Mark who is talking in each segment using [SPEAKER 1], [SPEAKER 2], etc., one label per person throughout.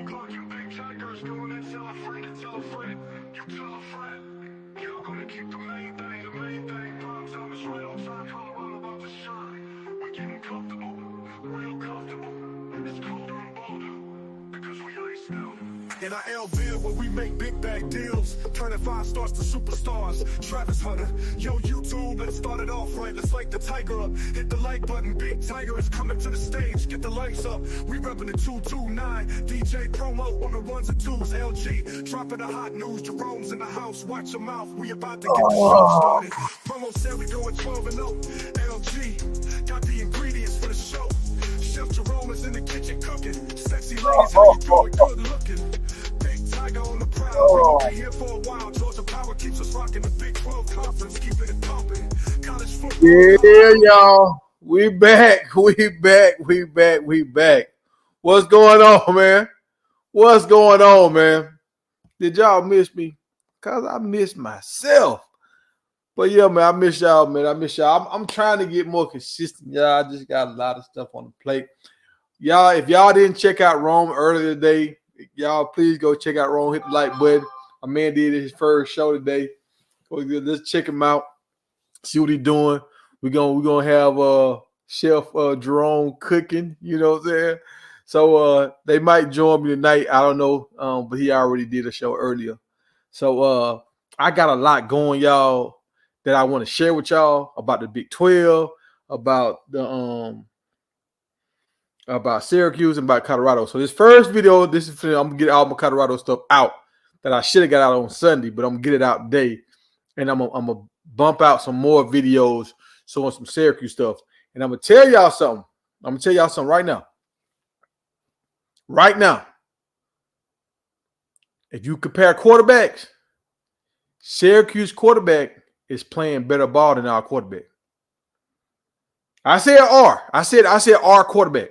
[SPEAKER 1] Clocking big tigers, going and tell a friend and tell a friend. You tell a friend. You're gonna keep the main thing. Bomb zone is right outside Colorado, about to shine. We're getting comfortable, real comfortable. It's colder and bolder because we iced out. In our Lville, where we make big bag deals, turning 5 stars to superstars. Travis Hunter, yo YouTube, let's start it off right. Let's light the tiger up. Hit the like button. Big Tiger is coming to the stage. Get the lights up. We repping the 229. DJ promo on the ones and twos. LG dropping the hot news. Jerome's in the house. Watch your mouth. We about to get the show started. Promo said we going 12 and 0. LG got the ingredients for the show. Chef Jerome is in the kitchen cooking. Sexy ladies, how you doing? Good looking. Big Tiger on the prowl. We gon' be here for a while. Georgia Power keeps us rocking the Big 12 conference, keeping it pumping. College football.
[SPEAKER 2] Yeah, y'all. We back. We back. What's going on, man? What's going on, man? Did y'all miss me? Cause I missed myself. But yeah, man, I miss y'all, man. I miss y'all. I'm trying to get more consistent, y'all. I just got a lot of stuff on the plate. Y'all, if y'all didn't check out Rome earlier today, y'all please go check out Rome. Hit the like button. My man did his first show today. Let's check him out. See what he's doing. We're gonna have Chef Jerome cooking. You know what I'm saying? So they might join me tonight. I don't know, but he already did a show earlier. So I got a lot going, y'all, that I want to share with y'all about the Big 12, about the about Syracuse and about Colorado. So this first video, I'm gonna get all my Colorado stuff out that I should have got out on Sunday, but I'm gonna get it out today, and I'm gonna bump out some more videos showing some Syracuse stuff. And I'm gonna tell y'all something. Right now. Right now, if you compare quarterbacks, Syracuse quarterback is playing better ball than our quarterback. I said our quarterback.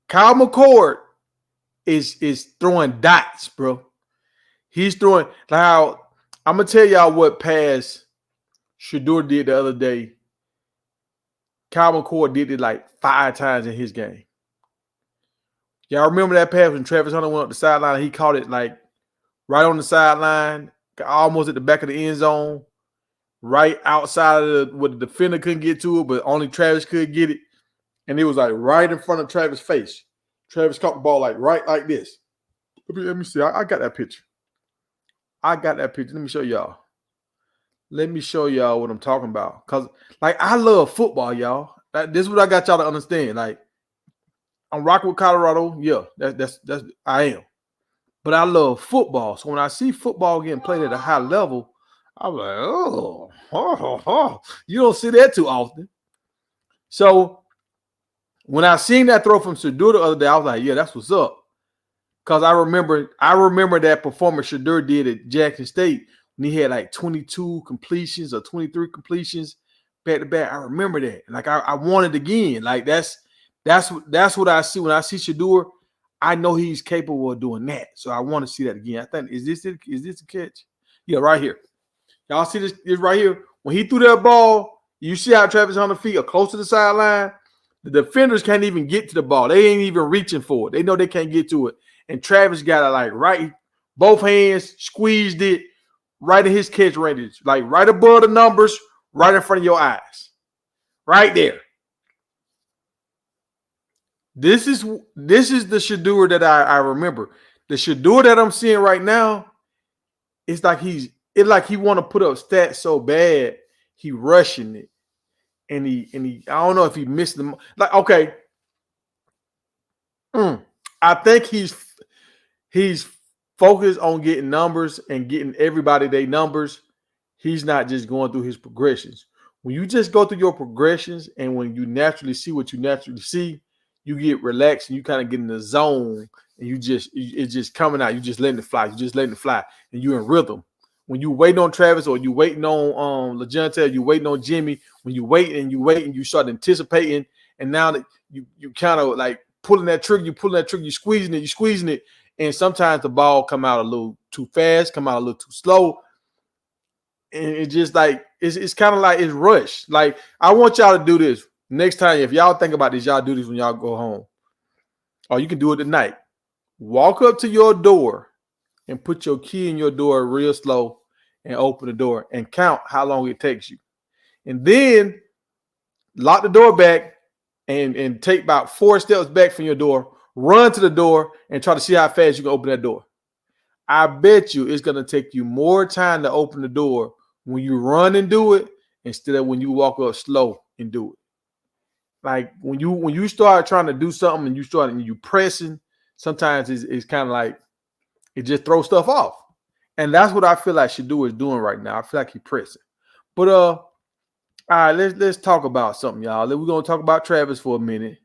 [SPEAKER 2] Kyle McCord is throwing dots, bro. He's throwing. Now, I'm gonna tell y'all what pass Shedeur did the other day. Kyle McCord did it like 5 times in his game. Y'all remember that pass when Travis Hunter went up the sideline? He caught it like right on the sideline, almost at the back of the end zone, right outside of where the defender couldn't get to it, but only Travis could get it. And it was like right in front of Travis' face. Travis caught the ball like right like this. Let me see. I got that picture. Let me show y'all. Let me show y'all what I'm talking about. Because, like, I love football, y'all. This is what I got y'all to understand. Like, I'm rocking with Colorado. Yeah, that's I am. But I love football. So when I see football getting played at a high level, I'm like, oh. You don't see that too often. So when I seen that throw from Shedeur the other day, I was like, yeah, that's what's up. Because I remember that performance Shedeur did at Jackson State when he had like 22 completions or 23 completions back to back. I remember that. Like I want it again. Like that's what I see when I see Shedeur. I know he's capable of doing that. So I want to see that again. I think is this a catch? Yeah, right here. Y'all see this right here? When he threw that ball, you see how Travis Hunter's feet are close to the sideline. The defenders can't even get to the ball. They ain't even reaching for it. They know they can't get to it. And Travis got it like right, both hands, squeezed it right in his catch range, like right above the numbers, right in front of your eyes. Right there. This is the Shedeur that I remember. The Shedeur that I'm seeing right now, it's like he want to put up stats so bad, he rushing it. And he I don't know if he missed them. Like, okay. I think he's focused on getting numbers and getting everybody their numbers. He's not just going through his progressions. When you just go through your progressions and when you naturally see what you naturally see, you get relaxed and you kind of get in the zone and it's just coming out. You just letting it fly. And you're in rhythm. When you waiting on Travis or you waiting on LeJohntay, you waiting on Jimmy, when you wait and you start anticipating, and now that you kind of like pulling that trigger, you squeezing it, and sometimes the ball come out a little too fast, come out a little too slow, and it's just like it's kind of like it's rushed. Like I want y'all to do this next time. If y'all think about this, y'all do this when y'all go home, or you can do it tonight. walk up to your door and put your key in your door real slow and open the door and count how long it takes you. And then lock the door back and take about 4 steps back from your door, run to the door and try to see how fast you can open that door. I bet you it's going to take you more time to open the door when you run and do it instead of when you walk up slow and do it. Like when you start trying to do something and you pressing, sometimes it's kind of like it just throws stuff off. And that's what I feel like Shedeur is doing right now. I feel like he's pressing. But all right, let's talk about something, y'all. We're gonna talk about Travis for a minute.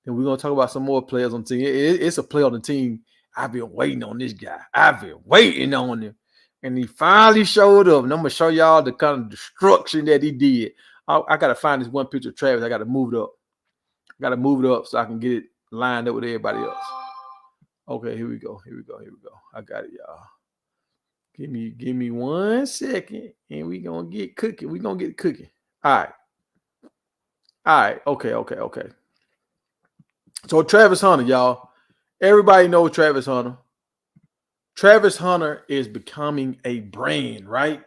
[SPEAKER 2] Then we're gonna talk about some more players on the team. It's a player on the team. I've been waiting on this guy. I've been waiting on him. And he finally showed up. And I'm gonna show y'all the kind of destruction that he did. I gotta find this one picture of Travis. I gotta move it up. I gotta move it up so I can get it lined up with everybody else. Okay, here we go. I got it, y'all. Give me 1 second, and we gonna get cooking. We gonna get cooking. All right. Okay. So Travis Hunter, y'all. Everybody knows Travis Hunter. Travis Hunter is becoming a brand, right?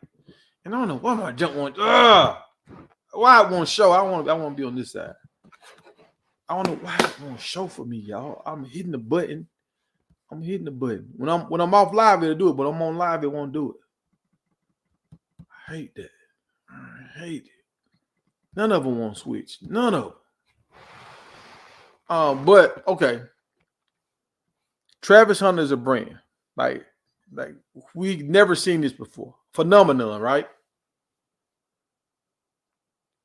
[SPEAKER 2] And I don't know why my jump one. Why it won't show? I want to be on this side. I don't know why it won't show for me, y'all. I'm hitting the button. When I'm off live, it'll do it, but I'm on live, it won't do it. I hate that. I hate it. None of them won't switch. None of them. But okay. Travis Hunter is a brand. Like we've never seen this before. Phenomenal, right?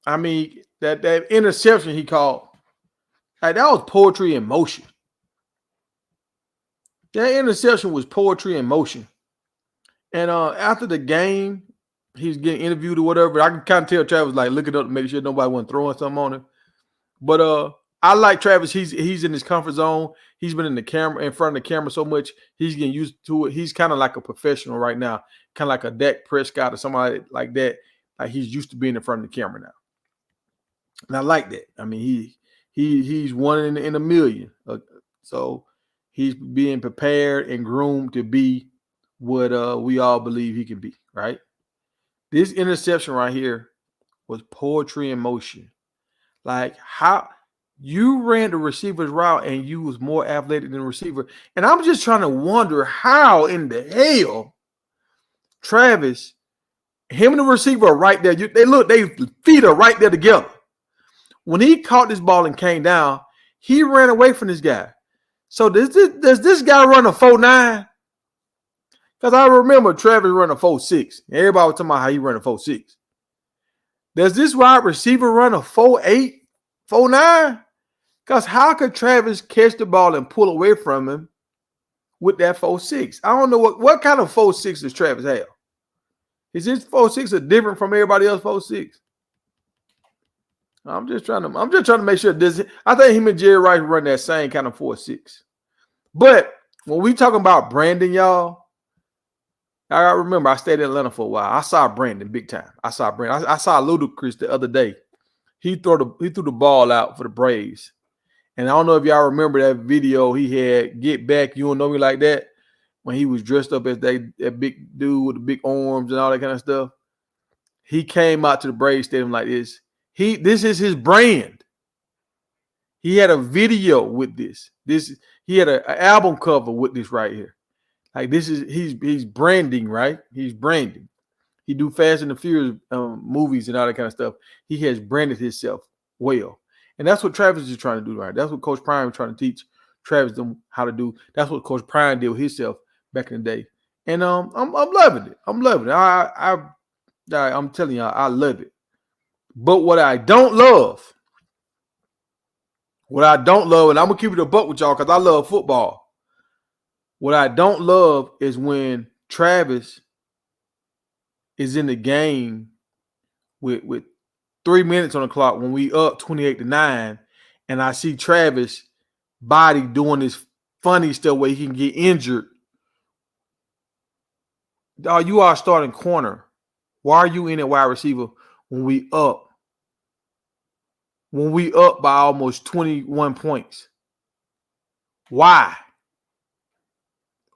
[SPEAKER 2] I mean, that interception he called, like that was poetry in motion. That interception was poetry in motion. And after the game, he was getting interviewed or whatever. I can kind of tell Travis like looking up to make sure nobody wasn't throwing something on him. But I like Travis. He's in his comfort zone. He's been in front of the camera so much. He's getting used to it. He's kind of like a professional right now, kind of like a Dak Prescott or somebody like that. Like he's used to being in front of the camera now. And I like that. I mean, he's one in a million. So he's being prepared and groomed to be what we all believe he can be, right? This interception right here was poetry in motion. Like how you ran the receiver's route and you was more athletic than the receiver. And I'm just trying to wonder how in the hell Travis, him and the receiver are right there. They feet are right there together. When he caught this ball and came down, he ran away from this guy. So does this guy run a 4.9? Because I remember Travis run a 4.6. Everybody was talking about how he run a 4.6. Does this wide receiver run a 4.8, 4.9? Because how could Travis catch the ball and pull away from him with that 4.6? I don't know what kind of 4.6 does Travis have. Is his 4.6 different from everybody else 4.6? I'm just trying to make sure this. I think him and Jerry Rice run that same kind of 4.6. But when we talking about Brandon, y'all, I gotta remember I stayed in Atlanta for a while. I saw Brandon big time. I saw Ludacris the other day. He threw the ball out for the Braves. And I don't know if y'all remember that video he had, Get Back, You Don't Know Me Like That, when he was dressed up as that big dude with the big arms and all that kind of stuff. He came out to the Braves Stadium like this. This is his brand. He had a video with this. He had an album cover with this right here. Like this is he's branding, right? He's branding. He do Fast and the Furious movies and all that kind of stuff. He has branded himself well. And that's what Travis is trying to do, right? That's what Coach Prime is trying to teach Travis them how to do. That's what Coach Prime did with himself back in the day. And I'm loving it. I'm loving it. I'm telling y'all, I love it. But what I don't love, and I'm gonna keep it a buck with y'all because I love football. What I don't love is when Travis is in the game with 3 minutes on the clock when we up 28-9, and I see Travis body doing this funny stuff where he can get injured. You are starting corner. Why are you in at wide receiver when we up? When we up by almost 21 points. Why?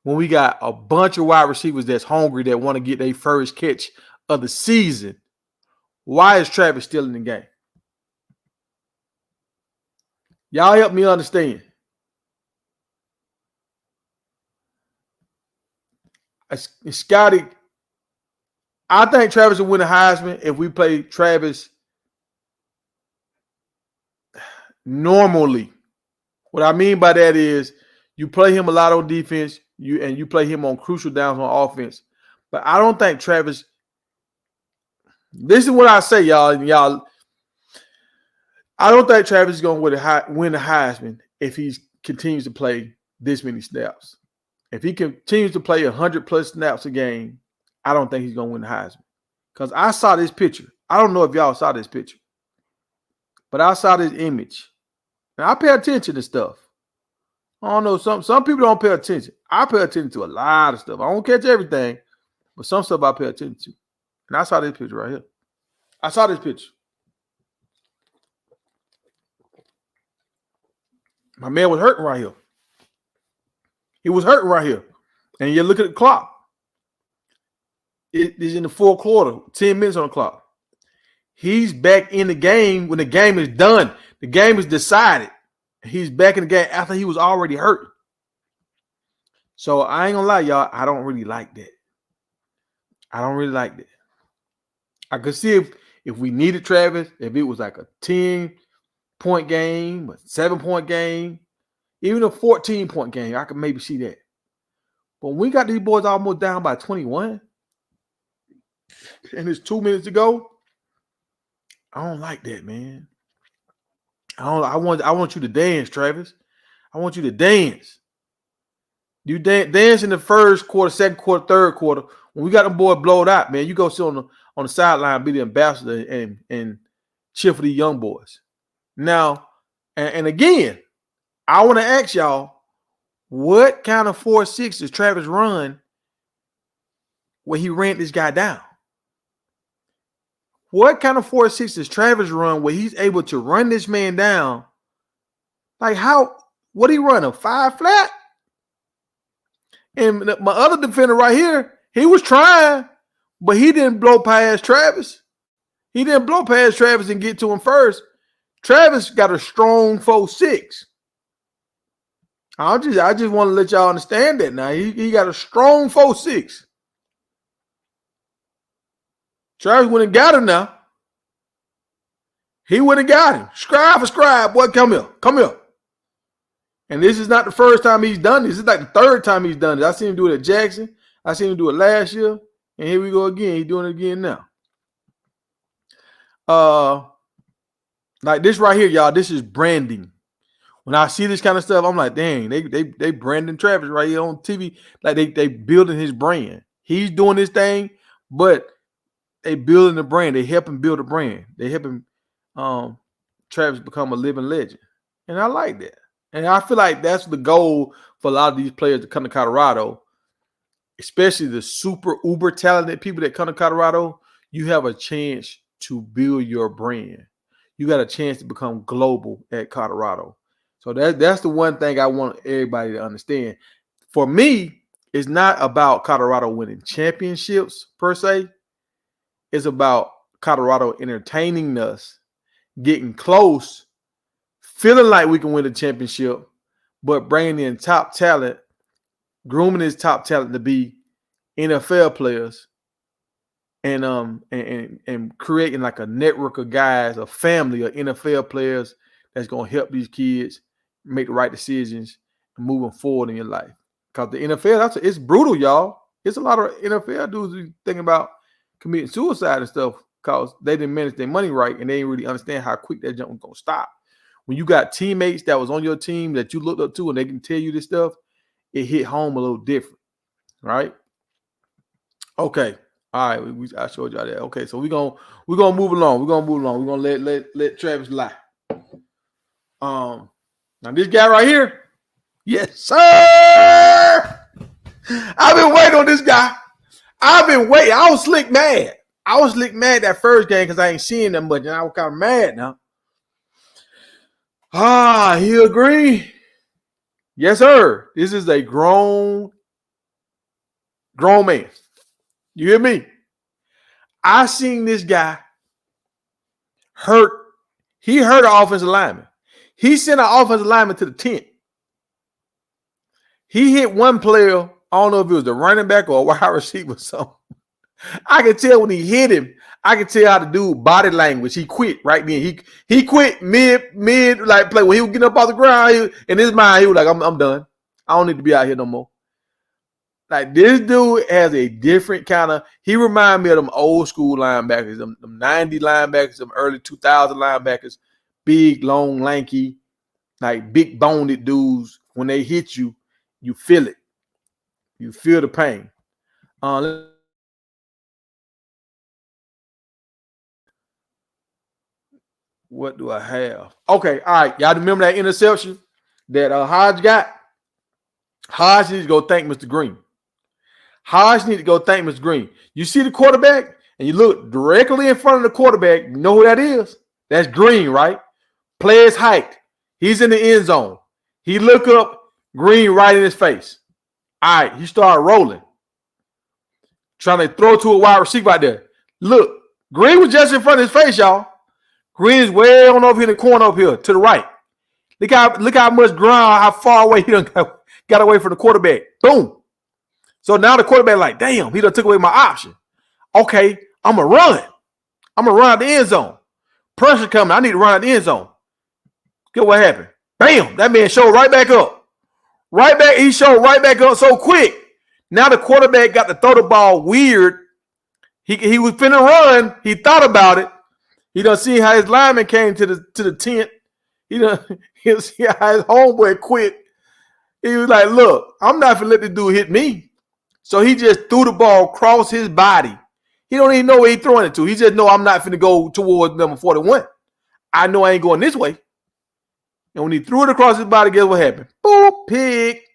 [SPEAKER 2] when we got a bunch of wide receivers that's hungry that want to get their first catch of the season, why is Travis still in the game? Y'all help me understand. Scotty, I think Travis will win the Heisman if we play Travis normally. What I mean by that is you play him a lot on defense, you play him on crucial downs on offense. But I don't think Travis. This is what I say, y'all. I don't think Travis is going to win the Heisman if he continues to play this many snaps. If he continues to play 100+ snaps a game, I don't think he's going to win the Heisman. Because I saw this picture. I don't know if y'all saw this picture, but I saw this image. Now, I pay attention to stuff. I don't know. Some people don't pay attention. I pay attention to a lot of stuff. I don't catch everything, but some stuff I pay attention to. And I saw this picture right here. I saw this picture. My man was hurting right here. He was hurting right here. And you look at the clock. It is in the fourth quarter, 10 minutes on the clock. He's back in the game when the game is done. The game is decided. He's back in the game after he was already hurt. So I ain't gonna lie, y'all. I don't really like that. I don't really like that. I could see if we needed Travis, if it was like a 10-point game, a 7-point game, even a 14-point game, I could maybe see that. But when we got these boys almost down by 21, and it's 2 minutes to go, I don't like that, man. I want you to dance, Travis. I want you to dance. You dance in the first quarter, second quarter, third quarter. When we got them boys blowed out, man, you go sit on the sideline, be the ambassador, and cheer for the young boys. Now, and again, I want to ask y'all, what kind of 4.6 does Travis run when he ran this guy down? What kind of 4.6 does Travis run where he's able to run this man down? Like what he run, a 5 flat? And my other defender right here, he was trying, but he didn't blow past Travis. He didn't blow past Travis and get to him first. Travis got a strong 4.6. I just want to let y'all understand that now. He got a strong 4.6. Travis went and got him now. He went and got him. Scribe for scribe, boy, come here. Come here. And this is not the first time he's done this. It's like the third time he's done it. I seen him do it at Jackson. I seen him do it last year. And here we go again. He's doing it again now. Like this right here, y'all, this is branding. When I see this kind of stuff, I'm like, dang, they branding Travis right here on TV. Like they building his brand. He's doing this thing, but they building the brand. They helping build a brand. They helping Travis become a living legend. And I like that. And I feel like that's the goal for a lot of these players to come to Colorado, especially the super uber talented people that come to Colorado. You have a chance to build your brand. You got a chance to become global at Colorado. So that's the one thing I want everybody to understand. For me, it's not about Colorado winning championships per se. It's about Colorado entertaining us, getting close, feeling like we can win a championship, but bringing in top talent, grooming his top talent to be NFL players, and creating like a network of guys, a family of NFL players that's going to help these kids make the right decisions and moving forward in your life. Because the NFL, it's brutal, y'all. It's a lot of NFL dudes who thinking about committing suicide and stuff because they didn't manage their money right and they didn't really understand how quick that jump was going to stop. When you got teammates that was on your team that you looked up to and they can tell you this stuff, it hit home a little different, right? Okay. All right, I showed y'all that. Okay, so we're gonna move along. We're gonna let Travis lie. Now this guy right here, yes, sir. I've been waiting on this guy. I've been waiting. I was slick mad. That first game because I ain't seeing that much, and I was kind of mad now. He agreed. Yes, sir. This is a grown Grown man. You hear me? I seen this guy hurt. He hurt an offensive lineman. He sent an offensive lineman to the tent. He hit one player. I don't know if it was the running back or a wide receiver or something. I could tell when he hit him. I could tell how the dude body language. He quit right then. He quit mid like play when he was getting up off the ground. In his mind, he was like, "I'm done. I don't need to be out here no more." Like this dude has a different kind of. He reminds me of them old school linebackers, them 90 linebackers, them early 2000 linebackers, big, long, lanky, like big boned dudes. When they hit you, you feel it. You feel the pain. What do I have? Okay, all right. Y'all remember that interception that Hodge got? Hodge needs to go thank Mr. Green. Hodge needs to go thank Mr. Green. You see the quarterback, and you look directly in front of the quarterback. You know who that is? That's Green, right? Player's height. He's in the end zone. He look up, Green right in his face. All right, he started rolling. Trying to throw to a wide receiver out there. Look, Green was just in front of his face, y'all. Green is way on over here in the corner up here to the right. Look how much ground, how far away he done got away from the quarterback. Boom. So now the quarterback like, damn, he done took away my option. Okay, I'm going to run. I'm going to run out the end zone. Pressure coming. I need to run out the end zone. Get what happened. Bam, that man showed right back up. Right back, he showed right back up so quick. Now the quarterback got to throw the ball weird. He was finna run. He thought about it. He done see how his lineman came to the tent. He see how his homeboy quit. He was like, look, I'm not finna let this dude hit me. So he just threw the ball across his body. He don't even know where he's throwing it to. He just know I'm not finna go towards number 41. I know I ain't going this way. And when he threw it across his body, guess what happened? Boop, pick.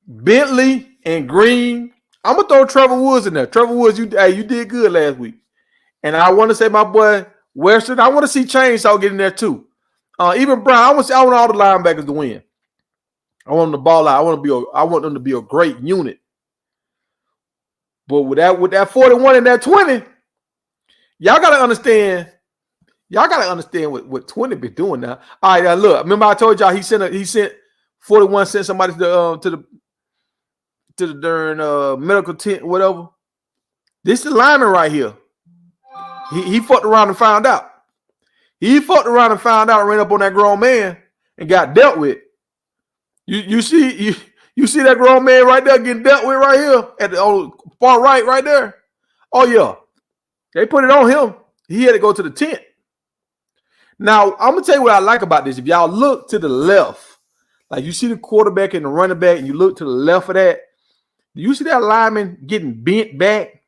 [SPEAKER 2] Bentley and Green. I'm going to throw Trevor Woods in there. Trevor Woods, you did good last week. And I want to say my boy Western, I want to see Chainsaw get in there too. Even Brown, I want all the linebackers to win. I want them to ball out. I want them to be a great unit. But with that 41 and that 20, y'all gotta understand what 20 be doing now. All right, look. Remember I told y'all he sent 41 sent somebody to the darn medical tent, whatever. This is the lineman right here. He fucked around and found out. He fucked around and found out and ran up on that grown man and got dealt with. You see that grown man right there getting dealt with right here at the far right there. Oh yeah, they put it on him. He had to go to the tent. Now I'm gonna tell you what I like about this. If y'all look to the left, like you see the quarterback and the running back, and you look to the left of that, you see that lineman getting bent back.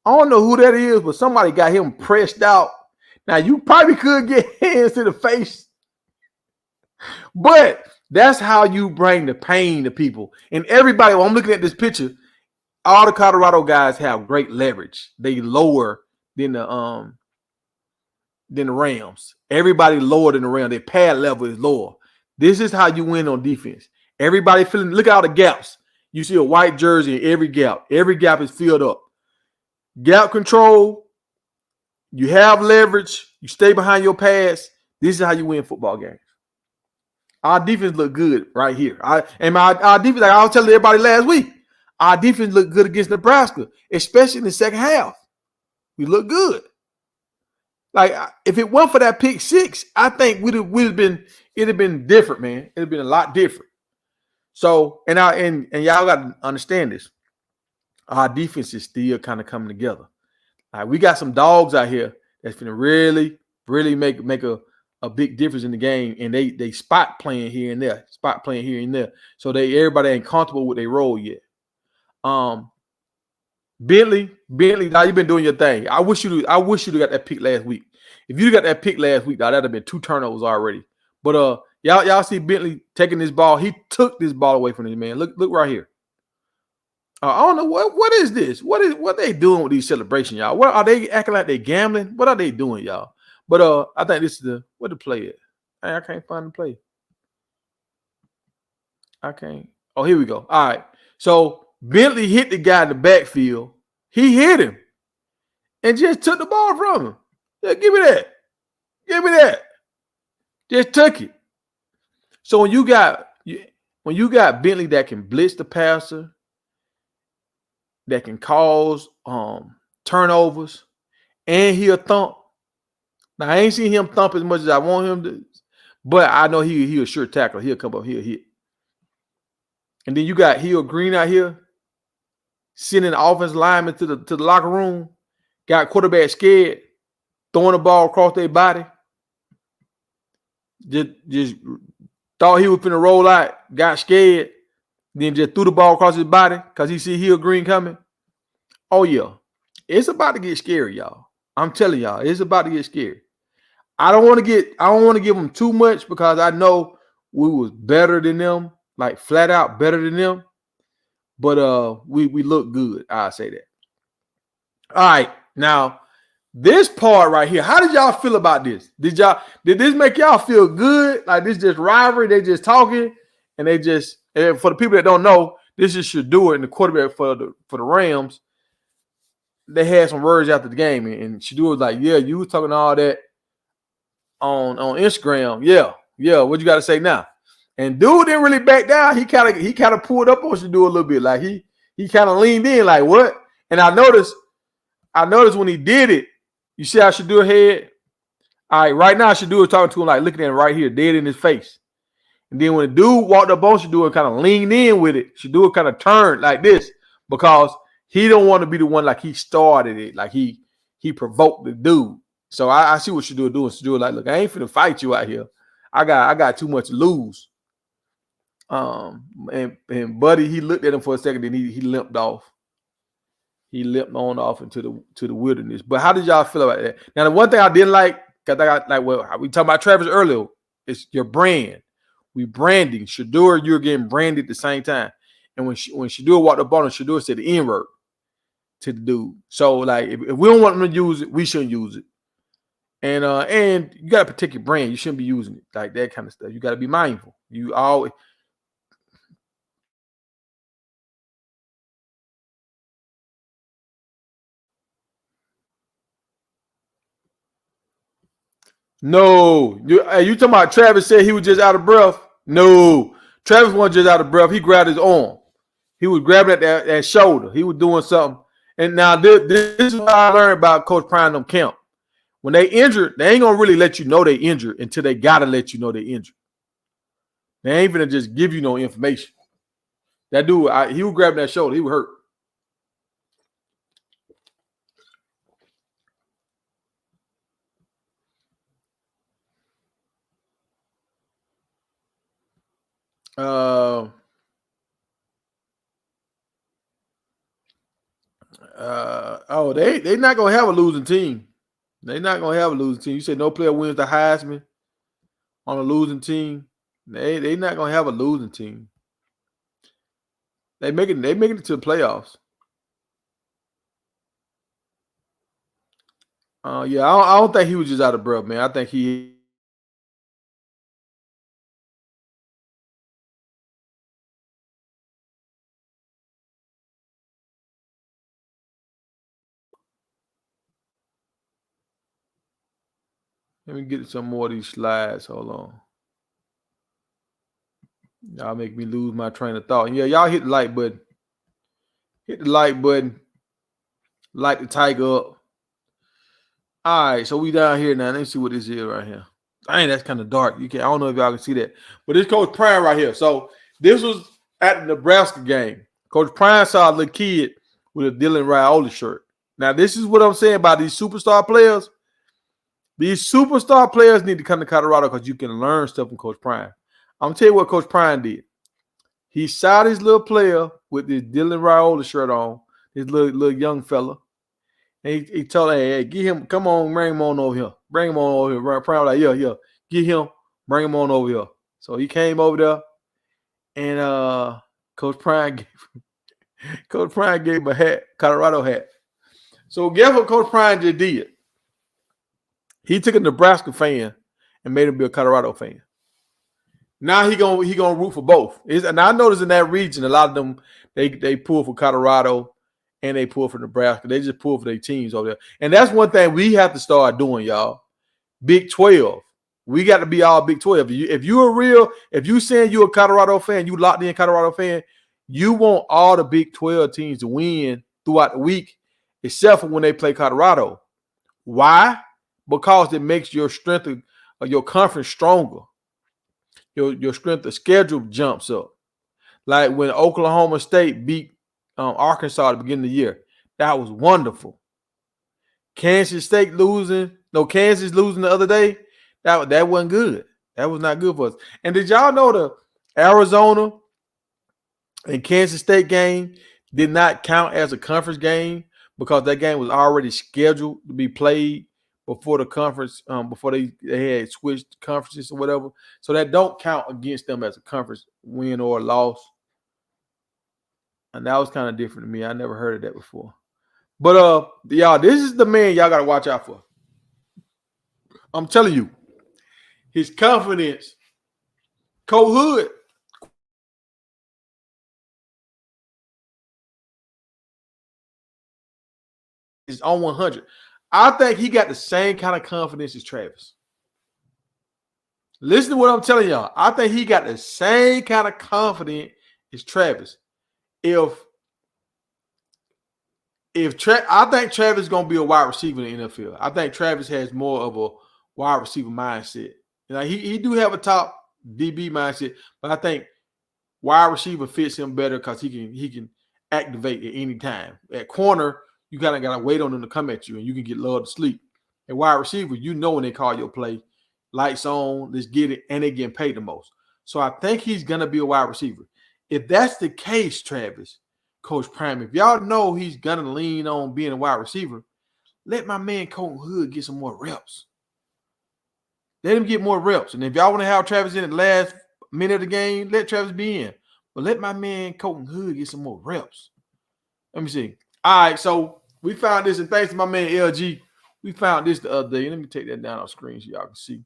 [SPEAKER 2] I don't know who that is, but somebody got him pressed out. Now you probably could get hands to the face, but that's how you bring the pain to people. And everybody, when I'm looking at this picture, all the Colorado guys have great leverage. They lower than the Rams. Everybody lower than the Rams. Their pad level is lower. This is how you win on defense. Everybody feeling. Look at all the gaps. You see a white jersey in every gap. Every gap is filled up. Gap control. You have leverage. You stay behind your pads. This is how you win football games. Our defense look good right here. Our defense, like I was telling everybody last week, our defense looked good against Nebraska, especially in the second half. We look good. Like if it weren't for that pick six, I think it'd have been different, man. It'd have been a lot different. So and y'all got to understand this. Our defense is still kind of coming together. Like we got some dogs out here that's gonna really, really make a big difference in the game, and they spot playing here and there. So everybody ain't comfortable with their role yet. Bentley, now you've been doing your thing. I wish you'd got that pick last week. If you got that pick last week, that'd have been 2 turnovers already. But y'all see Bentley taking this ball. He took this ball away from this man. Look right here. I don't know what is this? What they doing with these celebrations, y'all? What are they acting like they gambling? What are they doing, y'all? But I think this is where the play at. I can't find the play. I can't. Oh, here we go. All right. So Bentley hit the guy in the backfield. He hit him and just took the ball from him. Yeah, give me that. Give me that. Just took it. So when you got Bentley that can blitz the passer, that can cause turnovers, and he'll thump. Now I ain't seen him thump as much as I want him to, but I know he'll sure tackle. He'll come up, he'll hit. And then you got Hill Green out here sending the offensive lineman to the locker room, got quarterback scared, throwing the ball across their body. Just thought he was finna roll out, got scared, then just threw the ball across his body because he see Hill Green coming. Oh yeah, it's about to get scary, y'all. I'm telling y'all, it's about to get scary. I don't want to give them too much because I know we was better than them, like flat out better than them. But we look good. I say that. All right, now this part right here. How did y'all feel about this? Did this make y'all feel good? Like this just rivalry? They just talking and they just. And for the people that don't know, this is Shedeur and the quarterback for the Rams. They had some words after the game, and Shedeur was like, "Yeah, you was talking all that on Instagram. Yeah. What you got to say now?" And dude didn't really back down. He kind of pulled up on Shedeur a little bit, like he kind of leaned in, like what? And I noticed when he did it. You see how Shedeur head? All right, right now Shedeur is talking to him, like looking at him right here, dead in his face. And then when the dude walked up on Shedeur and kind of leaned in with it, Shedeur kind of turned like this because he don't want to be the one like he started it, like he provoked the dude. So I see what Shedeur doing. Shedeur like, look, I ain't finna fight you out here. I got too much to lose. And Buddy, he looked at him for a second, then he limped off. He limped on off into the wilderness. But how did y'all feel about that? Now, the one thing I didn't like, because I got like, well, we talked about Travis earlier, it's your brand. We branding. Shedeur, you're getting branded at the same time. And when Shedeur walked up on him, Shedeur said the N-word to the dude. So, like, if we don't want them to use it, we shouldn't use it. And you got to protect your brand. You shouldn't be using it. Like, that kind of stuff. You got to be mindful. You always... No. You talking about Travis said he was just out of breath? No. Travis wasn't just out of breath. He grabbed his arm. He was grabbing at that shoulder. He was doing something. And now this is what I learned about Coach Prime them camp. When they injured, they ain't going to really let you know they injured until they got to let you know they injured. They ain't going to just give you no information. That dude, he was grabbing that shoulder. He was hurt. They not gonna have a losing team. They're not gonna have a losing team. You said no player wins the Heisman on a losing team. They not gonna have a losing team. They making it to the playoffs. Yeah, I don't think he was just out of breath, man. I think he. Let me get some more of these slides. Hold on. Y'all make me lose my train of thought. Yeah, y'all hit the like button. Hit the like button. Light the tiger up. All right, so we down here now. Let me see what this is right here. Dang, that's kind of dark. I don't know if y'all can see that. But this Coach Prime right here. So this was at the Nebraska game. Coach Prime saw a little kid with a Dylan Raiola shirt. Now, this is what I'm saying about these superstar players. These superstar players need to come to Colorado because you can learn stuff from Coach Prime. I'm going to tell you what Coach Prime did. He shot his little player with this Dylan Raiola shirt on, this little young fella. And he told him, hey, get him, come on, bring him on over here. Bring him on over here. Prime like, yeah, get him, bring him on over here. So he came over there, and Coach Prime gave him a hat, Colorado hat. So guess what Coach Prime just did? He took a Nebraska fan and made him be a Colorado fan. Now he gonna root for both. And I noticed in that region, a lot of them they pull for Colorado and they pull for Nebraska. They just pull for their teams over there. And that's one thing we have to start doing, y'all. Big 12. We got to be all Big 12. If you saying you're a Colorado fan, you locked in Colorado fan, you want all the Big 12 teams to win throughout the week, except for when they play Colorado. Why? Because it makes your strength of your conference stronger. Your strength of schedule jumps up. Like when Oklahoma State beat Arkansas at the beginning of the year. That was wonderful. Kansas losing the other day. That wasn't good. That was not good for us. And did y'all know the Arizona and Kansas State game did not count as a conference game because that game was already scheduled to be played before the conference, before they had switched conferences or whatever. So that don't count against them as a conference win or loss. And that was kind of different to me. I never heard of that before. But y'all, this is the man y'all gotta watch out for. I'm telling you, his confidence, Cole Hood. Is on 100. I think he got the same kind of confidence as Travis. Listen to what I'm telling y'all. I think he got the same kind of confidence as Travis. I think Travis is going to be a wide receiver in the NFL. I think Travis has more of a wide receiver mindset. You know, he do have a top DB mindset, but I think wide receiver fits him better because he can activate at any time. At corner, you kind of got to wait on them to come at you, and you can get lulled to sleep. At wide receiver, you know when they call your play, lights on, let's get it, and they getting paid the most. So I think he's going to be a wide receiver. If that's the case, Travis, Coach Prime, if y'all know he's going to lean on being a wide receiver, let my man Colton Hood get some more reps. Let him get more reps. And if y'all want to have Travis in the last minute of the game, let Travis be in. But let my man Colton Hood get some more reps. Let me see. All right, so we found this, and thanks to my man LG, we found this the other day. Let me take that down on screen so y'all can see.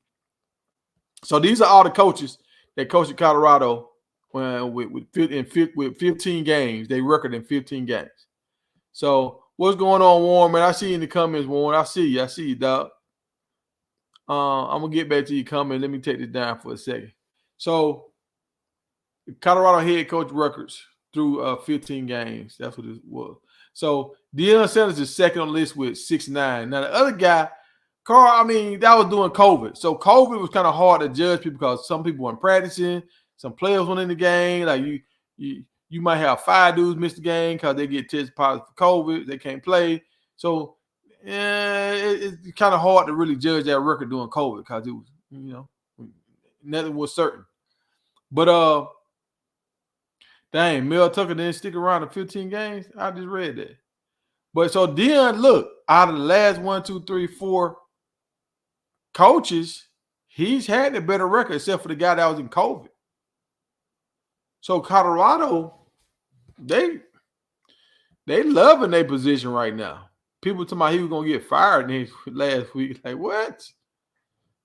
[SPEAKER 2] So these are all the coaches that coached at Colorado with 15 games. They record in 15 games. So what's going on, Warren? Man, I see you in the comments, Warren. I see you, dog. I'm gonna get back to your comment. Let me take this down for a second. So Colorado head coach records through 15 games. That's what it was. So Deion Sanders is second on the list with 6'9". Now the other guy, Carl, I mean, that was during COVID. So COVID was kind of hard to judge people because some people weren't practicing, some players weren't in the game. Like you might have 5 dudes miss the game because they get tested positive for COVID, they can't play. So it's kind of hard to really judge that record during COVID because it was, nothing was certain. But dang, Mel Tucker didn't stick around in 15 games. I just read that. But so Deion, look, out of the last 1, 2, 3, 4 coaches, he's had a better record except for the guy that was in COVID. So Colorado, they loving their position right now. People talking about he was gonna get fired last week. Like, what?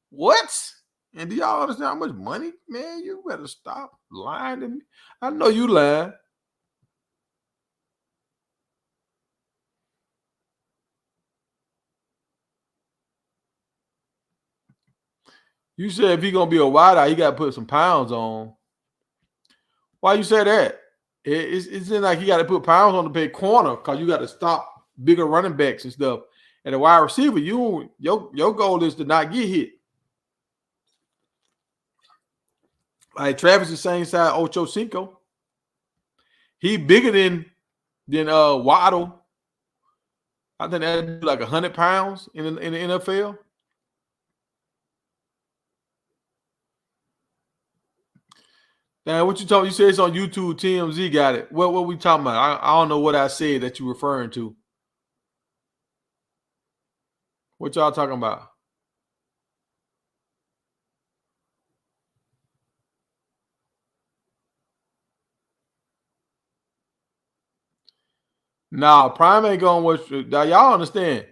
[SPEAKER 2] What? And do y'all understand how much money? Man, you better stop lying to me. I know you lying. You said if he gonna be a wideout, he got to put some pounds on. Why you say that? It's like he got to put pounds on to play corner because you got to stop bigger running backs and stuff. And a wide receiver, your goal is to not get hit. Like Travis is the same size Ocho Cinco. He bigger than Waddle. I think that's like 100 pounds in the NFL. Now, what you talking? You said it's on YouTube. TMZ got it. What we talking about? I don't know what I said that you referring to. What y'all talking about? Nah, Prime ain't going with y'all understand.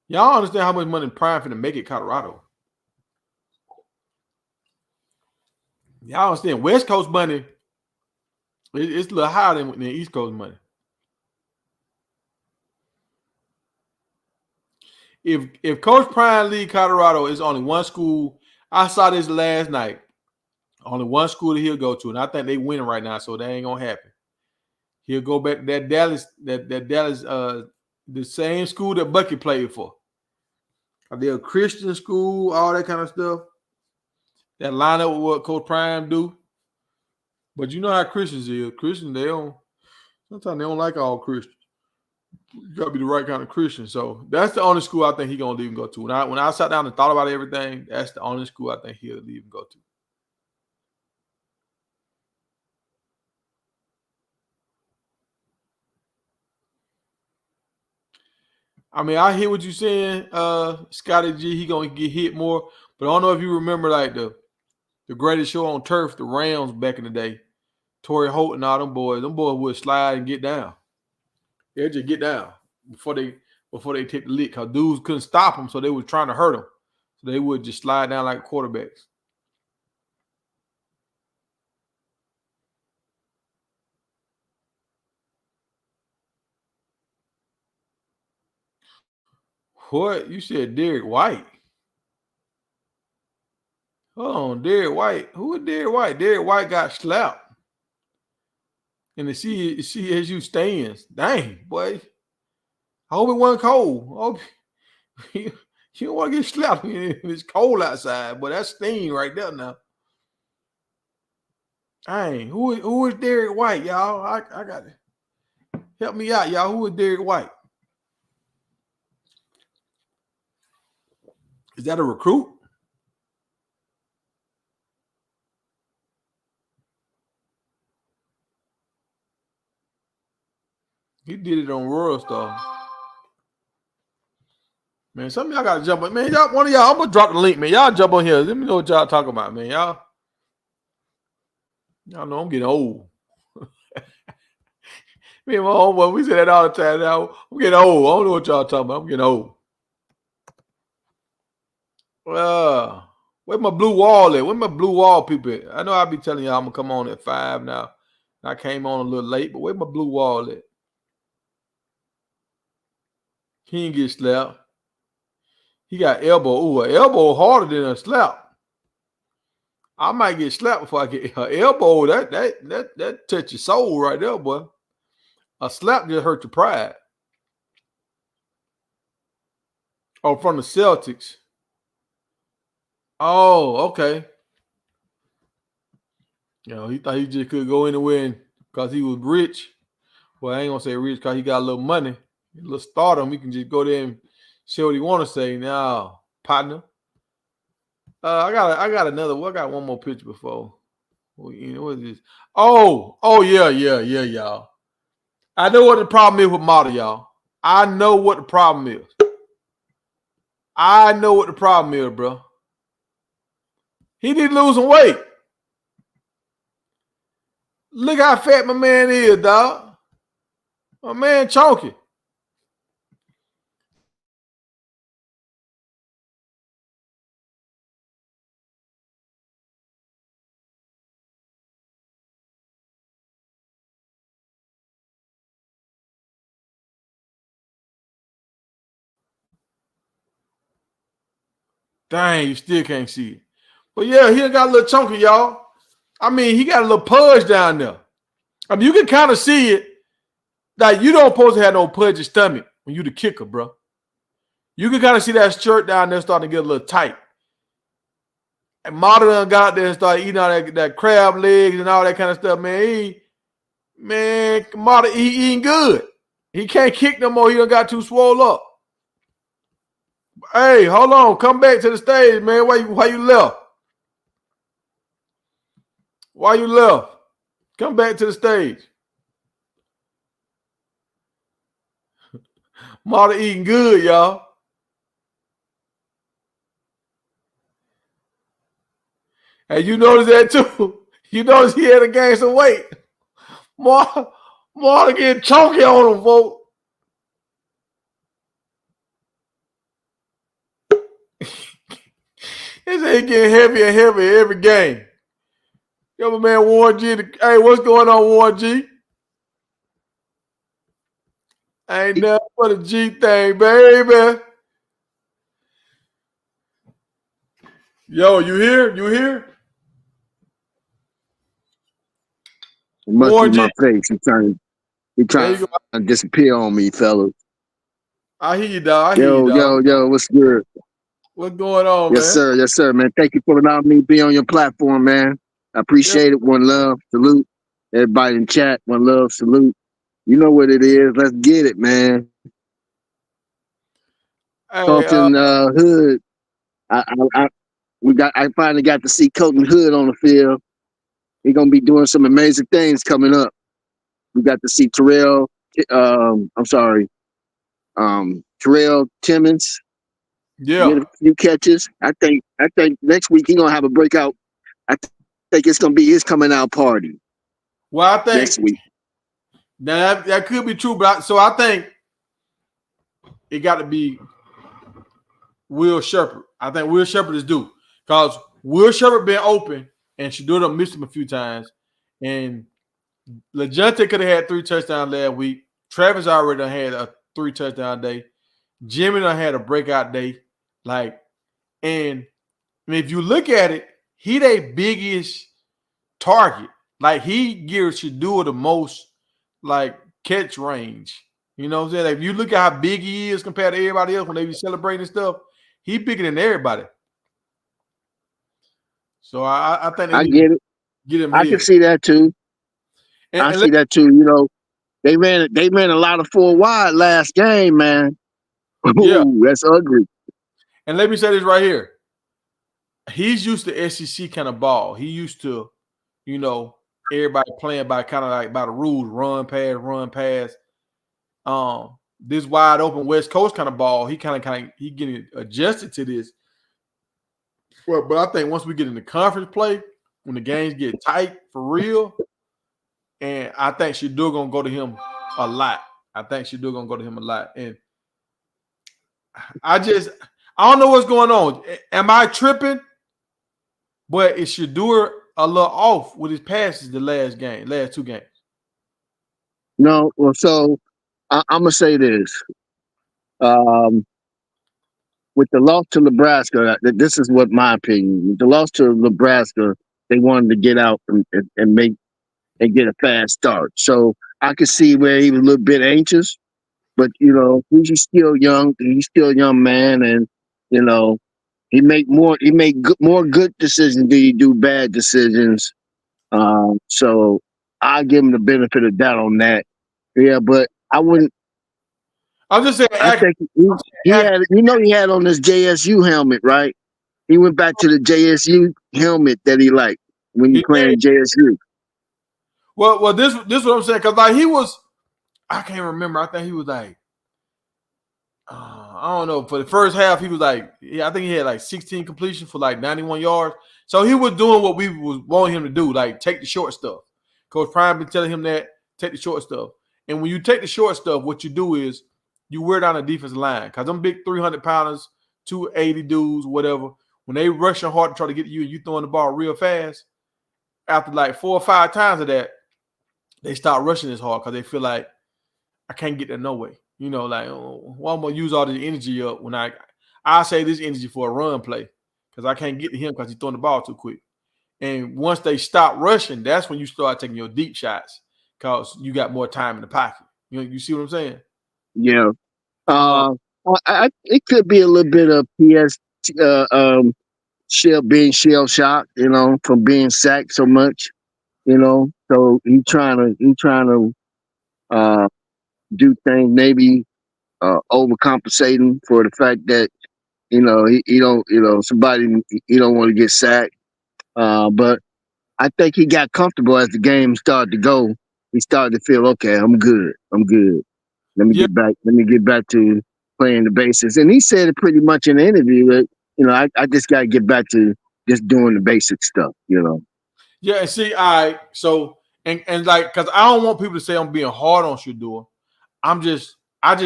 [SPEAKER 2] Y'all understand how much money Prime finna make at Colorado. Y'all understand? West Coast money, it's a little higher than East Coast money. If Coach Prime lead Colorado is only one school, I saw this last night. Only one school that he'll go to, and I think they winning right now, so that ain't gonna happen. He'll go back to that Dallas, the same school that Bucky played for. They're a Christian school, all that kind of stuff. That line up with what Coach Prime do. But you know how Christians is. Christians, sometimes they don't like all Christians. You gotta be the right kind of Christian. So that's the only school I think he's gonna leave and go to. When I sat down and thought about everything, that's the only school I think he'll leave and go to. I mean, I hear what you're saying, Scotty G. He gonna get hit more, but I don't know if you remember like the greatest show on turf, the Rams back in the day. Torrey Holt and all them boys would slide and get down. They'd just get down before they take the lick, because dudes couldn't stop them, so they were trying to hurt them. So they would just slide down like quarterbacks. What? You said Derek White? Hold on, Derek White. Who is Derek White? Derek White got slapped in the CSU stands. Dang, boy. I hope it wasn't cold. I hope you don't want to get slapped if it's cold outside, but that's sting right there now. Dang, who is Derek White, y'all? I got it. Help me out, y'all. Who is Derek White? Is that a recruit? He did it on Royal Star. Man, some of y'all gotta jump on. Man, one of y'all, I'm gonna drop the link, man. Y'all jump on here. Let me know what y'all talking about, man. Y'all know I'm getting old. Me and my homeboy, we say that all the time now. I'm getting old. I don't know what y'all talking about. I'm getting old. Where my blue wall at? Where my blue wall people at? I know I'll be telling y'all I'm gonna come on at 5 now. I came on a little late, but where my blue wall at? He didn't get slapped. He got elbow. Ooh, an elbow harder than a slap. I might get slapped before I get her elbow. That touch your soul right there, boy. A slap just hurt your pride. Oh, from the Celtics. Oh, okay. You know, he thought he just could go anywhere because he was rich. Well, I ain't gonna say rich because he got a little money, a little stardom. He can just go there and say what he want to say. Now, partner. I got another. I got one more picture before. What is this? Oh yeah, y'all. I know what the problem is with Mata, y'all. I know what the problem is. I know what the problem is, bro. He need to lose some weight. Look how fat my man is, dog. My man chunky. Dang, you still can't see it. But yeah, he got a little chunky, y'all. I mean, he got a little pudge down there. I mean, you can kind of see it. Like, you don't supposed to have no pudgy stomach when you the kicker, bro. You can kind of see that shirt down there starting to get a little tight. And Mata done got there and started eating all that crab legs and all that kind of stuff, man. Mata, he eating good. He can't kick no more. He done got too swole up. Hey, hold on. Come back to the stage, man. Why you left? Why you left? Come back to the stage. Mata eating good, y'all. And you notice that too. You notice he had to gain some weight. Mata getting chunky on him, folks. His ain't getting heavier and heavier every game. Yo, my man Warren G. Hey, what's going on, Warren G? Ain't nothing but a G thing, baby. Yo, you here? You here?
[SPEAKER 3] It must be
[SPEAKER 2] Warren G.
[SPEAKER 3] my face. He
[SPEAKER 2] There
[SPEAKER 3] trying
[SPEAKER 2] you go.
[SPEAKER 3] to disappear on me, fellas.
[SPEAKER 2] I hear you, dog. I hear you, dog.
[SPEAKER 3] Yo, what's good?
[SPEAKER 2] What's going on, man?
[SPEAKER 3] Yes, sir, man. Thank you for allowing me to be on your platform, man. I
[SPEAKER 2] Yeah.
[SPEAKER 3] appreciate it. One love, salute. Everybody in chat, one love, salute. You know what it is. Let's get it, man.
[SPEAKER 2] Hey,
[SPEAKER 3] Talking hood. I finally got to see Colton Hood on the field. He's gonna be doing some amazing things coming up. We got to see Terrell. Terrell Timmons
[SPEAKER 2] yeah.
[SPEAKER 3] get a few catches. I think next week he's gonna have a breakout. I think it's gonna be his coming out party
[SPEAKER 2] Well, I think
[SPEAKER 3] next week.
[SPEAKER 2] now that could be true, but I think it got to be Will Shepherd. I think Will Shepherd is due because Will Shepherd been open and Shador missed him a few times, and LeJohntay could have had 3 touchdowns last week. Travis already had a 3 touchdown day. Jimmy done had a breakout day. And if you look at it, he their biggest target. Like he gives Shador the most catch range. You know what I'm saying? Like, if you look at how big he is compared to everybody else when they be celebrating stuff, he bigger than everybody. So I think
[SPEAKER 3] I get it.
[SPEAKER 2] get him
[SPEAKER 3] I
[SPEAKER 2] here.
[SPEAKER 3] can see that too. I see that too. You know, they ran a lot of 4 wide last game, man.
[SPEAKER 2] Yeah.
[SPEAKER 3] Ooh, that's ugly.
[SPEAKER 2] And let me say this right here. He's used to SEC kind of ball. He used to, everybody playing by kind of like by the rules, run pass. This wide open West Coast kind of ball, he getting adjusted to this. Well, but I think once we get into conference play, when the games get tight for real, and I think Shador gonna go to him a lot. And I don't know what's going on. Am I tripping? But is Shador a little off with his passes the last 2 games?
[SPEAKER 3] No, well, so I'm gonna say this. With the loss to Nebraska, this is what my opinion. With the loss to Nebraska, they wanted to get out and get a fast start. So I could see where he was a little bit anxious, but he's still young. He's still a young man, and he make more good decisions than he do bad decisions. So I give him the benefit of doubt on that. Yeah, but I wouldn't.
[SPEAKER 2] I'm just saying.
[SPEAKER 3] I think he had. He had on this JSU helmet, right? He went back to the JSU helmet that he liked when he playing JSU.
[SPEAKER 2] Well, this is what I'm saying, because he was. I can't remember. I think he was I don't know. For the first half, he was I think he had 16 completions for 91 yards. So he was doing what we was wanting him to do, take the short stuff. Coach Prime been telling him that, take the short stuff. And when you take the short stuff, what you do is you wear down the defensive line. Because them big 300-pounders, 280 dudes, whatever, when they rushing hard to try to get you and you throwing the ball real fast, after 4 or 5 times of that, they start rushing this hard because they feel like, I can't get there no way. I'm going to use all this energy up when I save this energy for a run play because I can't get to him because he's throwing the ball too quick. And once they stop rushing, that's when you start taking your deep shots because you got more time in the pocket. You see what I'm saying?
[SPEAKER 3] Yeah. It could be a little bit of being shell shocked, from being sacked so much, So he's trying to do things maybe overcompensating for the fact that he don't somebody he don't want to get sacked. But I think he got comfortable as the game started to go. He started to feel, okay, I'm good. Let me get back to playing the basics. And he said it pretty much in the interview that, I just got to get back to just doing the basic stuff,
[SPEAKER 2] Yeah, and see, so because I don't want people to say I'm being hard on Shador. I just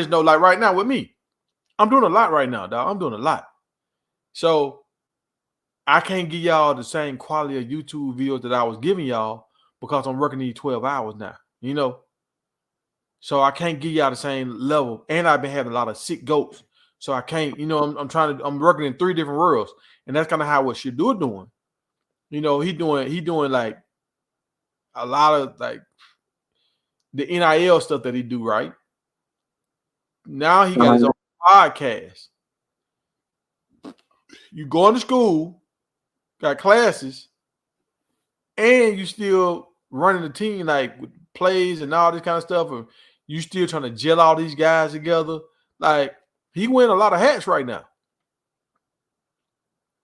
[SPEAKER 2] know, right now with me, I'm doing a lot right now, dog. I'm doing a lot. So I can't give y'all the same quality of YouTube videos that I was giving y'all because I'm working these 12 hours now, you know. So I can't give y'all the same level. And I've been having a lot of sick goats. So I can't, you know, I'm working in 3 different worlds. And that's kind of how what Shador doing. You know, he doing like a lot of like the NIL stuff that he do, right? Now he got his own podcast. You going to school, got classes, and you still running the team like with plays and all this kind of stuff, and you still trying to gel all these guys together. Like he wearing a lot of hats right now.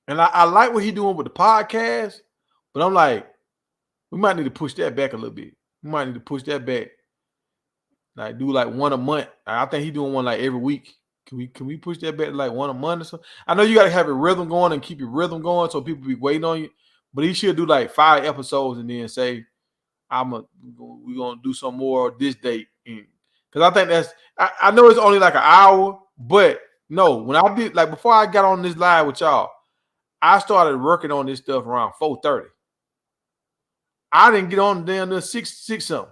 [SPEAKER 2] And I like what he doing with the podcast, but I'm like, we might need to push that back a little bit. We might need to push that back. Like do like one a month. I think he's doing one like every week. Can we push that back to like one a month or something? I know you gotta have a rhythm going and keep your rhythm going so people be waiting on you, but he should do like 5 episodes and then say, we're gonna do some more this date. Because I think that's I know it's only like an hour, but no, when I did like before I got on this live with y'all, I started working on this stuff around 4:30. I didn't get on damn near 6 something.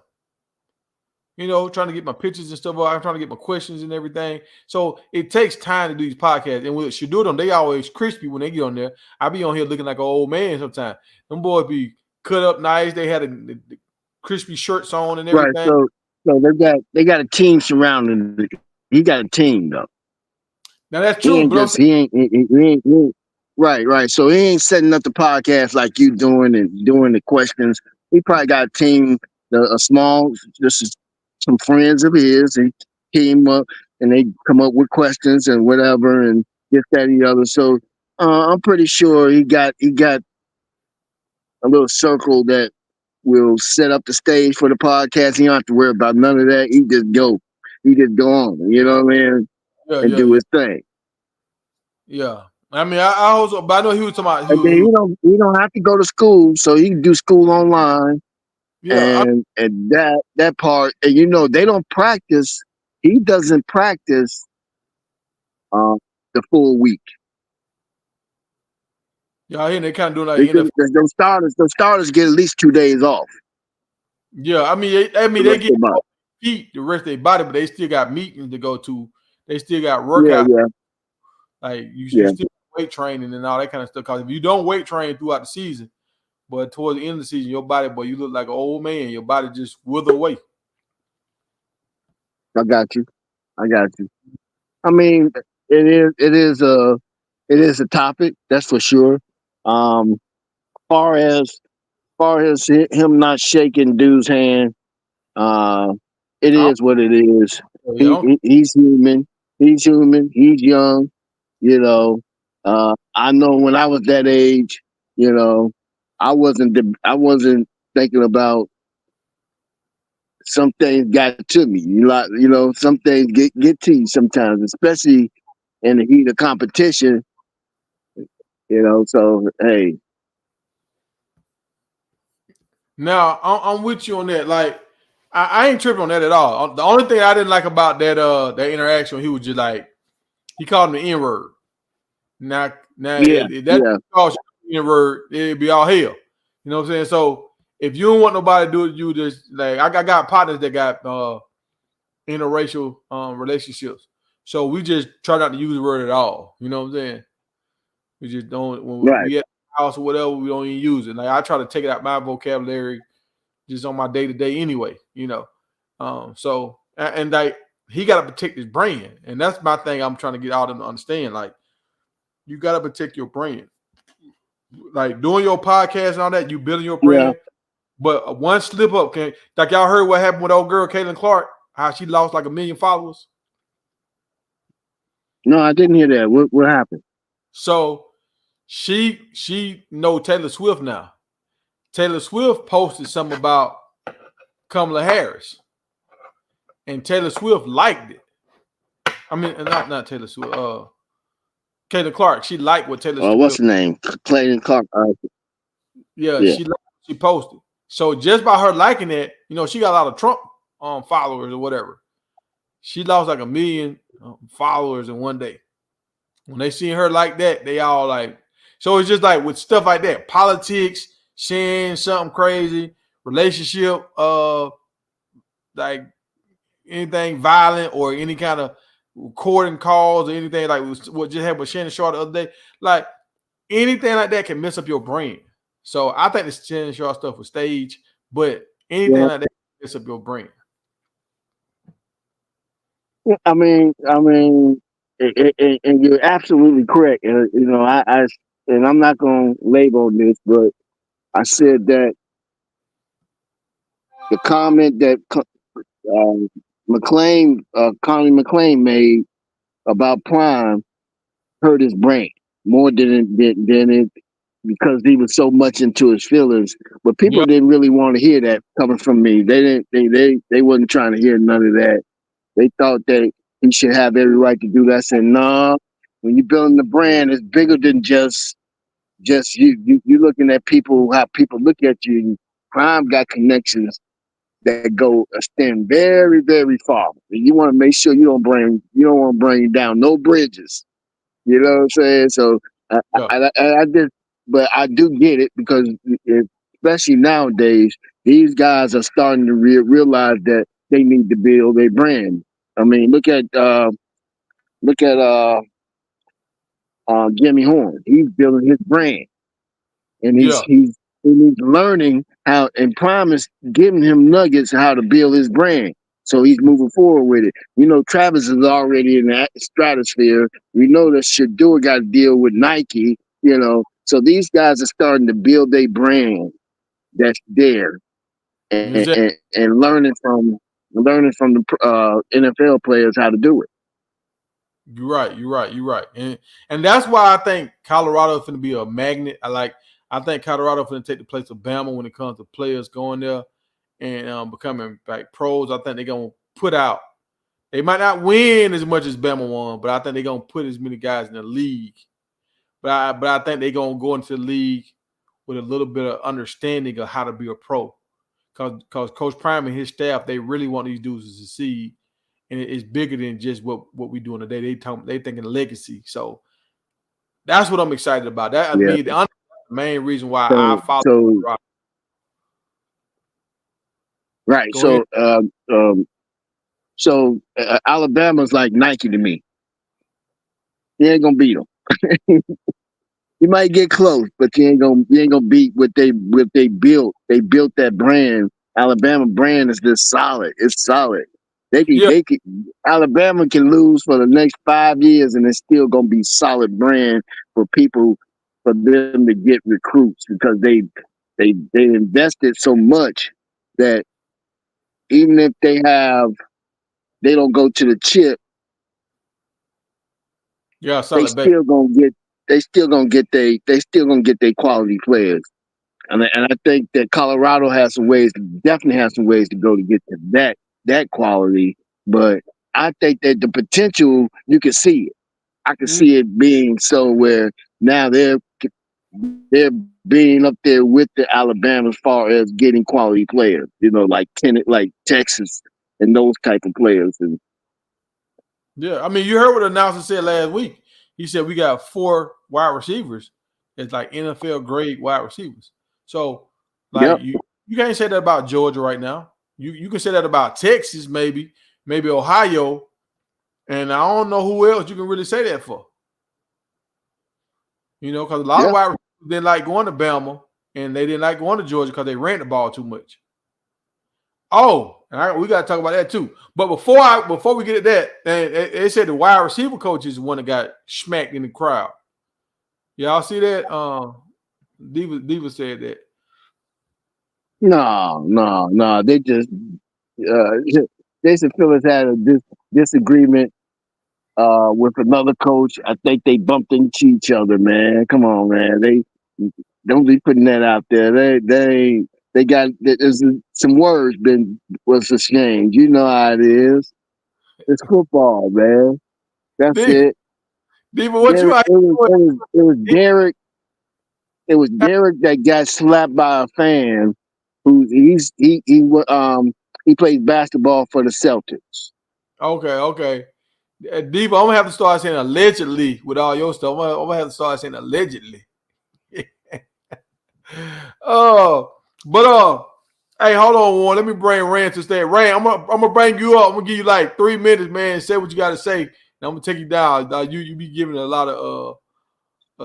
[SPEAKER 2] You know, trying to get my pictures and stuff. I'm trying to get my questions and everything. So it takes time to do these podcasts. And with Shador them, they always crispy when they get on there. I be on here looking like an old man sometimes. Them boys be cut up nice. They had the crispy shirts on and everything.
[SPEAKER 3] Right. So they got a team surrounding it. He got a team though.
[SPEAKER 2] Now that's true, but
[SPEAKER 3] he ain't right. So he ain't setting up the podcast like you doing and doing the questions. He probably got a team, a small, just some friends of his. He team up and they come up with questions and whatever and this, that, and the other. So I'm pretty sure he got a little circle that will set up the stage for the podcast. He don't have to worry about none of that. He just go on. You know what I mean? And do his thing.
[SPEAKER 2] Yeah. I mean, I also, but I know he was talking about.
[SPEAKER 3] He don't have to go to school, so he can do school online. Yeah, and that part, and you know, they don't practice. He doesn't practice the full week.
[SPEAKER 2] Yeah, I hear they kind of doing like
[SPEAKER 3] those starters get at least 2 days off.
[SPEAKER 2] Yeah, I mean they get feet the rest of their body, but they still got meetings to go to. They still got workout.
[SPEAKER 3] Yeah.
[SPEAKER 2] Like you still weight training and all that kind of stuff. Because if you don't weight train throughout the season, but towards the end of the season, your body, boy, you look like an old man. Your body just wither away.
[SPEAKER 3] I got you. I mean, it is a topic, that's for sure. Far as him not shaking dude's hand, it is what it is. He's human. He's young. You know, I know when I was that age, you know, I wasn't thinking about some things got to me. You know, some things get to you sometimes, especially in the heat of competition. You know, so hey.
[SPEAKER 2] Now I'm with you on that. Like I ain't tripping on that at all. The only thing I didn't like about that interaction, he was just like he called him the N-word. Now if that calls you the N-word, it'd be all hell. You know what I'm saying? So if you don't want nobody to do it, you just like I got partners that got interracial relationships. So we just try not to use the word at all. You know what I'm saying? We just don't when we at the house or whatever, we don't even use it. Like I try to take it out my vocabulary just on my day-to-day anyway, you know. So and like he got to protect his brand. And that's my thing I'm trying to get all of them to understand. Like you got to protect your brand. Like doing your podcast and all that, you building your brand. Yeah. But one slip up, like y'all heard what happened with old girl Caitlin Clark, how she lost like 1 million followers?
[SPEAKER 3] No, I didn't hear that. What happened?
[SPEAKER 2] So she know Taylor Swift now. Taylor Swift posted something about Kamala Harris. And Taylor Swift liked it. I mean, not Taylor Swift, Caitlin Clark. She liked what Taylor Swift.
[SPEAKER 3] What's the name? Caitlin Clark.
[SPEAKER 2] Yeah, she posted. So just by her liking it, you know, she got a lot of Trump followers or whatever. She lost like 1 million followers in one day. When they seen her like that, they all like, So it's just like with stuff like that, politics, sharing something crazy, relationship, like anything violent or any kind of recording calls or anything like what just happened with Shannon Sharp the other day. Like anything like that can mess up your brain. So I think the Shannon Sharp stuff was staged, but anything
[SPEAKER 3] Yeah.
[SPEAKER 2] like that can mess up your brain.
[SPEAKER 3] I mean, and you're absolutely correct. And I'm not going to label this, but I said that the comment that Connie McClain made about Prime hurt his brain more than it because he was so much into his feelings. But people
[SPEAKER 2] Yep.
[SPEAKER 3] didn't really want to hear that coming from me. They didn't. They wasn't trying to hear none of that. They thought that he should have every right to do that. I said, no. When you're building the brand, it's bigger than just you. You looking at people, how people look at you. Prime got connections that go extend very, very far. And you want to make sure you don't want to bring down no bridges. You know what I'm saying? So
[SPEAKER 2] Yeah.
[SPEAKER 3] I just, but I do get it because especially nowadays, these guys are starting to realize that they need to build a brand. I mean, look at Jimmy Horn. He's building his brand, and
[SPEAKER 2] Yeah.
[SPEAKER 3] he's learning how. And Prime is giving him nuggets how to build his brand. So he's moving forward with it. You know, Travis is already in that stratosphere. We know that Shador got to deal with Nike. You know, so these guys are starting to build a brand that's there, and,
[SPEAKER 2] Exactly.
[SPEAKER 3] and, and learning from the NFL players how to do it.
[SPEAKER 2] You're right. You're right. You're right. And that's why I think Colorado is going to be a magnet. I think Colorado is going to take the place of Bama when it comes to players going there and becoming like pros. I think they're going to put out. They might not win as much as Bama won, but I think they're going to put as many guys in the league. But I think they're going to go into the league with a little bit of understanding of how to be a pro. Because Coach Prime and his staff, they really want these dudes to succeed, and it's bigger than just what we do in the day. They thinking legacy. So that's what I'm excited about. That I
[SPEAKER 3] Yeah.
[SPEAKER 2] mean, the main reason why I
[SPEAKER 3] So
[SPEAKER 2] follow.
[SPEAKER 3] so right.
[SPEAKER 2] Go ahead.
[SPEAKER 3] So Alabama's like Nike to me. You ain't gonna beat them. You might get close, but you ain't gonna beat what they built. They built that brand. Alabama brand is just solid. It's solid.
[SPEAKER 2] Yeah,
[SPEAKER 3] They could Alabama can lose for the next 5 years and it's still gonna be solid brand for people for them to get recruits because they invested so much that even if they don't go to the chip,
[SPEAKER 2] yeah,
[SPEAKER 3] they
[SPEAKER 2] solid base.
[SPEAKER 3] still gonna get they still gonna get their quality players. And I think that Colorado definitely has some ways to go to get to that quality. But I think that the potential you can see it. I can
[SPEAKER 2] Mm,
[SPEAKER 3] see it being so where now they're being up there with the Alabama as far as getting quality players. You know, like Texas and those type of players. And
[SPEAKER 2] yeah, I mean, you heard what the announcer said last week. He said we got 4 wide receivers. It's like NFL grade wide receivers. So, like
[SPEAKER 3] yep,
[SPEAKER 2] you can't say that about Georgia right now. You can say that about Texas, maybe Ohio, and I don't know who else you can really say that for. You know, because a lot of
[SPEAKER 3] yep.
[SPEAKER 2] wide receivers didn't like going to Bama and they didn't like going to Georgia because they ran the ball too much. Oh, and we got to talk about that too. But before we get at that, they said the wide receiver coach is the one that got smacked in the crowd. Y'all see that? Diva said that.
[SPEAKER 3] No. They just Jason Phillips had a disagreement with another coach. I think they bumped into each other, man. Come on, man. They don't be putting that out there. They got there's some words been was exchanged. You know how it is. It's football, man. That's
[SPEAKER 2] Diva,
[SPEAKER 3] it.
[SPEAKER 2] Diva, what you
[SPEAKER 3] Derek,
[SPEAKER 2] out
[SPEAKER 3] it was
[SPEAKER 2] here
[SPEAKER 3] Derek. It was Derek that got slapped by a fan. He plays basketball for the Celtics.
[SPEAKER 2] Okay. Diva, I'm gonna have to start saying allegedly with all your stuff. I'm gonna have to start saying allegedly. Hey, hold on, Warren. Let me bring Rand to stay. Rand, I'm gonna bring you up. I'm gonna give you like 3 minutes, man. Say what you got to say. And I'm gonna take you down. You be giving a lot of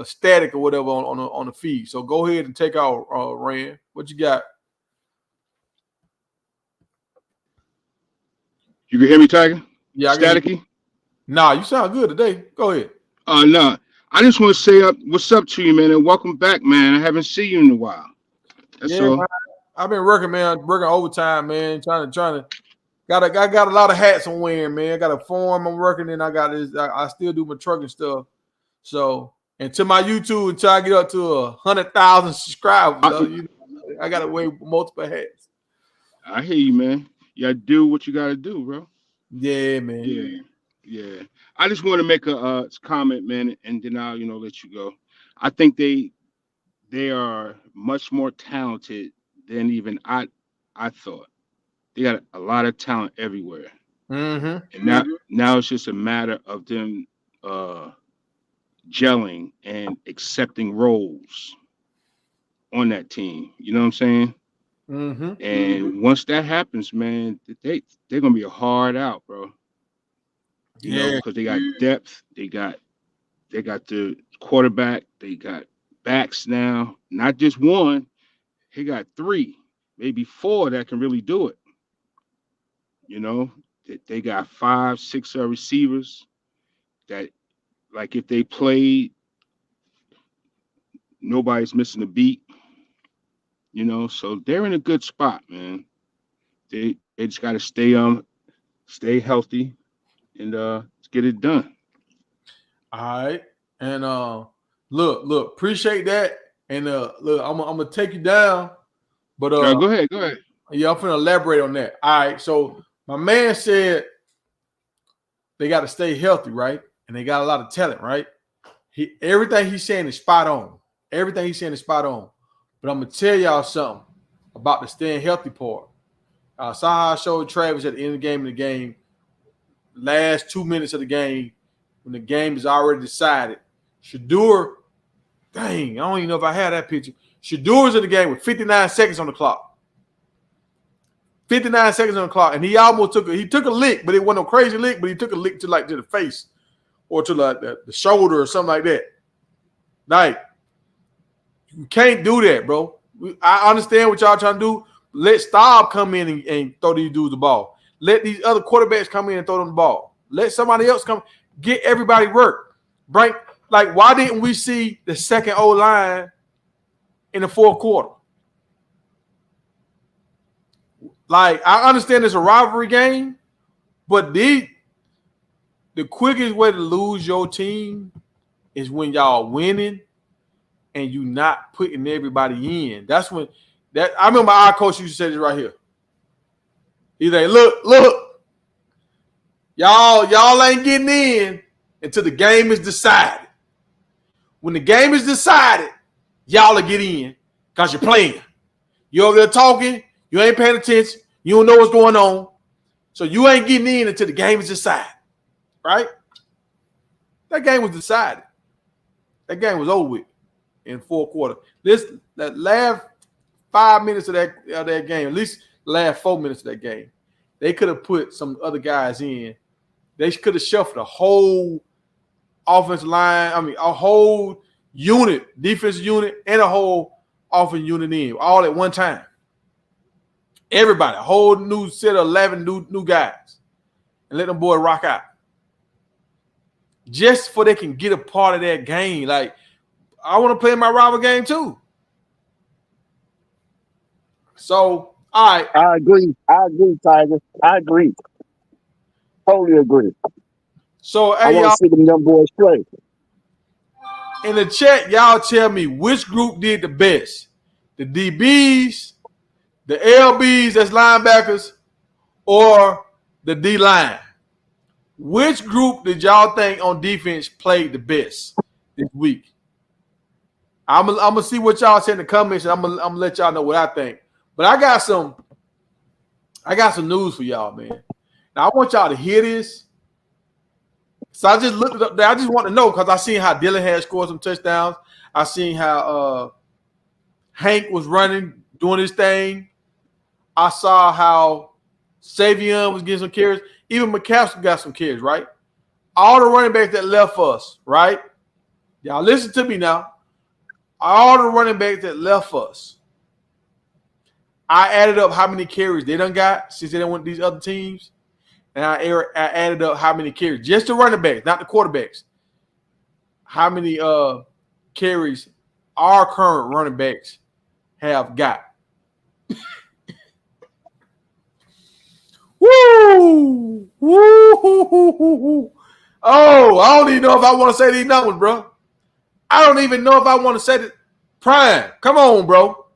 [SPEAKER 2] static or whatever on the feed. So go ahead and take out Rand. What you got?
[SPEAKER 4] You can hear me, Tiger?
[SPEAKER 2] Yeah,
[SPEAKER 4] Staticky?
[SPEAKER 2] Nah, you sound good today. Go ahead.
[SPEAKER 4] No. I just want to say what's up to you, man, and welcome back, man. I haven't seen you in a while. That's all.
[SPEAKER 2] Man, I've been working, man. Working overtime, man. Trying to. I got a lot of hats I'm wearing, man. I got a farm I'm working in. I got this. I still do my trucking stuff. So, and to my YouTube until I get up to 100,000 subscribers, I got to wear multiple hats.
[SPEAKER 4] I hear you, man. You gotta do what you gotta do, bro.
[SPEAKER 2] Yeah, man.
[SPEAKER 4] Yeah. I just want to make a comment, man, and then I'll let you go. I think they are much more talented than even I thought. They got a lot of talent everywhere, and now it's just a matter of them gelling and accepting roles on that team. You know what I'm saying? And once that happens, man, they're gonna be a hard out, bro. You know, because they got depth, they got the quarterback, they got backs now, not just one. He got 3, maybe 4 that can really do it. You know, they got 5, 6 receivers that, like, if they played, nobody's missing a beat. You know, so they're in a good spot, man. They just got to stay healthy and get it done.
[SPEAKER 2] All right, and look, appreciate that, and look, I'm gonna take you down, but
[SPEAKER 4] go ahead.
[SPEAKER 2] Yeah, I'm gonna elaborate on that. All right, so my man said they got to stay healthy, right, and they got a lot of talent, right. Everything he's saying is spot on. Everything he's saying is spot on. But I'm gonna tell y'all something about the staying healthy part. Saw how I showed Travis at the end of the game, last 2 minutes of the game, when the game is already decided. Shedeur, dang, I don't even know if I had that picture. Shedeur's in the game with 59 seconds on the clock. 59 seconds on the clock, and he almost took a lick, but it wasn't a crazy lick, but he took a lick to the face or to like the shoulder or something like that. Like, you can't do that, bro. I understand what y'all trying to do. Let Staub come in and throw these dudes the ball. Let these other quarterbacks come in and throw them the ball. Let somebody else come. Get everybody work. Why didn't we see the second O-line in the fourth quarter? Like, I understand it's a rivalry game, but the quickest way to lose your team is when y'all winning and you not putting everybody in. That's when I remember our coach used to say this right here. He's like, look, y'all ain't getting in until the game is decided. When the game is decided, y'all will get in because you're playing. You're over there talking, you ain't paying attention, you don't know what's going on. So you ain't getting in until the game is decided. Right? That game was decided. That game was over with in fourth quarter. That last 5 minutes of that game, at least the last 4 minutes of that game, they could have put some other guys in. They could have shuffled a whole offensive line, a whole unit, defensive unit, and a whole offensive unit in, all at one time. Everybody, a whole new set of 11 new guys, and let them boys rock out. Just so they can get a part of that game. Like, I want to play my rival game too. So, all right.
[SPEAKER 3] I agree, Tiger. I agree. Totally agree.
[SPEAKER 2] So,
[SPEAKER 3] I
[SPEAKER 2] hey,
[SPEAKER 3] want to see them young boys play.
[SPEAKER 2] In the chat, y'all tell me which group did the best. The DBs, the LBs that's linebackers, or the D-line. Which group did y'all think on defense played the best this week? I'm gonna see what y'all say in the comments, and I'm gonna let y'all know what I think. But I got some news for y'all, man. Now I want y'all to hear this. So I just looked it up there. I just want to know because I seen how Dylan had scored some touchdowns. I seen how Hank was running, doing his thing. I saw how Savion was getting some carries. Even McCaskill got some carries, right? All the running backs that left us, right? Y'all listen to me now. All the running backs that left us, I added up how many carries they done got since they done went to these other teams. And I added up how many carries. Just the running backs, not the quarterbacks. How many carries our current running backs have got. Woo! Woo! Oh, I don't even know if I want to say these numbers, bro. I don't even know if I want to say it. Prime, come on, bro.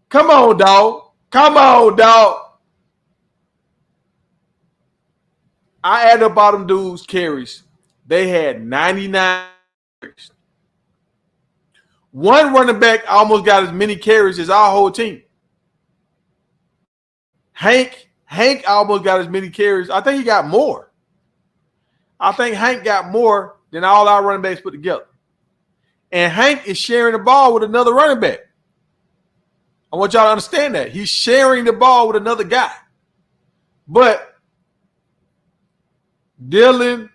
[SPEAKER 2] Come on, dog. Come on, dog. I added up all them dudes' carries. They had 99 carries. One running back almost got as many carries as our whole team. Hank almost got as many carries. I think he got more. I think Hank got more than all our running backs put together. And Hank is sharing the ball with another running back. I want y'all to understand that. He's sharing the ball with another guy. But Dylan,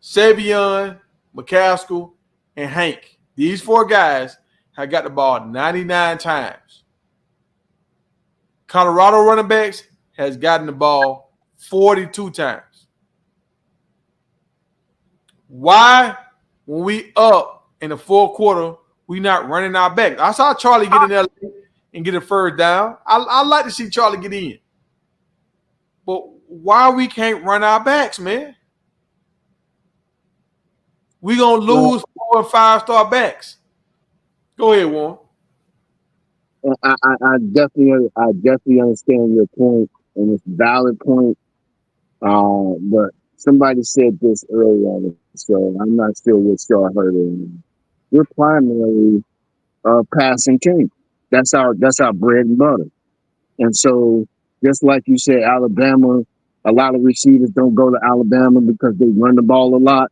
[SPEAKER 2] Savion, McCaskill, and Hank, these four guys have got the ball 99 times. Colorado running backs has gotten the ball 42 times. Why, when we up in the fourth quarter, we not running our back? I saw Charlie get in there and get a first down. I like to see Charlie get in. But why we can't run our backs, man? We going to lose 4 and 5-star backs. Go ahead, Warren.
[SPEAKER 3] I definitely understand your point, and it's a valid point. But somebody said this earlier, so I'm not sure what y'all heard of. We're primarily passing team. That's our bread and butter. And so, just like you said, Alabama, a lot of receivers don't go to Alabama because they run the ball a lot.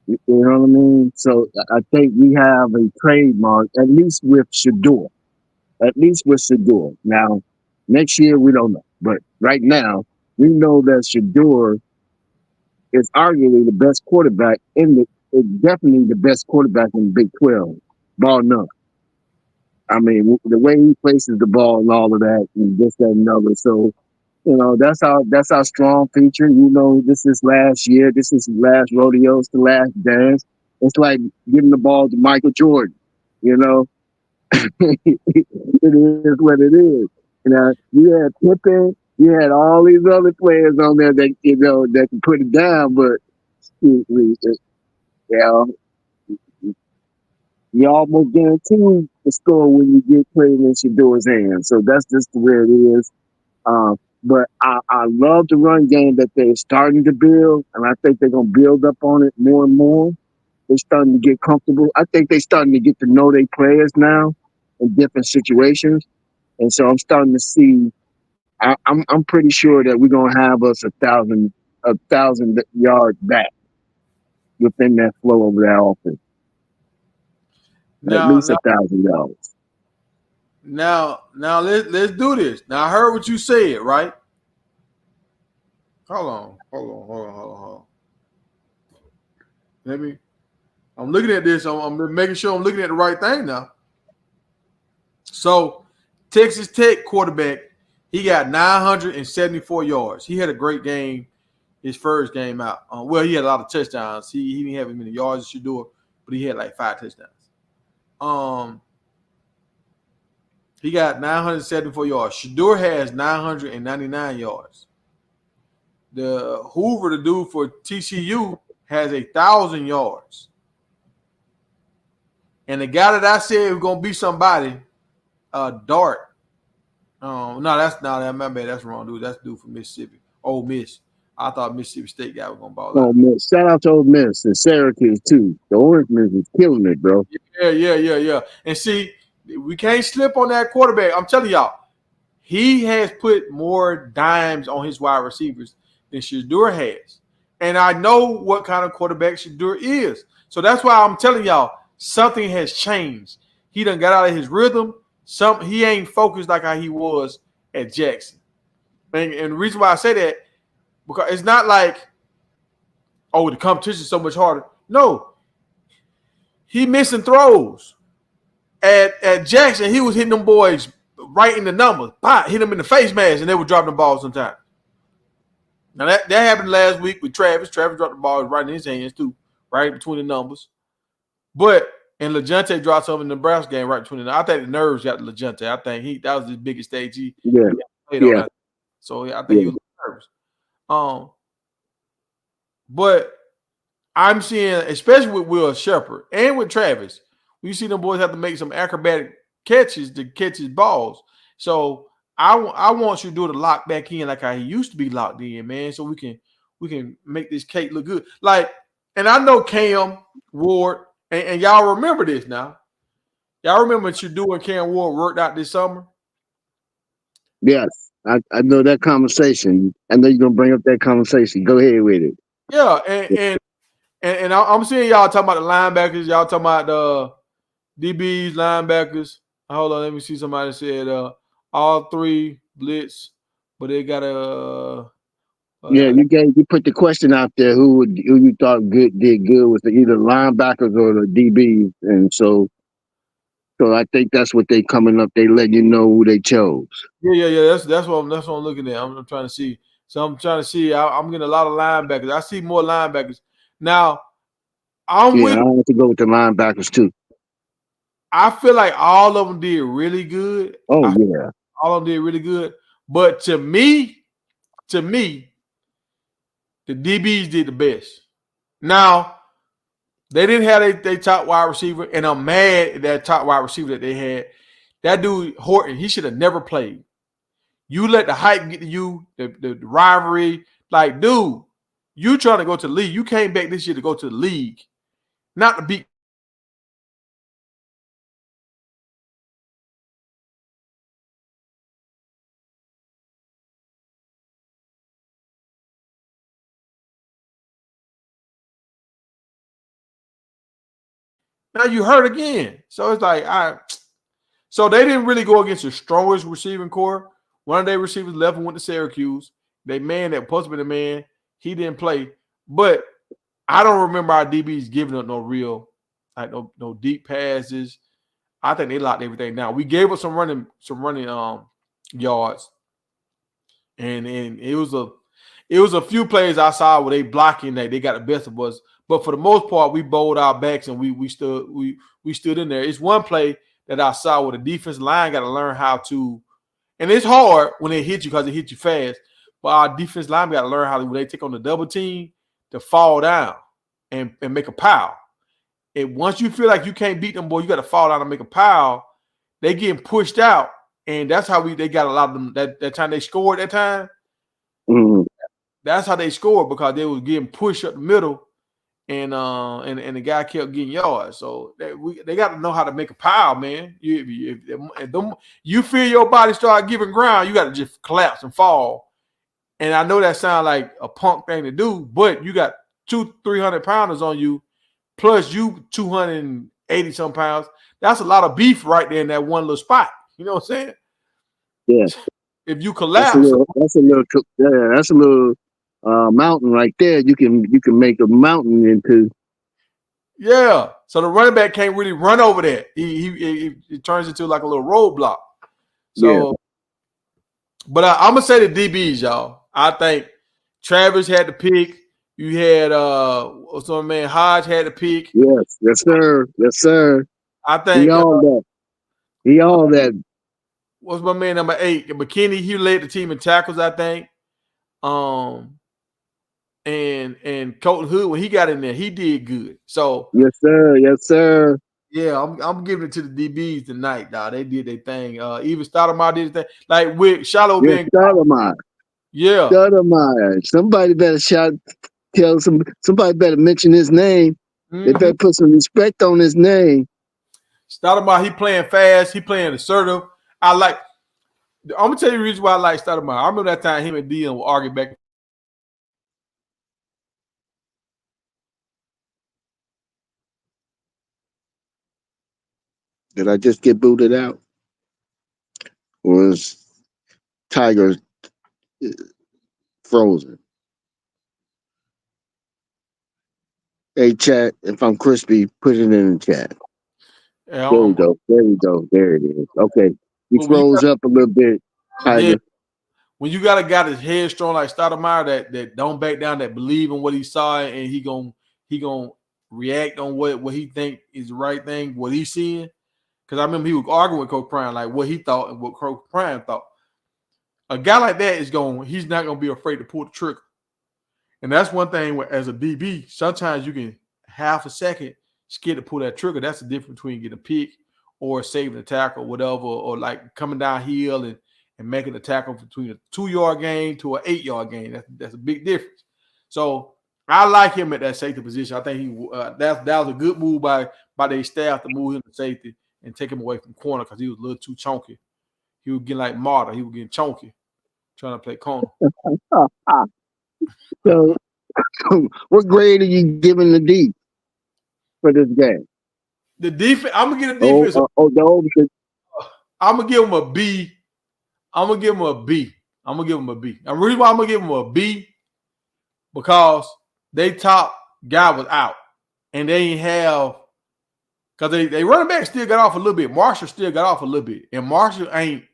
[SPEAKER 3] You know what I mean? So I think we have a trademark, at least with Shedeur. Now, next year, we don't know. But right now, we know that Shedeur is arguably the best quarterback definitely the best quarterback in the Big 12, bar none. I mean, the way he places the ball and all of that, and this, that, and other. So, that's our strong feature. This is last year. This is his last rodeo. It's the last dance. It's like giving the ball to Michael Jordan. It is what it is. You had Pippen, you had all these other players on there that that can put it down, but you almost guarantee the score when you get played in Shedeur's hands. So that's just the way it is. But I love the run game that they're starting to build, and I think they're going to build up on it more and more. They're starting to get comfortable. I think they're starting to get to know their players now in different situations. And so I'm starting to see, I'm pretty sure that we're going to have us 1,000 yards back within that flow of that offense. At least 1,000 yards.
[SPEAKER 2] Now let's do this. Now I heard what you said, right? Hold on. I'm looking at this. I'm making sure I'm looking at the right thing now. So Texas Tech quarterback, he got 974 yards. He had a great game his first game out. He had a lot of touchdowns. He didn't have as many yards as Shedeur, but he had like 5 touchdowns. He got 974 yards. Shedeur has 999 yards. The Hoover, the dude for TCU, has 1,000 yards. And the guy that I said was going to be somebody, Dart. No, that's not that. My bad. That's wrong, dude. That's dude from Mississippi. Ole Miss. I thought Mississippi State guy was going to ball out.
[SPEAKER 3] Miss. Shout out to Ole Miss and Syracuse, too. The Orange Miss is killing it, bro.
[SPEAKER 2] Yeah. And see, we can't slip on that quarterback. I'm telling y'all, he has put more dimes on his wide receivers than Shedeur has. And I know what kind of quarterback Shedeur is. So that's why I'm telling y'all, something has changed. He done got out of his rhythm. he ain't focused like how he was at Jackson. And the reason why I say that, because it's not like, oh, the competition is so much harder. No, he missing throws. At Jackson, he was hitting them boys right in the numbers. Hit them in the face mask, and they were dropping the ball sometimes. Now that happened last week with Travis. Travis dropped the ball right in his hands too, right between the numbers. But and LeJounte dropped some in the Nebraska game right between the. I think the nerves got LeJounte. I think that was his biggest stage he played on that. So I think he was nervous. But I'm seeing, especially with Will Shepherd and with Travis, we see them boys have to make some acrobatic catches to catch his balls. So I want you to do it to lock back in like how he used to be locked in, man. So we can make this cake look good. Like, and I know Cam Ward, and y'all remember this now. Y'all remember what Shadoo and Cam Ward worked out this summer?
[SPEAKER 3] Yes, I know that conversation. I know you're gonna bring up that conversation. Go ahead with it.
[SPEAKER 2] Yeah, and I'm seeing y'all talking about the linebackers. Y'all talking about the DBs, linebackers. Hold on, let me see. Somebody said all three blitz, but they got a.
[SPEAKER 3] You put the question out there. Who you thought did good was either linebackers or the DBs, and so I think that's what they coming up. They letting you know who they chose.
[SPEAKER 2] Yeah. That's what I'm looking at. I'm trying to see. So I'm trying to see. I'm getting a lot of linebackers. I see more linebackers now. I
[SPEAKER 3] have to go with the linebackers too.
[SPEAKER 2] I feel like all of them did really good.
[SPEAKER 3] Oh,
[SPEAKER 2] all of them did really good. But to me, the DBs did the best. Now, they didn't have their top wide receiver, and I'm mad at that top wide receiver that they had. That dude, Horton, he should have never played. You let the hype get to you, the rivalry. Like, dude, you trying to go to the league. You came back this year to go to the league, not to beat. Now you hurt again. So it's like, so they didn't really go against the strongest receiving core. One of their receivers left and went to Syracuse. They man that supposed to be the man, he didn't play. But I don't remember our DBs giving up no real, like no deep passes. I think they locked everything down. We gave up some running yards, and it was a few plays I saw where they blocking that they got the best of us. But for the most part, we bowled our backs and we stood in there. It's one play that I saw where the defensive line got to learn how to, and it's hard when they hit you because it hit you fast. But our defense line got to learn how to, when they take on the double team, to fall down and make a pile. And once you feel like you can't beat them, boy, you got to fall down and make a pile. They getting pushed out, and that's how they got a lot of them. That time they scored that time, that's how they scored, because they was getting pushed up the middle, and the guy kept getting yards. So they got to know how to make a pile, man. You feel your body start giving ground, you got to just collapse and fall. And I know that sounds like a punk thing to do, but you got 200-300 pounders on you, plus you 280 some pounds. That's a lot of beef right there in that one little spot. You know what I'm saying?
[SPEAKER 3] Yeah.
[SPEAKER 2] If you collapse,
[SPEAKER 3] that's a little mountain right there. You can make a mountain into.
[SPEAKER 2] Yeah. So the running back can't really run over that. He turns into like a little roadblock. So, but I'm gonna say the DBs, y'all. I think Travis had the pick. You had some man Hodge had the pick.
[SPEAKER 3] Yes, sir.
[SPEAKER 2] I think
[SPEAKER 3] he all that.
[SPEAKER 2] What's my man number 8? McKinney, he led the team in tackles, I think. And Colton Hood, when he got in there, he did good. So
[SPEAKER 3] yes, sir.
[SPEAKER 2] Yeah, I'm giving it to the DBs tonight, dog. They did their thing. Even Stoudemire did his thing. Like with Shallow being
[SPEAKER 3] Stoudemire.
[SPEAKER 2] Yeah.
[SPEAKER 3] Stoudemire. Somebody better somebody better mention his name. They better put some respect on his name.
[SPEAKER 2] Stoudemire, he playing fast, he playing assertive. I'm gonna tell you the reason why I like Stoudemire. I remember that time him and Dion were arguing back.
[SPEAKER 3] Did I just get booted out? was Tiger Frozen. Hey, chat, if I'm crispy, put it in the chat.
[SPEAKER 2] Yeah,
[SPEAKER 3] There we go. There we go. There it is. Okay. He
[SPEAKER 2] Well,
[SPEAKER 3] froze up a little bit, Tiger.
[SPEAKER 2] when you got a guy that's headstrong like Stoudemire that don't back down, that believe in what he saw, and he gonna react on what he think is the right thing, what he's seeing. Because I remember he was arguing with Coach Prime, like what he thought and what Coach Prime thought. A guy like that he's not gonna be afraid to pull the trigger. And that's one thing as a DB, sometimes you can half a second scared to pull that trigger. That's the difference between getting a pick or saving a tackle, whatever, or like coming downhill and making a tackle between a 2-yard gain to an 8-yard gain. That's a big difference. So I like him at that safety position. I think that was a good move by their staff to move him to safety and take him away from corner because he was a little too chunky. He was getting like Marta. He was getting chunky trying to play corner.
[SPEAKER 3] So, what grade are you giving the D for this game?
[SPEAKER 2] The defense, I'm gonna get a defense. I'm gonna give him a B. I'm gonna give him a B. I'm gonna give him a B. And the reason why I'm gonna give him a B because they top guy was out, and they ain't have because they running back still got off a little bit. Marshall still got off a little bit, and Marshall ain't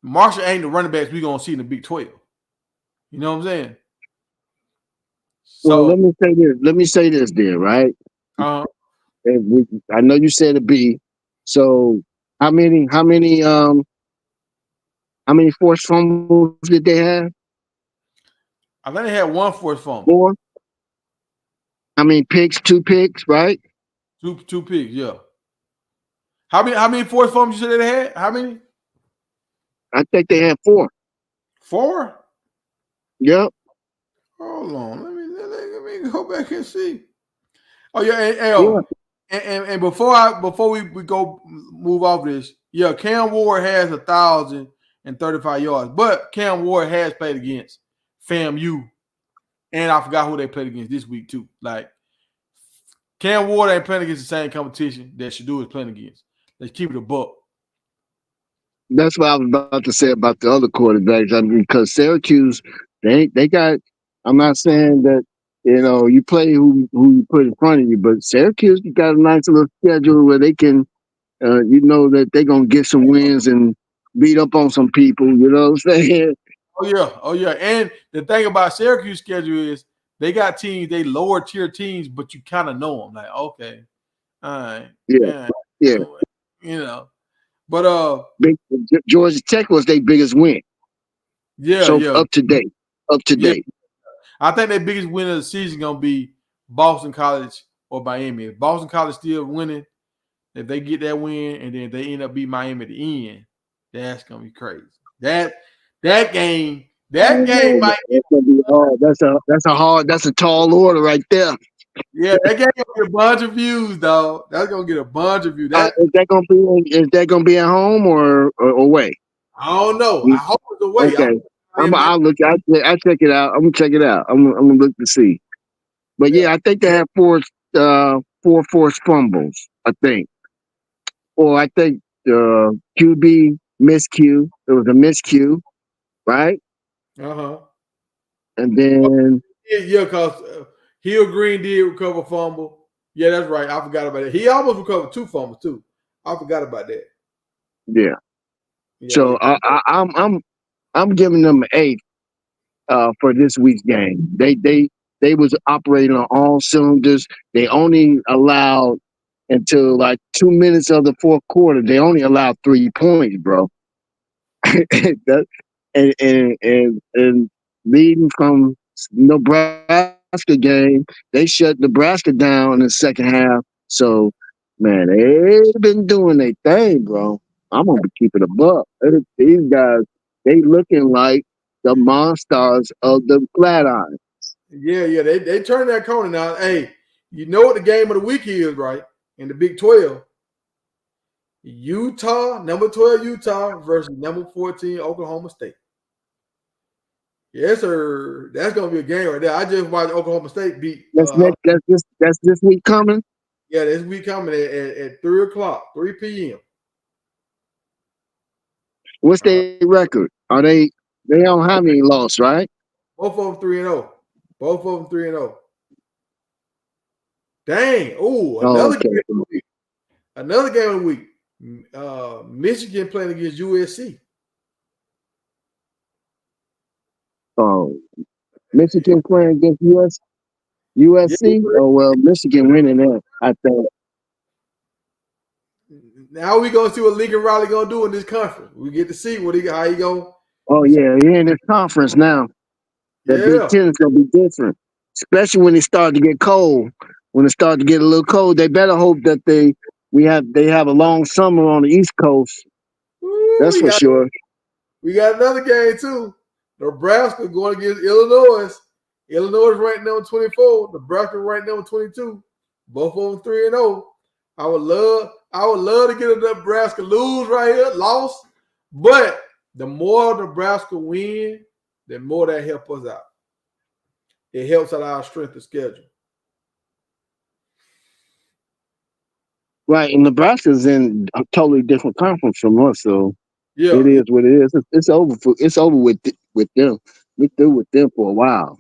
[SPEAKER 2] the running backs we gonna see in the Big 12. You know what I'm saying?
[SPEAKER 3] So well, let me say this then, right? I know you said a B. So how many forced fumbles did they have?
[SPEAKER 2] I think they had 1 forced fumble.
[SPEAKER 3] 4. I mean picks, 2 picks, right?
[SPEAKER 2] Two picks, yeah. How many forced fumbles you said they had? How many?
[SPEAKER 3] I think they had 4.
[SPEAKER 2] 4?
[SPEAKER 3] Yep.
[SPEAKER 2] Hold on. Let me go back and see. Oh yeah, and before we go move off this, yeah, Cam Ward has 1,035 yards, but Cam Ward has played against FAMU, and I forgot who they played against this week too. Like Cam Ward ain't playing against the same competition that Shadoo is playing against. Let's keep it a buck.
[SPEAKER 3] That's what I was about to say about the other quarterbacks. I mean, because Syracuse, they got. I'm not saying that you play who you put in front of you, but Syracuse got a nice little schedule where they can, that they're gonna get some wins and beat up on some people. You know what I'm saying?
[SPEAKER 2] Oh yeah. And the thing about Syracuse schedule is they got teams, they lower tier teams, but you kind of know them. Like, okay, all right,
[SPEAKER 3] yeah.
[SPEAKER 2] But
[SPEAKER 3] Georgia Tech was their biggest win.
[SPEAKER 2] Yeah.
[SPEAKER 3] Up to date.
[SPEAKER 2] I think their biggest win of the season gonna be Boston College or Miami. If Boston College still winning, if they get that win and then they end up beating Miami at the end, that's gonna be crazy. That game might
[SPEAKER 3] be hard. That's a tall order right there.
[SPEAKER 2] Yeah, that game gonna get a bunch of views, dog. That's gonna get a bunch of views.
[SPEAKER 3] Is that gonna be at home or away?
[SPEAKER 2] I don't know. I hope it's away.
[SPEAKER 3] Okay. I'll check it out. I'm gonna check it out. I'm gonna look to see. But yeah, I think they have 4 forced fumbles. I think, or I think QB miscue. It was a miscue, right? And then
[SPEAKER 2] because Hill Green did recover fumble. Yeah, that's right. I forgot about it. He almost recovered 2 fumbles too. I forgot about that.
[SPEAKER 3] Yeah. So I'm giving them an 8 for this week's game. They was operating on all cylinders. They only allowed until like 2 minutes of the fourth quarter. They only allowed 3 points, bro. and leading from Nebraska game, they shut Nebraska down in the second half. So man, they've been doing their thing, bro. I'm gonna be keeping a buck. These guys, they looking like the monsters of the Flatirons.
[SPEAKER 2] Yeah, they turned that corner now. Hey, you know what the game of the week is, right? In the Big 12. Number 12 Utah versus number 14 Oklahoma State. Yes, sir. That's gonna be a game right there. I just watched Oklahoma State beat.
[SPEAKER 3] That's this week coming.
[SPEAKER 2] Yeah, this week coming at 3 o'clock, 3 p.m.
[SPEAKER 3] What's their record? Are they don't have any loss, right?
[SPEAKER 2] Both of them 3-0. Both of them 3-0. Dang. Oh,
[SPEAKER 3] Oh,
[SPEAKER 2] another
[SPEAKER 3] okay.
[SPEAKER 2] game of the week. Another game of the week. Michigan playing against USC.
[SPEAKER 3] Oh, Michigan playing against USC.
[SPEAKER 2] Yeah.
[SPEAKER 3] Oh well, Michigan winning that. I think.
[SPEAKER 2] Now we gonna see what Lincoln Riley gonna do in this conference. We get to see how he gonna.
[SPEAKER 3] Oh yeah, he in this conference now. That Big
[SPEAKER 2] Yeah.
[SPEAKER 3] Ten is gonna be different, especially when it started to get cold. When it started to get a little cold, they better hope that they have a long summer on the East Coast.
[SPEAKER 2] Ooh,
[SPEAKER 3] That's for sure.
[SPEAKER 2] We got another game too. Nebraska going against Illinois. Illinois ranked number 24. Nebraska ranked number 22. Both of them 3-0. I would love to get a Nebraska lose right here, loss. But the more Nebraska win, the more that help us out. It helps out our strength of schedule.
[SPEAKER 3] Right, and Nebraska's in a totally different conference from us, so
[SPEAKER 2] Yeah,
[SPEAKER 3] it is what it is. It's over with them. We're through with them for a while.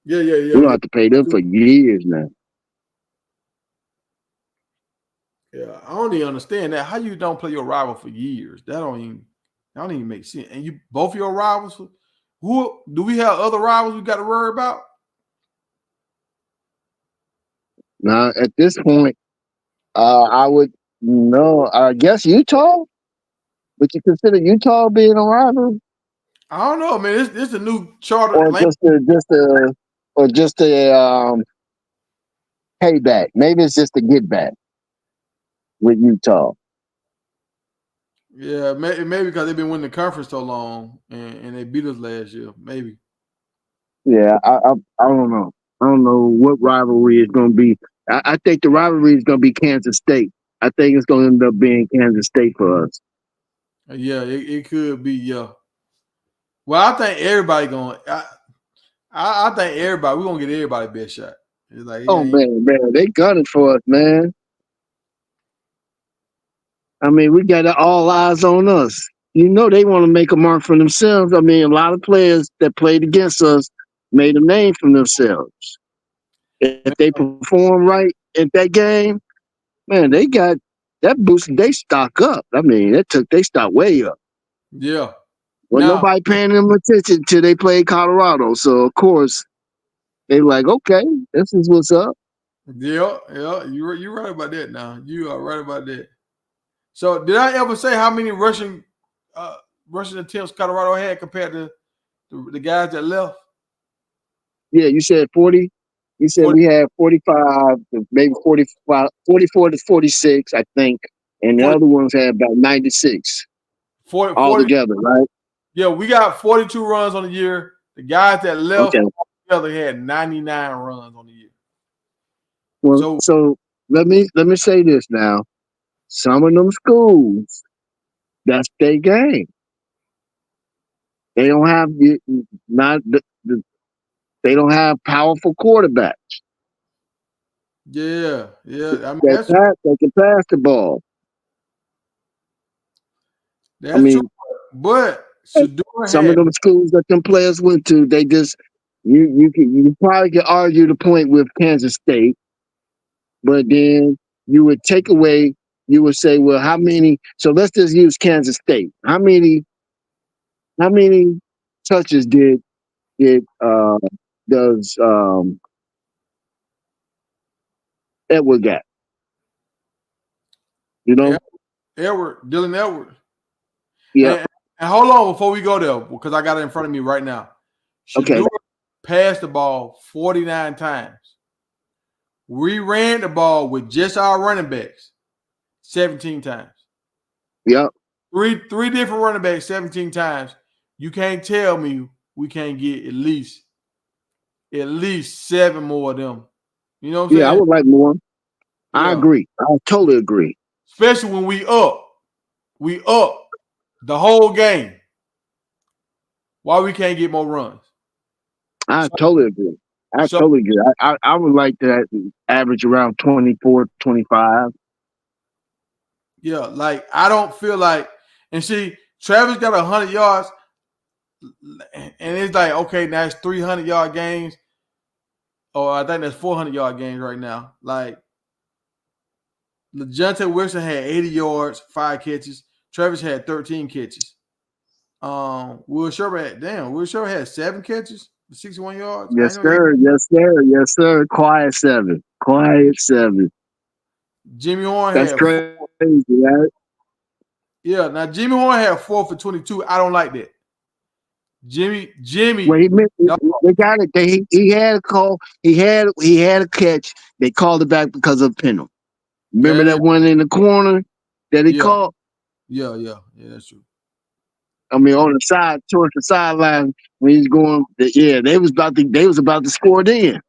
[SPEAKER 2] Yeah.
[SPEAKER 3] We don't have to pay them for years now.
[SPEAKER 2] Yeah, I don't even understand that. How you don't play your rival for years? That don't even make sense. And you both your rivals. Who do we have other rivals we got to worry about?
[SPEAKER 3] Now at this point, I would no. I guess Utah. Would you consider Utah being a rival,
[SPEAKER 2] I don't know, man. This a new charter.
[SPEAKER 3] or just a payback? Maybe it's just a get back with Utah.
[SPEAKER 2] Yeah, maybe because they've been winning the conference so long and they beat us last year. Maybe.
[SPEAKER 3] Yeah, I don't know. I don't know what rivalry is going to be. I think the rivalry is going to be Kansas State. I think it's going to end up being Kansas State for us.
[SPEAKER 2] Yeah, it could be. Yeah. Well, I think everybody going. I think everybody. We're gonna get everybody best shot. It's like,
[SPEAKER 3] Oh man, they gunning for us, man. I mean, we got all eyes on us. You know, they want to make a mark for themselves. I mean, a lot of players that played against us made a name for themselves. If they perform right at that game, man, they got that boosted they stock up. I mean, that took they stock way up.
[SPEAKER 2] Yeah.
[SPEAKER 3] Well, nobody paying them attention till they played Colorado. So of course they like, okay, this is what's up.
[SPEAKER 2] Yeah. You're right about that. Now you are right about that. So did I ever say how many rushing attempts Colorado had compared to the guys that left?
[SPEAKER 3] Yeah, you said 40. You said 40. We had 45, maybe 45, 44 to 46, I think. And the 40, other ones had about 96 all together, right?
[SPEAKER 2] Yeah, we got 42 runs on the year. The guys that left together had 99 runs on the year.
[SPEAKER 3] Well, so let me say this now. Some of them schools, that's their game. They don't have they don't have powerful quarterbacks.
[SPEAKER 2] Yeah. I mean,
[SPEAKER 3] they can pass the ball.
[SPEAKER 2] That's true. But
[SPEAKER 3] some of them schools that them players went to, they just you probably could argue the point with Kansas State, but then you would take away. You would say, well, how many? So let's just use Kansas State. How many touches does Edward got? You know,
[SPEAKER 2] Dylan Edwards.
[SPEAKER 3] Yeah.
[SPEAKER 2] And hold on before we go there, because I got it in front of me right now. Shedeur passed the ball 49 times. We ran the ball with just our running backs 17 times.
[SPEAKER 3] Yep.
[SPEAKER 2] Three different running backs 17 times. You can't tell me we can't get at least 7 more of them. You know what I'm saying?
[SPEAKER 3] Yeah, I would like more. Yeah. I agree. I totally agree.
[SPEAKER 2] Especially when we up the whole game. Why we can't get more runs?
[SPEAKER 3] I totally agree. Totally agree. I would like to average around 24, 25.
[SPEAKER 2] Yeah, like I don't feel like, and see, Travis got 100 yards, and it's like, okay, now it's 300-yard games, or I think that's 400-yard games right now. Like, LeJontay Wilson had 80 yards, 5 catches. Travis had 13 catches. Will Sherman had 7 catches, 61 yards.
[SPEAKER 3] Yes, sir. Yes, sir. Yes, sir. Quiet 7. Quiet 7.
[SPEAKER 2] Jimmy Horn
[SPEAKER 3] That's
[SPEAKER 2] had
[SPEAKER 3] crazy,
[SPEAKER 2] 4.
[SPEAKER 3] right?
[SPEAKER 2] Yeah, now Jimmy Horn had 4 for 22. I don't like that. Jimmy.
[SPEAKER 3] Well, they got it. He had a call. He had a catch. They called it back because of penalty. Remember that one in the corner that he called?
[SPEAKER 2] Yeah, that's true.
[SPEAKER 3] I mean, on the side, towards the sideline when he's going. Yeah, they was about to score then.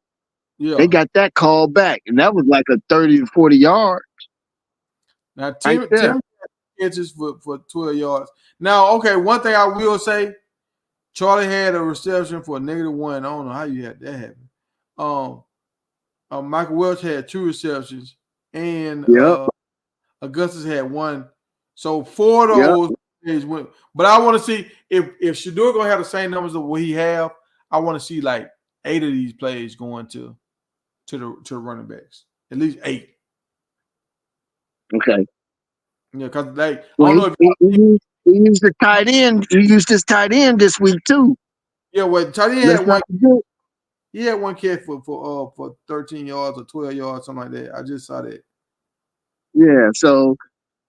[SPEAKER 2] Yeah,
[SPEAKER 3] they got that call back, and that was like a 30 to 40 yards.
[SPEAKER 2] Now Tim catches for 12 yards. Now, okay, one thing I will say, Charlie had a reception for -1. I don't know how you had that happen. Michael Welch had 2 receptions, and Augustus had 1. So 4 of those plays went. But I want to see if Shedeur gonna have the same numbers of what he have. I want to see like 8 of these plays going to the running backs, at least 8.
[SPEAKER 3] Okay.
[SPEAKER 2] Yeah, because like I
[SPEAKER 3] don't
[SPEAKER 2] know if
[SPEAKER 3] he used the tight end. He used his tight end this week too.
[SPEAKER 2] Yeah, well, tight end had 1. He had 1 catch for 13 yards or 12 yards, something like that. I just saw that.
[SPEAKER 3] Yeah, so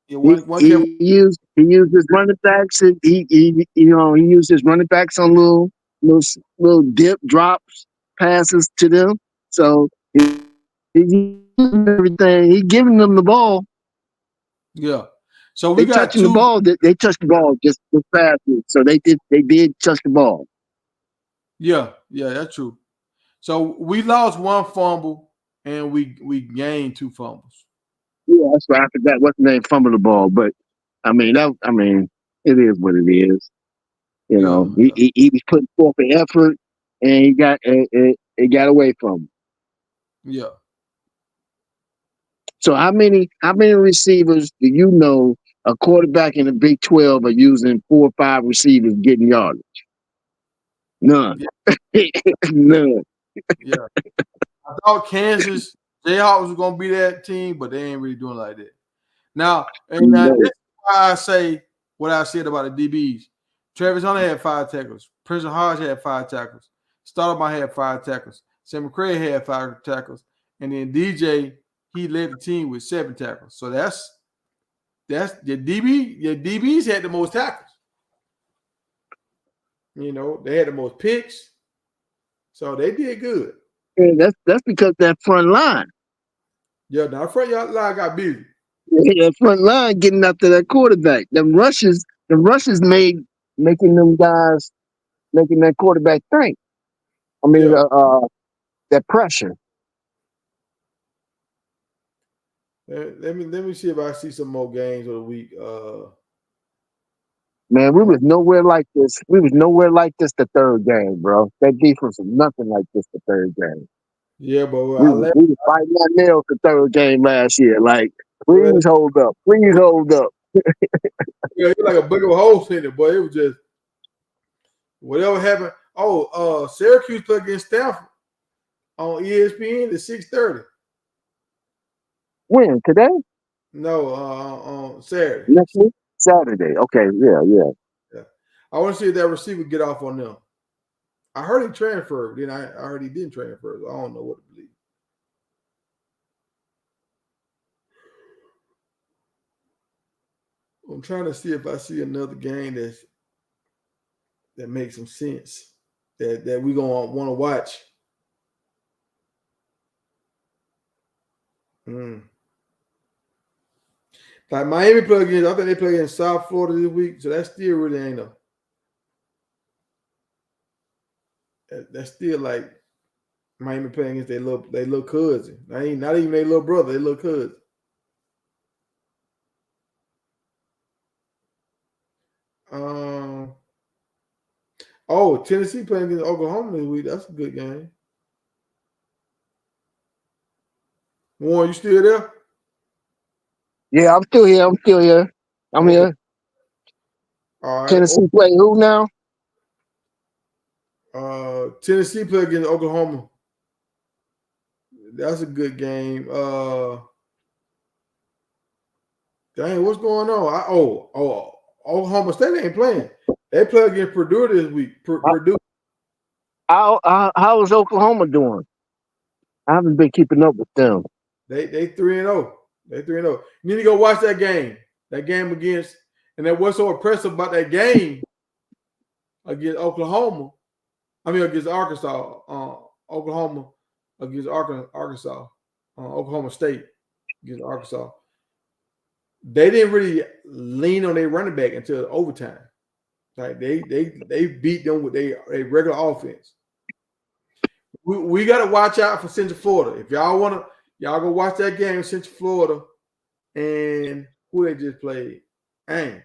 [SPEAKER 2] yeah,
[SPEAKER 3] he used his running backs. He used his running backs on little dip drops passes to them. So he everything. He giving them the ball.
[SPEAKER 2] Yeah. So we got
[SPEAKER 3] touching the ball. They touched the ball just fast. So they did touch the ball.
[SPEAKER 2] Yeah, that's true. So we lost 1 fumble and we gained 2 fumbles.
[SPEAKER 3] Yeah, that's right. I forgot what's the name, fumble the ball, but I mean it is what it is. You know, he was putting forth an effort, and he got it got away from him.
[SPEAKER 2] Yeah.
[SPEAKER 3] So how many receivers do you know a quarterback in the Big 12 are using 4 or 5 receivers getting yardage? None.
[SPEAKER 2] Yeah.
[SPEAKER 3] None.
[SPEAKER 2] Yeah. I thought Kansas Jayhawks was gonna be that team, but they ain't really doing like that. Now, this is why I say what I said about the DBs. Travis Hunter had 5 tackles. Prince Hodge had 5 tackles. Stoudemire had 5 tackles. Sam McCray had 5 tackles. And then DJ, he led the team with 7 tackles. So that's your DB. Your DBs had the most tackles. You know, they had the most picks. So they did good.
[SPEAKER 3] Yeah, that's because that front line.
[SPEAKER 2] Yeah, now front line got busy.
[SPEAKER 3] Yeah, that front line getting after that quarterback. The rushes making that quarterback think. I mean, that pressure.
[SPEAKER 2] Let me see if I see some more games of the week.
[SPEAKER 3] Man, we was nowhere like this. We was nowhere like this the third game, bro. That defense was nothing like this the third game.
[SPEAKER 2] Yeah, but
[SPEAKER 3] we was fighting our nails the third game last year. Like, please hold up. Please hold up.
[SPEAKER 2] Yeah, it was like a big of a hole in it, boy. It was just whatever happened. Oh, Syracuse played against Stanford on ESPN at 6:30.
[SPEAKER 3] When? Today?
[SPEAKER 2] No, on Saturday.
[SPEAKER 3] Next week? Saturday. Okay, yeah.
[SPEAKER 2] I want to see if that receiver get off on them. I heard he transferred. Then I heard he didn't transfer. So I don't know what to believe. I'm trying to see if I see another game that makes some sense that we gonna want to watch. Like Miami play against, I think they play in South Florida this week, so that still really ain't no. That's still like Miami playing against their little cousin. Not even their little brother, their little cousin. Tennessee playing against Oklahoma this week. That's a good game. Warren, you still there?
[SPEAKER 3] Yeah, I'm still here. I'm here.
[SPEAKER 2] All right.
[SPEAKER 3] Tennessee play who now?
[SPEAKER 2] Tennessee play against Oklahoma. That's a good game. Dang, what's going on? Oklahoma State ain't playing. They play against Purdue this week. Purdue.
[SPEAKER 3] How is Oklahoma doing? I haven't been keeping up with them.
[SPEAKER 2] They 3-0. They 3-0. You need to go watch that game. That game against, and then what's so impressive about that game against Oklahoma? I mean against Arkansas. Oklahoma against Arkansas. Oklahoma State against Arkansas. They didn't really lean on their running back until overtime. Like they beat them with their regular offense. We got to watch out for Central Florida. If y'all wanna, y'all go watch that game, Central Florida, and who they just played. Dang.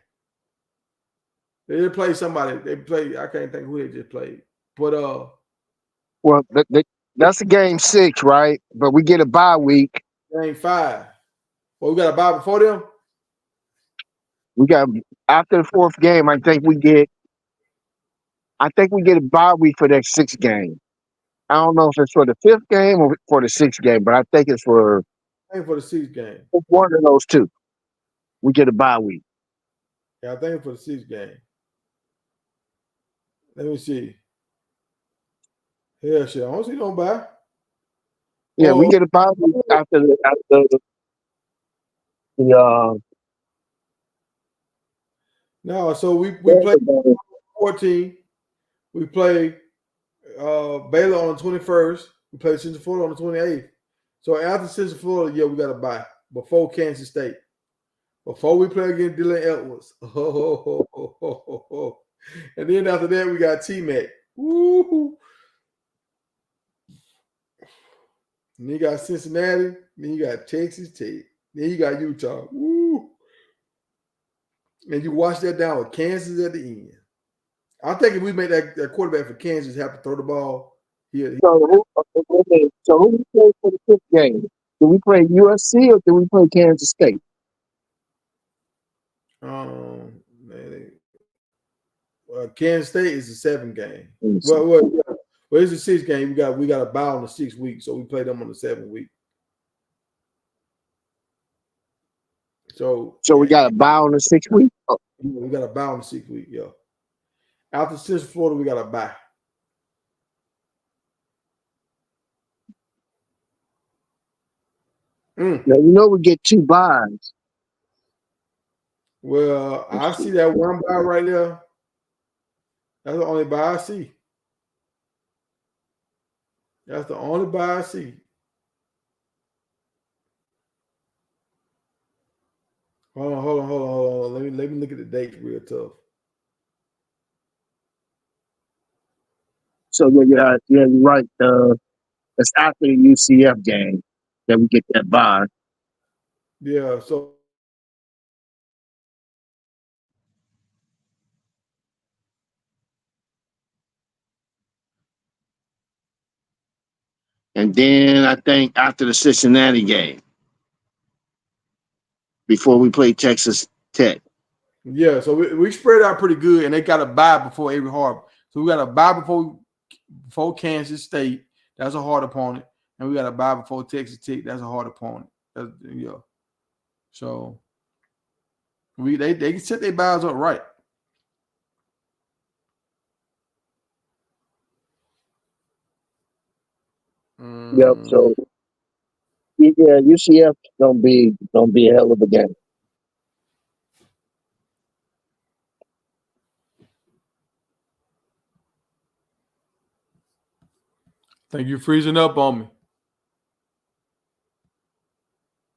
[SPEAKER 2] They just played somebody. They played. I can't think who they just played. But
[SPEAKER 3] well, that's a game 6, right? But we get a bye week.
[SPEAKER 2] Game 5. Well, we got a bye before them.
[SPEAKER 3] We got after the 4th game. I think we get a bye week for that 6th game. I don't know if it's for the 5th game or for the 6th game, but I think it's for.
[SPEAKER 2] I think for the 6th game.
[SPEAKER 3] One of those two. We get a bye week.
[SPEAKER 2] Yeah, I think it's for the 6th game. Let me see. Yeah, shit. I don't see no bye.
[SPEAKER 3] Yeah, we get a bye week after the
[SPEAKER 2] No, so we play 14. We play Baylor on the 21st. We play Central Florida on the 28th. So after Central Florida, yeah, we got to bye before Kansas State. Before we play against Dylan Edwards. And then after that, we got T-Mac. Woo-hoo. And then you got Cincinnati. Then you got Texas Tech. Then you got Utah. Woo. And you wash that down with Kansas at the end. I think if we make that quarterback for Kansas have to throw the ball.
[SPEAKER 3] So who we play for the 5th game? Do we play USC or do we play Kansas State?
[SPEAKER 2] Kansas State is the 7th game. Well, it's the 6th game. We got a bye on the 6th week, so we play them on the 7th week. So
[SPEAKER 3] we got a bye on the 6th week?
[SPEAKER 2] Oh. We got a bye on the 6th week, yeah. After Central Florida, we got a bye.
[SPEAKER 3] Now, we get 2 byes.
[SPEAKER 2] Well, I see that one bye right there. That's the only bye I see. That's the only bye I see. Hold on. Let me look at the dates real tough.
[SPEAKER 3] So yeah, you're right. It's after the UCF game that we get that bye.
[SPEAKER 2] Yeah, so
[SPEAKER 3] and then I think after the Cincinnati game, before we play Texas Tech.
[SPEAKER 2] Yeah, so we spread out pretty good, and they got a bye before Avery Harbor. So we got a bye before Kansas State. That's a hard opponent. And we got a bye before Texas Tech. That's a hard opponent. Yeah. So they can set their byes up right.
[SPEAKER 3] Yep. So yeah, UCF don't be a hell of a game.
[SPEAKER 2] Think you're freezing up on me.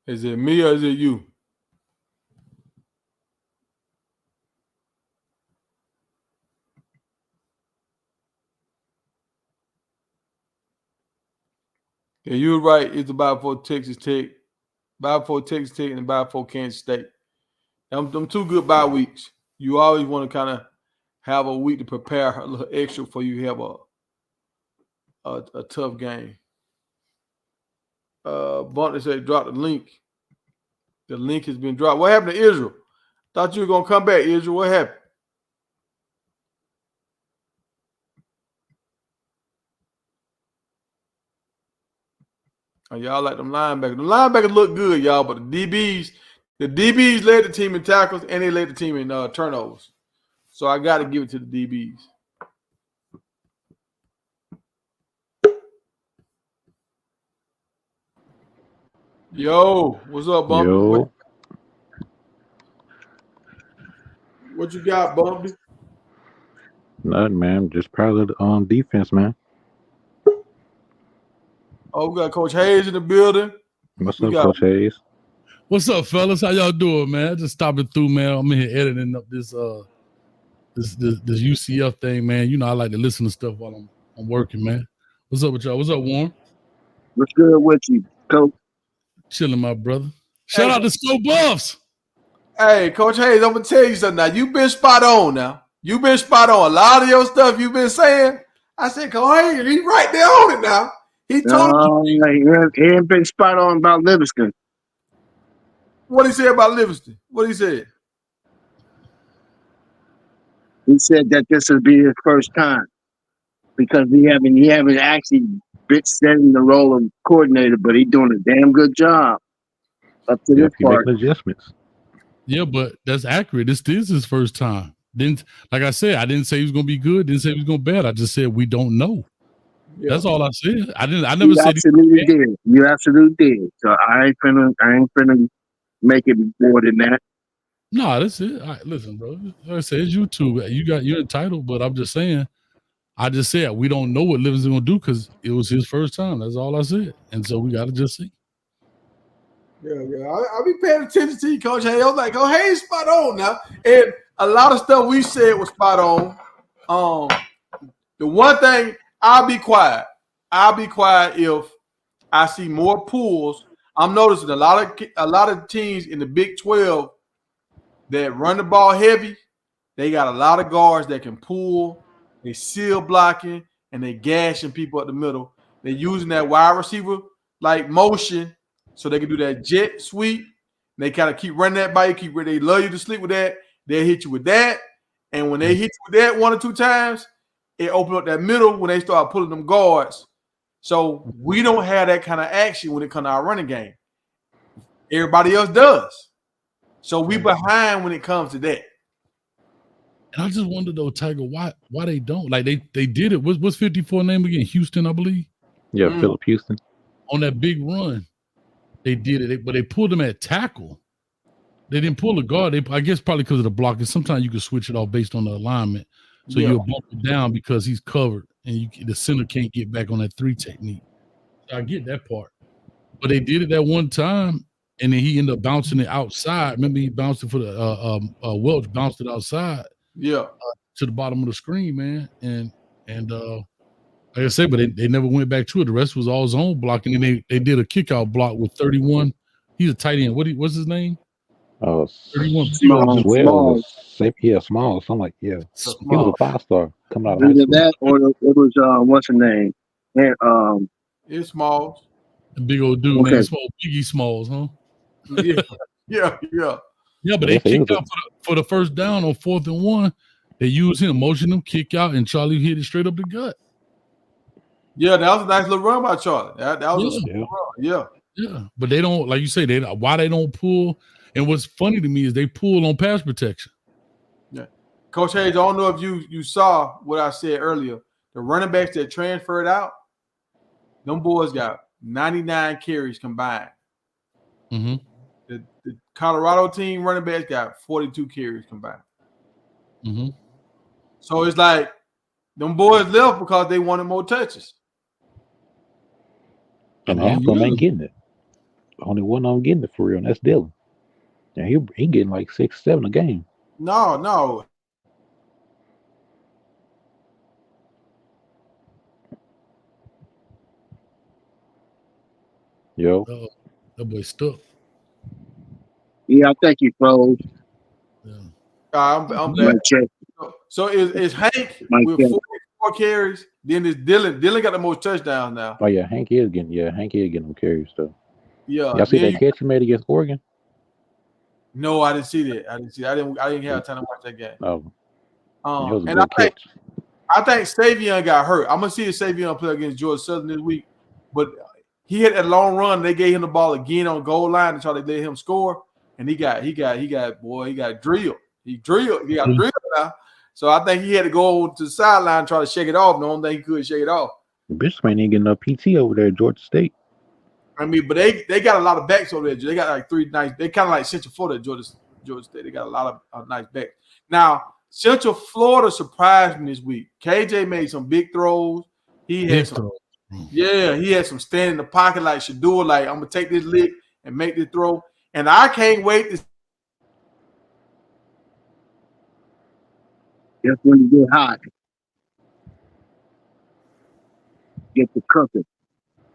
[SPEAKER 2] Is it me or is it you? Yeah, you were right. It's about for Texas Tech, about for Texas Tech, and about for Kansas State. Them 2 good bye weeks. You always want to kind of have a week to prepare a little extra for you have a tough game. Buntley said drop the link. The link has been dropped. What happened to Israel? Thought you were gonna come back, Israel. What happened? Oh, y'all like them linebackers. The linebackers look good, y'all, but the DBs led the team in tackles and they led the team in turnovers. So I got to give it to the DBs. Yo, what's up, Bumpy?
[SPEAKER 5] Yo.
[SPEAKER 2] What you got, Bumpy?
[SPEAKER 5] Nothing, man. Just proud of the defense, man.
[SPEAKER 2] Oh, we got Coach Hayes in the building.
[SPEAKER 5] What's up, Coach Hayes?
[SPEAKER 6] What's up, fellas? How y'all doing, man? Just stopping through, man. I'm in here editing up this UCF thing, man. You know, I like to listen to stuff while I'm working, man. What's up with y'all? What's up, Warren?
[SPEAKER 3] What's good with you, Coach?
[SPEAKER 6] Chilling, my brother. Shout out to Scope Buffs.
[SPEAKER 2] Hey, Coach Hayes, I'm gonna tell you something now. You've been spot on now. You've been spot on. A lot of your stuff you've been saying. I said, Coach Hayes, he's right there on it now. He told
[SPEAKER 3] you. He ain't been spot on about Livingston.
[SPEAKER 2] What he said about Livingston? What he said?
[SPEAKER 3] He said that this will be his first time because he haven't actually been set in the role of coordinator, but he's doing a damn good job up to this part.
[SPEAKER 5] Making adjustments.
[SPEAKER 6] Yeah, but that's accurate. This is his first time. Like I said, I didn't say he was gonna be good. Didn't say he was gonna be bad. I just said we don't know. Yeah. That's all I said. I never said
[SPEAKER 3] absolutely did. You absolutely did. So I ain't finna make it more than that.
[SPEAKER 6] No, that's it. Listen, bro. Like I said, it's YouTube. You're entitled, but I'm just saying. I just said we don't know what Livingston gonna do because it was his first time. That's all I said, and so we gotta just see.
[SPEAKER 2] Yeah. I'll be paying attention to you, Coach Hayes. I was like, oh, hey, spot on now. And a lot of stuff we said was spot on. The one thing, I'll be quiet. I'll be quiet if I see more pulls. I'm noticing a lot of teams in the Big 12 that run the ball heavy. They got a lot of guards that can pull. They seal blocking and they gashing people up the middle. They're using that wide receiver like motion so they can do that jet sweep. They kind of keep running that by you. They love you to sleep with that. They'll hit you with that. And when they hit you with that 1 or 2 times, it opens up that middle when they start pulling them guards. So we don't have that kind of action when it comes to our running game. Everybody else does. So we behind when it comes to that.
[SPEAKER 6] And I just wonder though, Tiger, why they don't? Like they did it. What's 54 name again? Houston, I believe.
[SPEAKER 5] Yeah, Philip Houston.
[SPEAKER 6] On that big run, they did it, but they pulled him at tackle. They didn't pull a guard. I guess probably because of the blocking. Sometimes you can switch it off based on the alignment. So you'll bump it down because he's covered and the center can't get back on that 3 technique. So I get that part. But they did it that one time and then he ended up bouncing it outside. Remember he bounced it for the Welch bounced it outside.
[SPEAKER 2] Yeah.
[SPEAKER 6] To the bottom of the screen, man. And like I said, but they never went back to it. The rest was all zone blocking. And they did a kick out block with 31. He's a tight end. What's his name?
[SPEAKER 5] 31
[SPEAKER 3] Small.
[SPEAKER 5] Small. Something like, yeah. He was a 5-star coming out of high
[SPEAKER 3] Either
[SPEAKER 5] school.
[SPEAKER 3] that or it was what's her name? And,
[SPEAKER 2] it's Smalls.
[SPEAKER 6] The big old dude, man. Biggie Smalls, huh?
[SPEAKER 2] Yeah.
[SPEAKER 6] Yeah, but they kicked out for the first down on 4th and 1. They used him, motioned him, kick out, and Charlie hit it straight up the gut.
[SPEAKER 2] Yeah, that was a nice little run by Charlie. That was a run. Yeah.
[SPEAKER 6] Yeah, but they don't, like you say, why they don't pull. And what's funny to me is they pull on pass protection.
[SPEAKER 2] Yeah. Coach Hayes, I don't know if you saw what I said earlier. The running backs that transferred out, them boys got 99 carries combined.
[SPEAKER 6] Mm-hmm.
[SPEAKER 2] The Colorado team running backs got 42 carries combined.
[SPEAKER 6] Mm-hmm.
[SPEAKER 2] So it's like them boys left because they wanted more touches.
[SPEAKER 5] And half of them ain't getting it. Only one of them getting it for real, and that's Dylan. Yeah, he getting like 6, 7 a game.
[SPEAKER 2] No.
[SPEAKER 5] Yo.
[SPEAKER 6] That boy stuck.
[SPEAKER 3] Yeah, I think he froze.
[SPEAKER 6] Yeah.
[SPEAKER 2] I'm back. So is Hank with 44 carries? Then is Dylan. Dylan got the most touchdowns now.
[SPEAKER 5] Oh yeah, Hank is getting them carries though.
[SPEAKER 2] Yeah.
[SPEAKER 5] Y'all see that catch he made against Oregon?
[SPEAKER 2] No, I didn't see that. I didn't have time to watch that game.
[SPEAKER 5] Oh.
[SPEAKER 2] And I think Savion got hurt. I'm gonna see if Savion play against Georgia Southern this week, but he hit that long run. They gave him the ball again on goal line to try to let him score, and he got drilled. He got drilled now. So I think he had to go to the sideline and try to shake it off. The only thing he could shake it off.
[SPEAKER 5] Bishop ain't getting enough PT over there at Georgia State.
[SPEAKER 2] I mean, but they got a lot of backs over there. They got like 3 nice. They kind of like Central Florida at Georgia State. They got a lot of nice backs. Now, Central Florida surprised me this week. KJ made some big throws. He had he had some stand in the pocket like Shador. Like, I'm gonna take this lick and make this throw. And I can't wait to.
[SPEAKER 3] That's when you get hot. Get the cooking.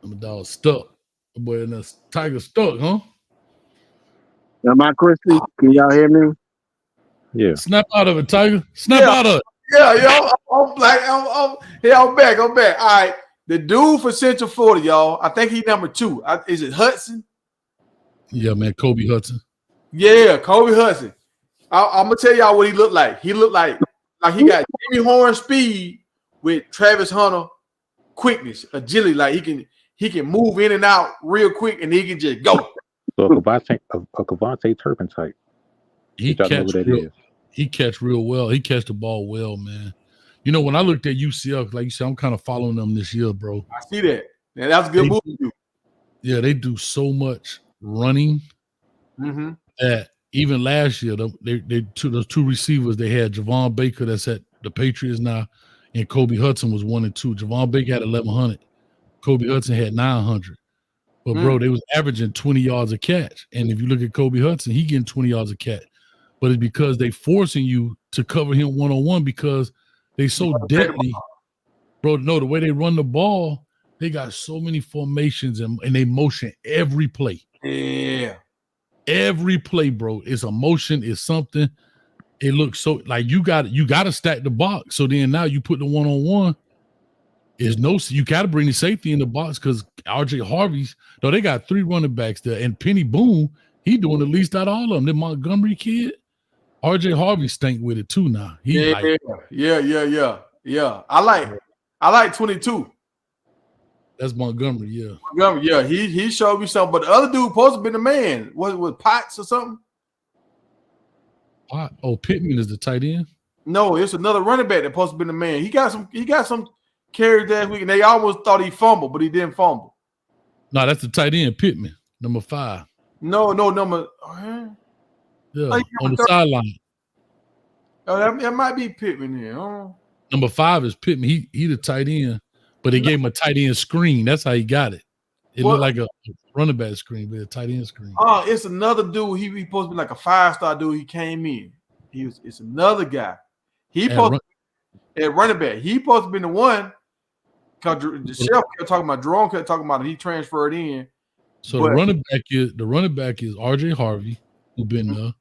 [SPEAKER 6] I'm a dog stuck. The boy in the Tiger stuck, huh?
[SPEAKER 3] Am I crispy? Can y'all hear me?
[SPEAKER 5] Yeah.
[SPEAKER 6] Snap out of it, Tiger. Snap out of it.
[SPEAKER 2] Yeah, yo, I'm back. I'm back. All right. The dude for Central Florida, y'all, I think he's number 2. Is it Hudson?
[SPEAKER 6] Yeah, man, Kobe Hudson.
[SPEAKER 2] Yeah, Kobe Hudson. I'm gonna tell y'all what he looked like. He looked like he got Jimmy Horn speed with Travis Hunter quickness, agility. Like he can move in and out real quick, and he can just go.
[SPEAKER 5] So a Kavontae Turpin type.
[SPEAKER 6] He catch real well. He catch the ball well, man. You know, when I looked at UCF, like you said, I'm kind of following them this year, bro.
[SPEAKER 2] I see that. Yeah, that's a good move.
[SPEAKER 6] Yeah, they do so much running that even last year, those 2 receivers they had, Javon Baker that's at the Patriots now, and Kobe Hudson was 1 and 2. Javon Baker had 1,100. Kobe Hudson had 900. But bro, they was averaging 20 yards a catch. And if you look at Kobe Hudson, he getting 20 yards a catch. But it's because they forcing you to cover him one-on-one because they so deadly. Bro, no, the way they run the ball, they got so many formations and they motion every play.
[SPEAKER 2] Yeah.
[SPEAKER 6] Every play, bro. It's a motion, it's something. It looks so like you got to stack the box. So then now you put the one-on-one. You got to bring the safety in the box because RJ Harvey's. No, they got 3 running backs there, and Penny Boone, he doing the least out of all of them. The Montgomery kid, RJ Harvey stink with it too now.
[SPEAKER 2] Yeah. I like 22.
[SPEAKER 6] That's Montgomery, yeah.
[SPEAKER 2] Montgomery, yeah. He showed me something, but the other dude supposed to be the man. Was Potts or something?
[SPEAKER 6] Oh, Pittman is the tight end.
[SPEAKER 2] No, it's another running back that supposed to be the man. He got some carries last week, and they almost thought he fumbled, but he didn't fumble.
[SPEAKER 6] No, that's the tight end, Pittman, number 5.
[SPEAKER 2] No, number.
[SPEAKER 6] Yeah, on the sideline.
[SPEAKER 2] Oh, that might be Pittman here.
[SPEAKER 6] Number 5 is Pittman. He the tight end, but they gave him a tight end screen. That's how he got it. It looked like a running back screen, but a tight end screen.
[SPEAKER 2] Oh, it's another dude. He supposed to be like a 5-star dude. He came in. It's another guy. He supposed at running back. He supposed to be the one. Because the chef kept talking about Jerome kept talking about it. He transferred in.
[SPEAKER 6] So the running back is RJ Harvey, who been there.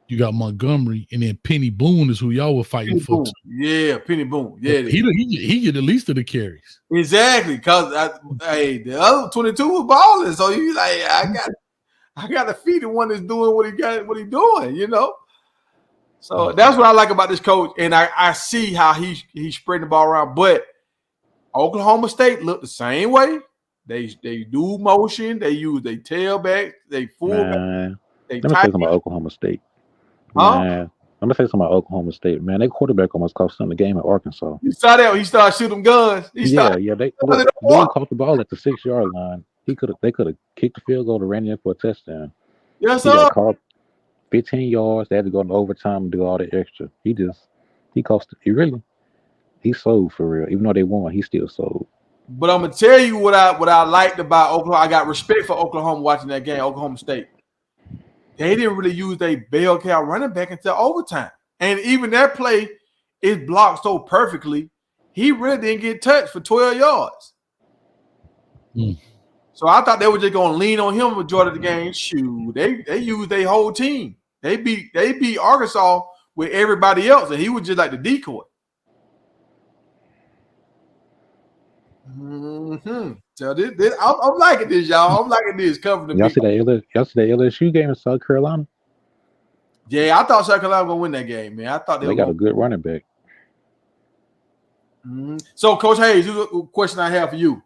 [SPEAKER 6] You got Montgomery, and then Penny Boone is who y'all were fighting for.
[SPEAKER 2] Yeah, Penny Boone. Yeah,
[SPEAKER 6] he get the least of the carries.
[SPEAKER 2] Exactly, because the other 22 was balling. So you like, I got to feed the one that's doing what he doing, you know. So that's what I like about this coach, and I see how he's spreading the ball around. But Oklahoma State look the same way. They do motion. They use their tailback, they fullback.
[SPEAKER 5] Let me say something about Oklahoma State. Man, let me say something about Oklahoma State. Man, their quarterback almost cost them the game at Arkansas.
[SPEAKER 2] You saw that when he started shooting guns.
[SPEAKER 5] They caught the ball at the 6-yard line. They could have kicked the field goal and ran in for a touchdown.
[SPEAKER 2] Yes,
[SPEAKER 5] he
[SPEAKER 2] sir.
[SPEAKER 5] got caught 15 yards. They had to go into overtime and do all the extra. He sold for real. Even though they won, he still sold.
[SPEAKER 2] But I'm gonna tell you what I liked about Oklahoma. I got respect for Oklahoma watching that game, Oklahoma State. They didn't really use their bell cow running back until overtime. And even that play is blocked so perfectly, he really didn't get touched for 12 yards. So I thought they were just going to lean on him for majority of the game. Shoot, they used their whole team. They beat Arkansas with everybody else, and he was just like the decoy. So I'm liking this, y'all. I'm liking this covering the.
[SPEAKER 5] Y'all see that LSU game in South Carolina?
[SPEAKER 2] Yeah, I thought South Carolina was gonna win that game, man. I thought
[SPEAKER 5] they got a good running back.
[SPEAKER 2] So, Coach Hayes, here's a question I have for you.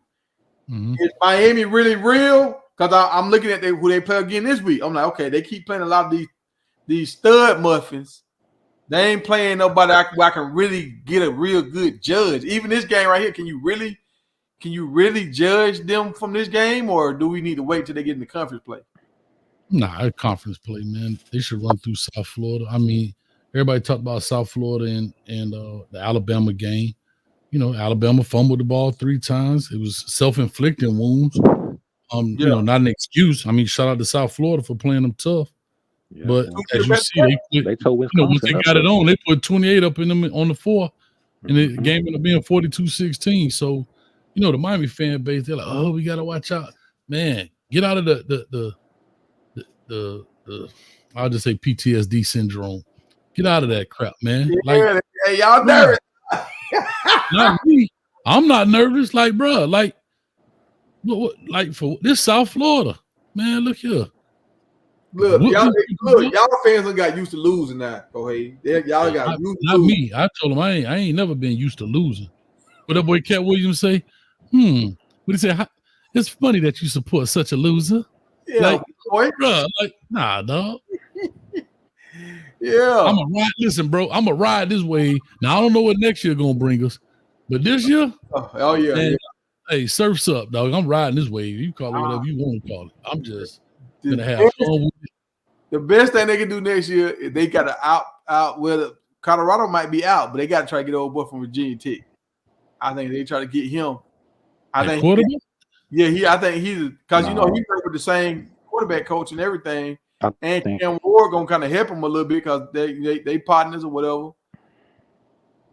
[SPEAKER 2] Is Miami really real? Because I'm looking at who they play again this week. I'm like, okay, they keep playing a lot of these stud muffins. They ain't playing nobody where I can really get a real good judge. Even this game right here, can you really judge them from this game, or do we need to wait till they get in the conference play?
[SPEAKER 6] Nah, conference play, man. They should run through South Florida. I mean, everybody talked about South Florida and the Alabama game. You know, Alabama fumbled the ball 3 times. It was self-inflicted wounds. You know, not an excuse. I mean, shout out to South Florida for playing them tough. Yeah, but as you see, they told Wisconsin, once they got it on, they put 28 up in them on the 4, and the game ended up being 42-16. So, you know, the Miami fan base, they're like, oh, we gotta watch out, man. Get out of the I'll just say PTSD syndrome. Get out of that crap, man.
[SPEAKER 2] Yeah, like, hey, y'all nervous?
[SPEAKER 6] Not me. I'm not nervous. Like, bro, like for this South Florida, man. Look here.
[SPEAKER 2] Look, y'all fans done got used to losing now. Go ahead, y'all got used to
[SPEAKER 6] not losing. Me. I told him I ain't never been used to losing. What that boy Cat Williams say? What he say? It's funny that you support such a loser.
[SPEAKER 2] Yeah,
[SPEAKER 6] like,
[SPEAKER 2] boy.
[SPEAKER 6] Bro, like, nah, dog.
[SPEAKER 2] Yeah,
[SPEAKER 6] I'm a ride. Listen, bro, I'm a ride this way. Now I don't know what next year gonna bring us, but this year,
[SPEAKER 2] oh yeah,
[SPEAKER 6] man, hey, surf's up, dog. I'm riding this wave. You call it whatever you want to call it. I'm just gonna have fun with it.
[SPEAKER 2] The best thing they can do next year is they got to out. Well, Colorado might be out, but they got to try to get old boy from Virginia Tech. I think they try to get him. I think
[SPEAKER 6] quarterback.
[SPEAKER 2] I think he's because you know he worked with the same quarterback coach and everything. And Cam Ward gonna kind of help him a little bit because they partners or whatever.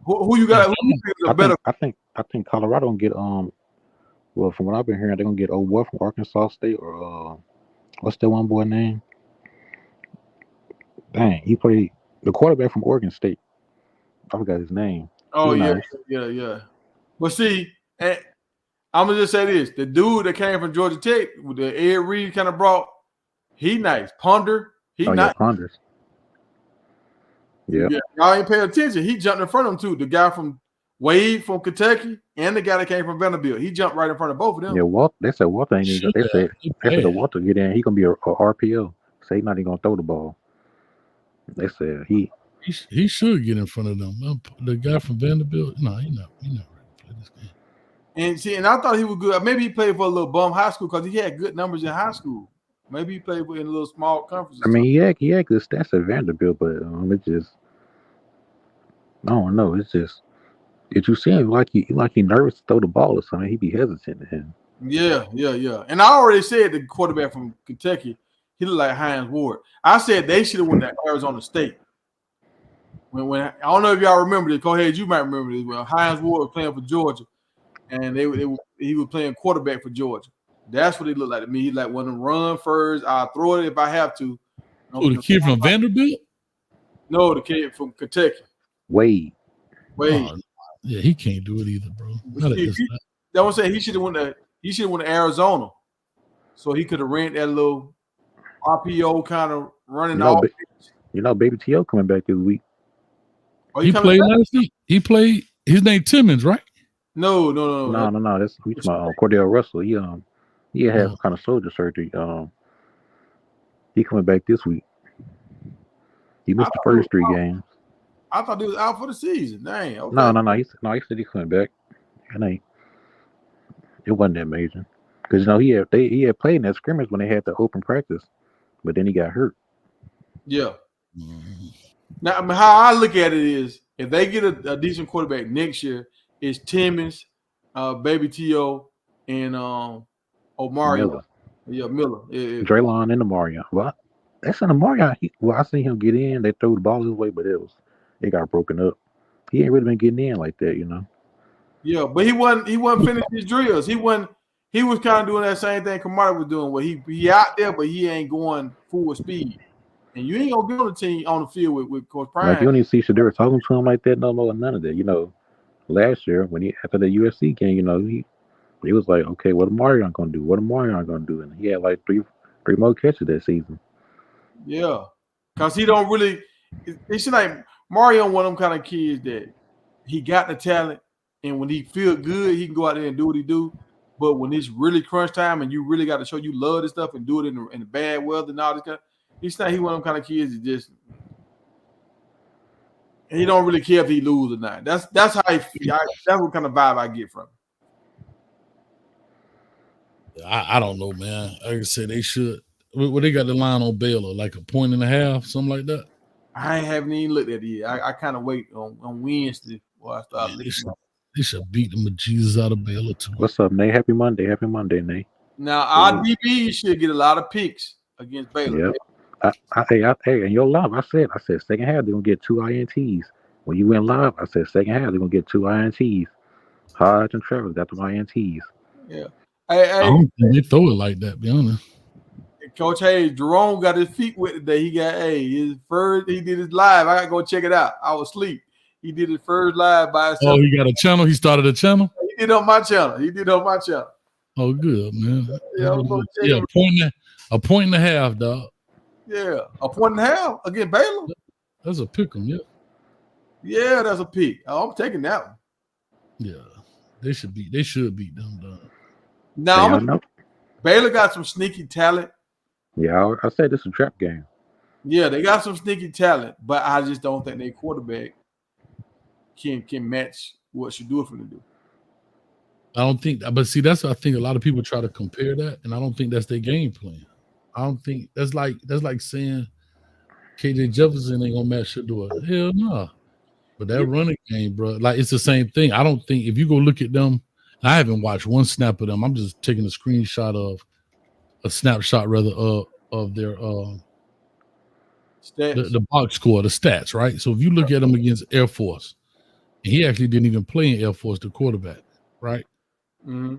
[SPEAKER 2] Who you got?
[SPEAKER 5] I think Colorado gonna get well, from what I've been hearing, they're gonna get old boy from Arkansas State or what's that one boy name? Dang, he played the quarterback from Oregon State. I forgot his name.
[SPEAKER 2] Oh yeah. But see, I'm gonna just say this: the dude that came from Georgia Tech, with the Ed Reed kind of brought. He nice. Ponder. Nice.
[SPEAKER 5] Ponders. Yeah.
[SPEAKER 2] Y'all ain't paying attention. He jumped in front of them too. The guy from Wade from Kentucky and the guy that came from Vanderbilt. He jumped right in front of both of them.
[SPEAKER 5] Yeah, they said Walter ain't even. They said the Walter get in. He gonna be a RPO. So he's not even gonna throw the ball. They said he
[SPEAKER 6] should get in front of them. The guy from Vanderbilt. No, he's not ready to play this game.
[SPEAKER 2] And see, and I thought he was good. Maybe he played for a little bum high school because he had good numbers in high school. Maybe he played in a little small conference.
[SPEAKER 5] I mean, he had good stats at Vanderbilt, but it just, I don't know. It's just, if you see him like he nervous to throw the ball or something, he'd be hesitant to him.
[SPEAKER 2] Yeah. And I already said the quarterback from Kentucky, he looked like Hines Ward. I said they should have won that Arizona State. When I don't know if y'all remember this. Go ahead, you might remember this. Well, Hines Ward was playing for Georgia, and he was playing quarterback for Georgia. That's what he looked like to me. He's like one of them run first. I'll throw it if I have to.
[SPEAKER 6] Oh, the kid from Vanderbilt?
[SPEAKER 2] No, the kid from Kentucky.
[SPEAKER 5] Wade.
[SPEAKER 6] Oh, yeah, he can't do it either, bro.
[SPEAKER 2] That was saying he should have won to Arizona. So he could have ran that little RPO kind of running off.
[SPEAKER 5] Baby T.O. coming back this week.
[SPEAKER 2] Oh,
[SPEAKER 6] he played last week. He played his name Timmons, right?
[SPEAKER 2] No.
[SPEAKER 5] That's my Cordell Russell. He had kind of shoulder surgery. He coming back this week. He missed the first 3 games.
[SPEAKER 2] I thought he was out for the season. Dang. Okay.
[SPEAKER 5] No. He said he's coming back. And it wasn't that major because he had played in that scrimmage when they had the open practice, but then he got hurt.
[SPEAKER 2] Yeah. Now, I mean, how I look at it is, if they get a decent quarterback next year, it's Timmons, Baby T.O., and Omarion. Miller. Yeah.
[SPEAKER 5] Draylon and Omarion. Well, that's an Omarion. I seen him get in. They threw the ball his way, but it got broken up. He ain't really been getting in like that,
[SPEAKER 2] Yeah, but he wasn't finishing his drills. He was kind of doing that same thing Kamara was doing, where he out there, but he ain't going full speed. And you ain't gonna be on the field with Coach Prime.
[SPEAKER 5] Like you don't even see Shedeur talking to him like that no more. None of that. Last year after the USC game, he was like, okay, what Omarion gonna do? What Omarion gonna do? And he had like three more catches that season.
[SPEAKER 2] Yeah, because he don't really. It seems like Mario one of them kind of kids that he got the talent, and when he feel good, he can go out there and do what he do. But when it's really crunch time and you really got to show you love this stuff and do it in the bad weather and all this kind, he's not. He one of them kind of kids that just he don't really care if he lose or not. That's how he. That's what kind of vibe I get from him.
[SPEAKER 6] I don't know, man. Like I said, they should. Well, they got the line on Baylor, like 1.5, something like that.
[SPEAKER 2] I haven't even looked at it yet. I kind of wait on Wednesday before I start looking.
[SPEAKER 6] They should beat the bejesus out of Baylor too.
[SPEAKER 5] What's up, Nate? Happy Monday, Nate.
[SPEAKER 2] Now our DB should get a lot of picks against Baylor.
[SPEAKER 5] Yep. Hey, in your live, I said second half they're gonna get 2 INTs. When you went live, I said second half they're gonna get 2 INTs. Hodge and Travis got them INTs.
[SPEAKER 2] Yeah.
[SPEAKER 6] I don't think they throw it like that, be honest.
[SPEAKER 2] Coach Hayes, Jerome got his feet wet today. He got his first. He did his live. I gotta go check it out. I was asleep. He did his first live by himself.
[SPEAKER 6] Oh, he got a channel. He started a channel.
[SPEAKER 2] He did on my channel.
[SPEAKER 6] Oh, good, man.
[SPEAKER 2] Yeah,
[SPEAKER 6] a point and a half, dog.
[SPEAKER 2] Yeah, a point and a half against Baylor.
[SPEAKER 6] That's a pick 'em, yeah.
[SPEAKER 2] Yeah, that's a pick. Oh, I'm taking that one.
[SPEAKER 6] Yeah, they should beat them, dog.
[SPEAKER 2] Now, Baylor got some sneaky talent.
[SPEAKER 5] Yeah, I said this is a trap game.
[SPEAKER 2] Yeah, they got some sneaky talent, but I just don't think their quarterback can match what Shedeur finna do.
[SPEAKER 6] I don't think, but see, that's what I think a lot of people try to compare that, and I don't think that's their game plan. I don't think that's like saying KJ Jefferson ain't gonna match Shedeur. Hell no. Nah. But that running game, bro, like it's the same thing. I don't think if you go look at them, I haven't watched one snap of them. I'm just taking a snapshot of their
[SPEAKER 2] stats.
[SPEAKER 6] The box score, the stats, right? So if you look at them against Air Force, and he actually didn't even play in Air Force, the quarterback, right?
[SPEAKER 2] Mm-hmm.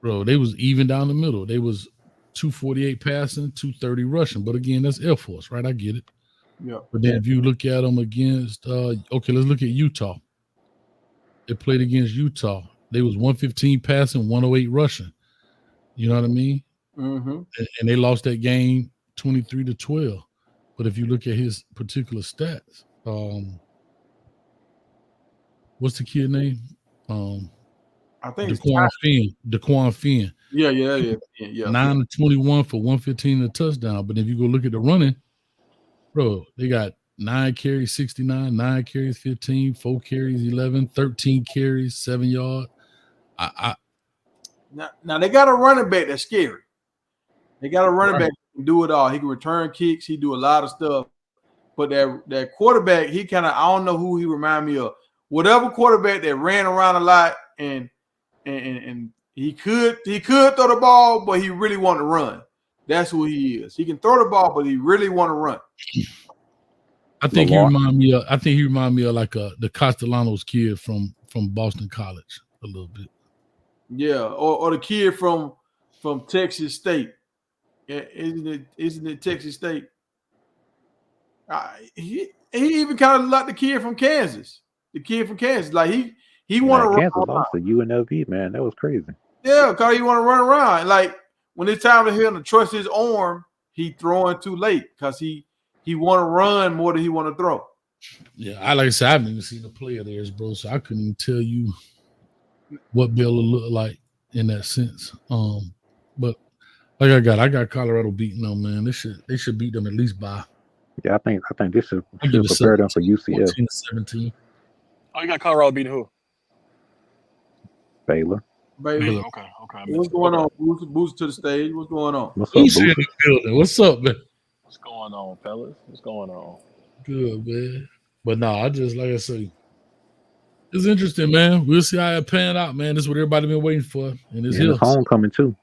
[SPEAKER 6] Bro, they was even down the middle. They was 248 passing, 230 rushing. But again, that's Air Force, right? I get it.
[SPEAKER 2] Yeah.
[SPEAKER 6] But then if you look at them against, okay, let's look at Utah. They played against Utah. They was 115 passing, 108 rushing. You know what I mean?
[SPEAKER 2] Mm-hmm.
[SPEAKER 6] And they lost that game 23-12. But if you look at his particular stats, what's the kid name?
[SPEAKER 2] I think
[SPEAKER 6] Daquan Finn.
[SPEAKER 2] Yeah.
[SPEAKER 6] 9-21 for 115 and a touchdown. But if you go look at the running, bro, they got 9 carries, 69, 9 carries, 15, 4 carries, 11, 13 carries, 7 yards.
[SPEAKER 2] Now they got a running back that's scary. They got a running back that can do it all. He can return kicks. He do a lot of stuff. But that quarterback, he kind of, I don't know who he remind me of. Whatever quarterback that ran around a lot and he could throw the ball, but he really want to run. That's who he is. He can throw the ball, but he really want to run.
[SPEAKER 6] I think he remind me of like the Castellanos kid from Boston College a little bit.
[SPEAKER 2] Yeah, or the kid from Texas State. Isn't it Texas State? He even kind of like the kid from Kansas. The kid from Kansas, like he want to run.
[SPEAKER 5] Kansas lost to UNLV, man. That was crazy.
[SPEAKER 2] Yeah, because he want to run around. Like when it's time to him to trust his arm, he throwing too late because he want to run more than he want to throw.
[SPEAKER 6] Yeah, like I said, I haven't even seen a play of theirs, bro. So I couldn't even tell you what Baylor looked like in that sense. But like I got Colorado beating them, man. They should beat them at least by.
[SPEAKER 5] Yeah, I think this should prepare them for UCF.
[SPEAKER 6] 14-17.
[SPEAKER 7] Oh, you got Colorado beating who?
[SPEAKER 5] Baylor.
[SPEAKER 2] Okay. What's going on? Boost to the stage. What's going on?
[SPEAKER 5] What's up, Booster?
[SPEAKER 6] What's up, man?
[SPEAKER 7] What's going on, fellas? What's going on?
[SPEAKER 6] Good, man. But no, I just, like I say, it's interesting, man. We'll see how it pan out, man. This is what everybody been waiting for. And it's
[SPEAKER 5] homecoming too.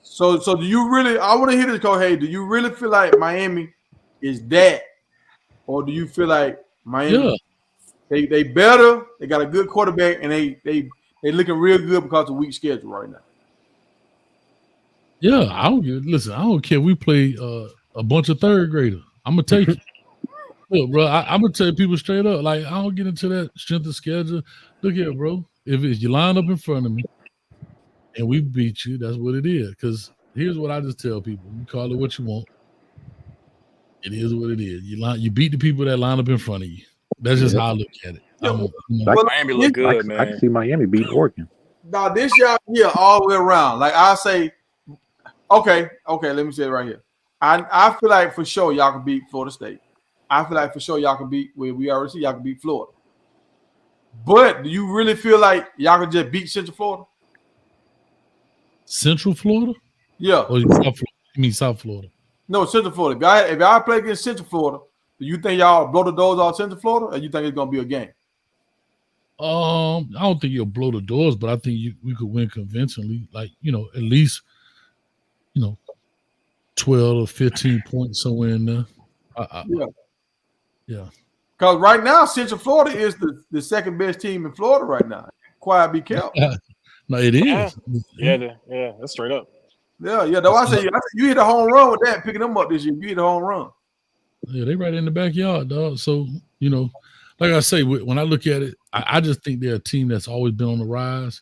[SPEAKER 2] So do you really? I want to hear this, Coach. Hey, do you really feel like Miami is that, or do you feel like Miami? Yeah. They better. They got a good quarterback, and they looking real good because of weak schedule right now.
[SPEAKER 6] Yeah, I don't care. We play a bunch of third graders. I'm gonna take it. Look, bro, I'm gonna tell people straight up. Like, I don't get into that strength of schedule. Look here, bro. If you line up in front of me and we beat you, that's what it is. Because here's what I just tell people: you call it what you want. It is what it is. You beat the people that line up in front of you. That's just how I look at it.
[SPEAKER 7] Miami look good,
[SPEAKER 5] I
[SPEAKER 7] man.
[SPEAKER 5] can see Miami beating Oregon.
[SPEAKER 2] Now this y'all here all the way around. Like I say, okay, let me say it right here. I feel like for sure y'all can beat Florida State. I feel like for sure y'all can beat we already see y'all can beat Florida. But do you really feel like y'all can just beat Central Florida?
[SPEAKER 6] Central Florida?
[SPEAKER 2] Yeah.
[SPEAKER 6] Or South Florida? You mean South Florida?
[SPEAKER 2] No, Central Florida. If y'all play against Central Florida, do you think y'all blow the doors off Central Florida, or you think it's gonna be a game?
[SPEAKER 6] I don't think you'll blow the doors, but I think we could win convincingly. Like, at least, 12 or 15 points somewhere in there. Yeah.
[SPEAKER 2] Because right now, Central Florida is the second best team in Florida right now. Quiet, be careful.
[SPEAKER 6] No, it is.
[SPEAKER 7] Yeah, that's straight up.
[SPEAKER 2] Yeah. That's why I say you hit a home run with that, picking them up this year. You hit a home run.
[SPEAKER 6] Yeah, they right in the backyard, dog. So, like I say, when I look at it, I just think they're a team that's always been on the rise.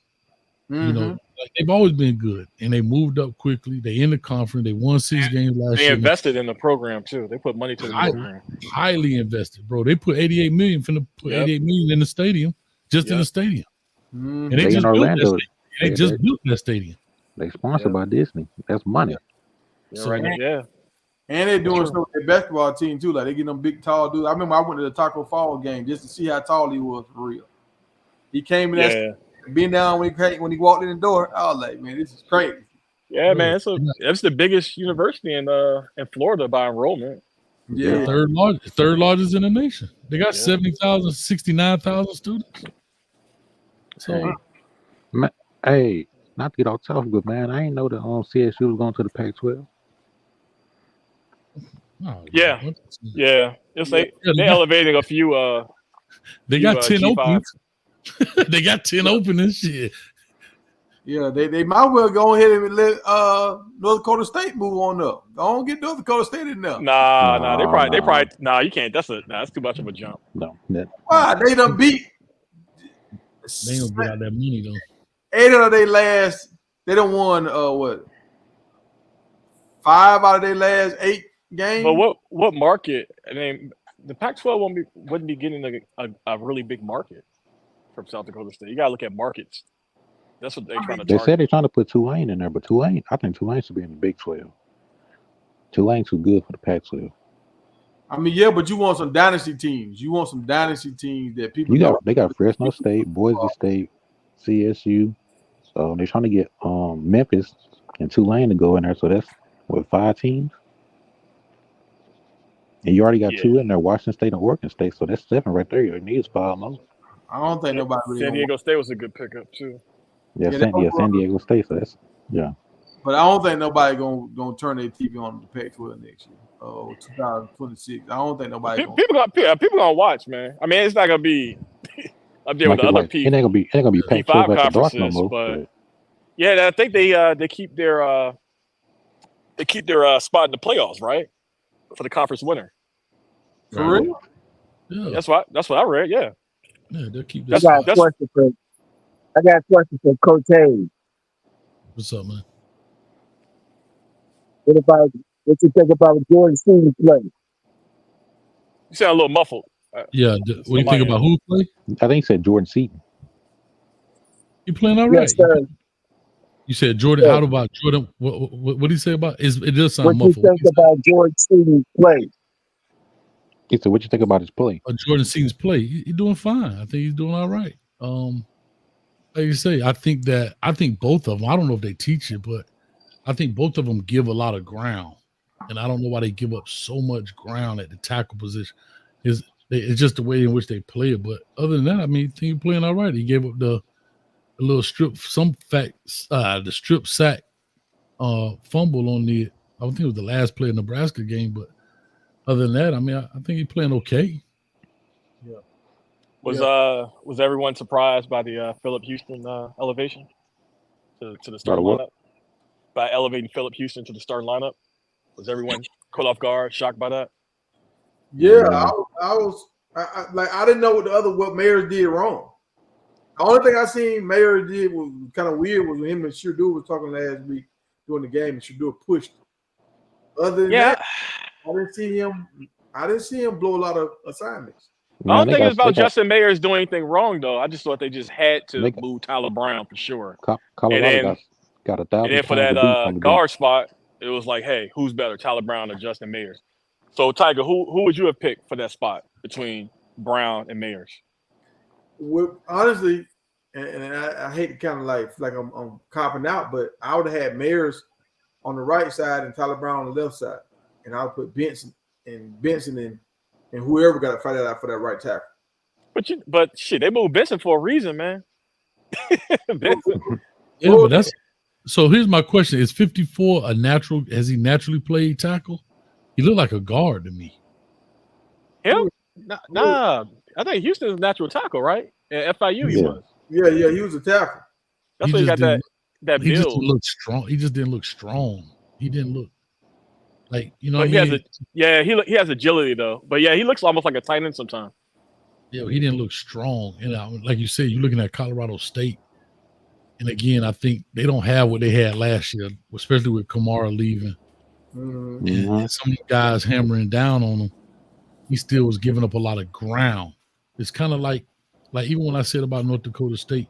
[SPEAKER 2] Mm-hmm.
[SPEAKER 6] They've always been good, and they moved up quickly. They in the conference. They won 6 games last year.
[SPEAKER 7] They invested in the program too. They put money to the program.
[SPEAKER 6] Highly invested, bro. They put $88 million $88 million in the stadium, just in the stadium.
[SPEAKER 2] Mm-hmm.
[SPEAKER 6] And they just built that stadium. They just built that stadium.
[SPEAKER 5] They sponsored by Disney. That's money.
[SPEAKER 7] Yeah, right now, yeah.
[SPEAKER 2] And they're doing something with their basketball team too. Like they get them big, tall dudes. I remember I went to the Taco Fall game just to see how tall he was for real. He came in there, being down when he walked in the door. I was like, man, this is crazy.
[SPEAKER 7] Yeah, man, it's the biggest university in Florida by enrollment.
[SPEAKER 2] Yeah,
[SPEAKER 6] third largest in the nation. They got 70,000, 69,000 students. So,
[SPEAKER 5] hey, not to get off topic, but man, I ain't know that CSU was going to the Pac-12.
[SPEAKER 7] Yeah. It's like they're elevating a few.
[SPEAKER 6] They got 10 openings. They got 10 openings. Shit.
[SPEAKER 2] Yeah, they might well go ahead and let North Dakota State move on up. Don't get North Dakota State in there.
[SPEAKER 7] Nah. They probably. You can't. That's too much of a jump.
[SPEAKER 5] No.
[SPEAKER 2] Why? They done beat.
[SPEAKER 6] They don't get out that money though.
[SPEAKER 2] 8 out of their last. They done won what? 5 out of their last 8 games.
[SPEAKER 7] But what market? I mean, the Pac-12 wouldn't be getting a really big market from South Dakota State. You gotta look at markets. That's what they're trying to target.
[SPEAKER 5] They said they're trying to put Tulane in there, but I think Tulane should be in the Big 12. Tulane's too good for the Pac-12.
[SPEAKER 2] I mean, yeah, but you want some dynasty teams. You want some dynasty teams that people.
[SPEAKER 5] They got Fresno State, Boise State, CSU. So they're trying to get Memphis and Tulane to go in there. So that's 5 teams. And you already got 2 in there, Washington State and Oregon State. So that's 7 right there. You need 5 more.
[SPEAKER 2] I don't think nobody really.
[SPEAKER 7] San Diego State was a good pickup too.
[SPEAKER 5] San Diego State. So that's
[SPEAKER 2] But I don't think nobody gonna turn their TV on the Pac-12 next year. 2026. I don't think nobody.
[SPEAKER 7] People gonna watch, man. I mean, it's not gonna be up there with the other
[SPEAKER 5] P. It ain't gonna be
[SPEAKER 7] P5 conferences, no more, but yeah, I think they keep their spot in the playoffs, right, for the conference winner.
[SPEAKER 2] For real?
[SPEAKER 7] Yeah. That's what I read. Yeah.
[SPEAKER 6] Yeah, they'll keep
[SPEAKER 3] this. I got a question for Coach Hayes.
[SPEAKER 6] What's up, man?
[SPEAKER 3] What you think about Jordan Stevens play?
[SPEAKER 7] You sound a little muffled.
[SPEAKER 6] Yeah. What do you think about who play?
[SPEAKER 5] I think he said Jordan Seaton.
[SPEAKER 6] He playing all right.
[SPEAKER 3] Yes, sir.
[SPEAKER 6] You said Jordan. Yeah. How about Jordan? What did he say about? It does sound muffled.
[SPEAKER 3] What you think about Jordan Stevens play?
[SPEAKER 5] He said, "What you think about his play?"
[SPEAKER 6] Jordan Seaton's play. He's doing fine. I think he's doing all right. Like you say, I think both of them. I don't know if they teach it, but I think both of them give a lot of ground, and I don't know why they give up so much ground at the tackle position. It's just the way in which they play it. But other than that, I mean, I think he's playing all right. He gave up the little strip, the strip sack fumble on I don't think it was the last play of the Nebraska game, but other than that, I mean, I think he's playing okay.
[SPEAKER 2] Yeah.
[SPEAKER 7] Was everyone surprised by the Phillip Houston elevation to the starting lineup? By elevating Phillip Houston to the starting lineup, was everyone caught off guard, shocked by that?
[SPEAKER 2] Yeah, I was. I didn't know what Mayers did wrong. The only thing I seen Mayers did was kind of weird was when him and Shedeur was talking last week during the game, and Shedeur pushed him. Other than that, I didn't see him blow a lot of assignments.
[SPEAKER 7] I don't
[SPEAKER 5] they
[SPEAKER 7] think it's
[SPEAKER 5] got
[SPEAKER 7] about Justin Mayers doing anything wrong though. I just thought they just had to
[SPEAKER 5] they got
[SPEAKER 7] move Tyler Brown for sure. And
[SPEAKER 5] Colorado
[SPEAKER 7] then
[SPEAKER 5] got
[SPEAKER 7] and
[SPEAKER 5] 1,000
[SPEAKER 7] then for
[SPEAKER 5] pounds
[SPEAKER 7] that
[SPEAKER 5] of beef on the bench.
[SPEAKER 7] guard spot, it was like, hey, who's better, Tyler Brown or Justin Mayers? So Tiger, who would you have picked for that spot between Brown and Mayers?
[SPEAKER 2] Honestly, and I hate to kind of like I'm copping out, but I would have had Mayers on the right side and Tyler Brown on the left side, and I would put Benson and whoever got to fight it out for that right tackle.
[SPEAKER 7] But shit, they moved Benson for a reason, man. Benson.
[SPEAKER 6] Yeah, but that's so. Here's my question: is 54 a natural? Has he naturally played tackle? He looked like a guard to me.
[SPEAKER 7] Him? Nah. I think Houston's a natural tackle, right? And FIU he was.
[SPEAKER 2] Yeah, he was a tackle.
[SPEAKER 7] That's why he got that
[SPEAKER 6] He just
[SPEAKER 7] build.
[SPEAKER 6] didn't look strong. He just didn't look strong. He didn't look like, you know
[SPEAKER 7] But
[SPEAKER 6] what I mean?
[SPEAKER 7] he has agility though. But yeah, he looks almost like a tight end sometimes.
[SPEAKER 6] Yeah, he didn't look strong. And like you said, you're looking at Colorado State. And again, I think they don't have what they had last year, especially with Kamara leaving.
[SPEAKER 2] Mm-hmm.
[SPEAKER 6] And some of the guys hammering down on him. He still was giving up a lot of ground. It's kind of like even when I said about North Dakota State,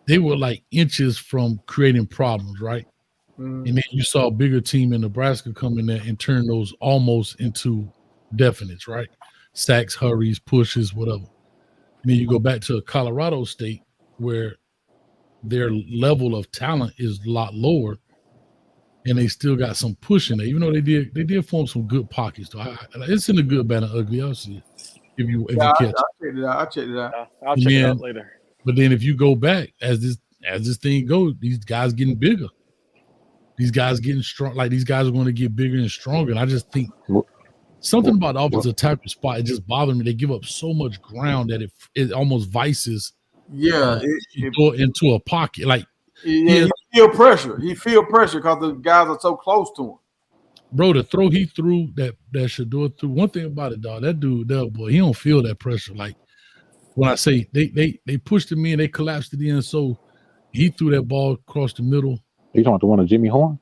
[SPEAKER 6] they were like inches from creating problems, right?
[SPEAKER 2] Mm-hmm.
[SPEAKER 6] And then you saw a bigger team in Nebraska come in there and turn those almost into definites, right? Sacks, hurries, pushes, whatever. And then you go back to Colorado State where their level of talent is a lot lower, and they still got some push in there. Even though they did form some good pockets, though. It's in the good, bad, and ugly. I'll see if you catch.
[SPEAKER 2] I'll check it out.
[SPEAKER 7] I'll check it out later.
[SPEAKER 6] But then if you go back as this thing goes, these guys getting bigger. These guys getting strong. Like these guys are going to get bigger and stronger. And I just think something about the offensive tackle spot, it just bothered me. They give up so much ground that it almost vices.
[SPEAKER 2] Yeah,
[SPEAKER 6] into a pocket. Like
[SPEAKER 2] he feel pressure. He feel pressure because the guys are so close to him.
[SPEAKER 6] Bro, the throw he threw that Shedeur threw. One thing about it, dog, that dude, boy, he don't feel that pressure. Like when I say they pushed him in, they collapsed it in, so he threw that ball across the middle.
[SPEAKER 5] You talking about the one of Jimmy Horn?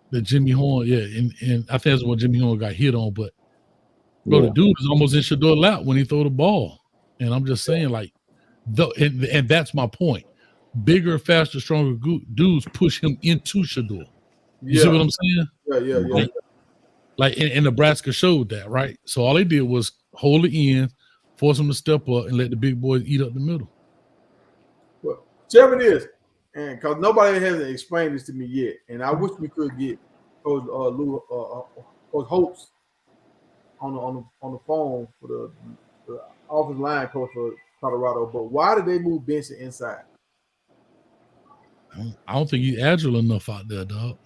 [SPEAKER 6] The Jimmy Horn, yeah, and I think that's what Jimmy Horn got hit on. But bro, the dude is almost in Shedeur's lap when he throw the ball, and I'm just saying, like, and that's my point. Bigger, faster, stronger dudes push him into Shedeur. You see what I'm saying?
[SPEAKER 2] Yeah.
[SPEAKER 6] Like in Nebraska showed that, right? So all they did was hold it in, force him to step up, and let the big boys eat up the middle.
[SPEAKER 2] Well, tell me this, and because nobody hasn't explained this to me yet, and I wish we could get Coach Holtz on the phone for the offensive line coach for Colorado. But why did they move Benson inside?
[SPEAKER 6] I don't think he's agile enough out there, dog.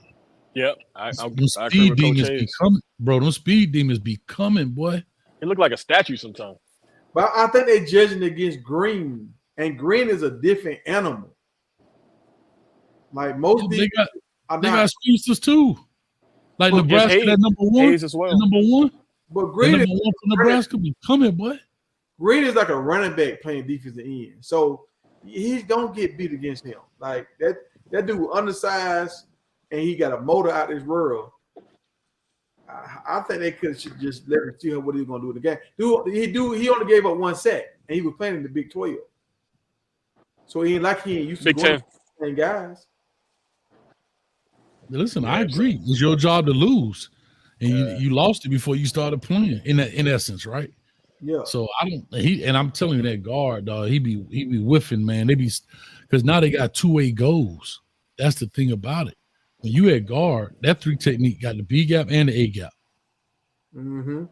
[SPEAKER 7] Yep.
[SPEAKER 6] Speed demons be coming, bro. Those speed demons be coming, boy.
[SPEAKER 7] He look like a statue sometimes.
[SPEAKER 2] But I think they're judging against Green, and Green is a different animal. Like most
[SPEAKER 6] they got speedsters too. Like Nebraska, that number one,
[SPEAKER 7] Hayes as well.
[SPEAKER 6] number one.
[SPEAKER 2] But Green
[SPEAKER 6] number one for Nebraska be coming, boy.
[SPEAKER 2] Green is like a running back playing defensive end, so he's gonna get beat against him. Like that dude undersized, and he got a motor out this world. I think they should just let him see what he's gonna do in the game. He only gave up 1 sack, and he was playing in the Big 12. So he ain't used to
[SPEAKER 7] Big 10
[SPEAKER 2] guys.
[SPEAKER 6] Listen, I agree. It's your job to lose, and you lost it before you started playing. In essence, right?
[SPEAKER 2] Yeah.
[SPEAKER 6] So I'm telling you that guard, dog, he be whiffing, man. They be because now they got 2-way goals. That's the thing about it. When you at guard, that 3 technique got the B gap and the A gap.
[SPEAKER 2] Mm-hmm.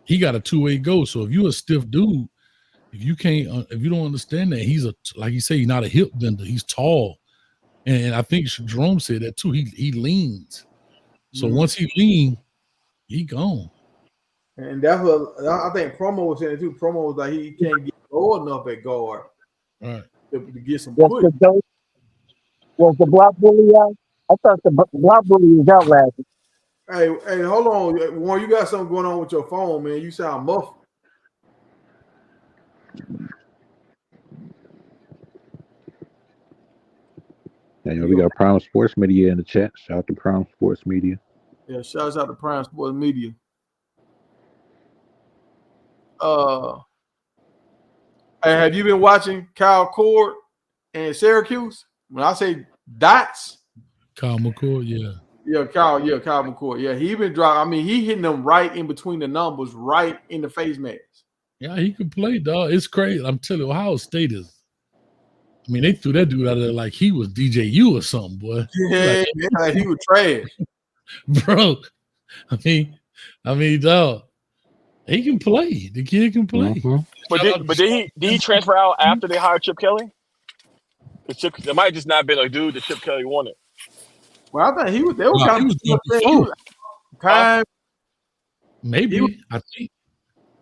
[SPEAKER 6] He got a 2-way goal. So if you a stiff dude, if you don't understand that, he's like you say, he's not a hip bender. He's tall. And I think Jerome said that too. He leans. So once he lean, he gone.
[SPEAKER 2] And that's what I think Promo was saying too. Promo was like he can't get low enough at guard to get some push.
[SPEAKER 3] Was the block bully out? I thought the block bully was out last week.
[SPEAKER 2] Hey, hold on. Warren, you got something going on with your phone, man. You sound muffled.
[SPEAKER 5] Yeah, we got Prime Sports Media in the chat. Shout out to Prime Sports Media.
[SPEAKER 2] Yeah, shouts out to Prime Sports Media. Have you been watching Kyle Cord and Syracuse? When I say dots,
[SPEAKER 6] Kyle McCord, yeah.
[SPEAKER 2] Kyle McCord. Yeah, he been dropping. I mean, he hitting them right in between the numbers, right in the face mask.
[SPEAKER 6] Yeah, he can play, dog. It's crazy. I'm telling you, Ohio State is. I mean, they threw that dude out of there like he was DJU or something, boy.
[SPEAKER 2] Yeah, like he was trash.
[SPEAKER 6] Bro, I mean, dog, he can play. The kid can play.
[SPEAKER 5] Mm-hmm.
[SPEAKER 7] But did he transfer out after they hired Chip Kelly? It might just not been a dude that Chip Kelly wanted.
[SPEAKER 2] Well, I think he was. They were kind of
[SPEAKER 6] maybe. I think.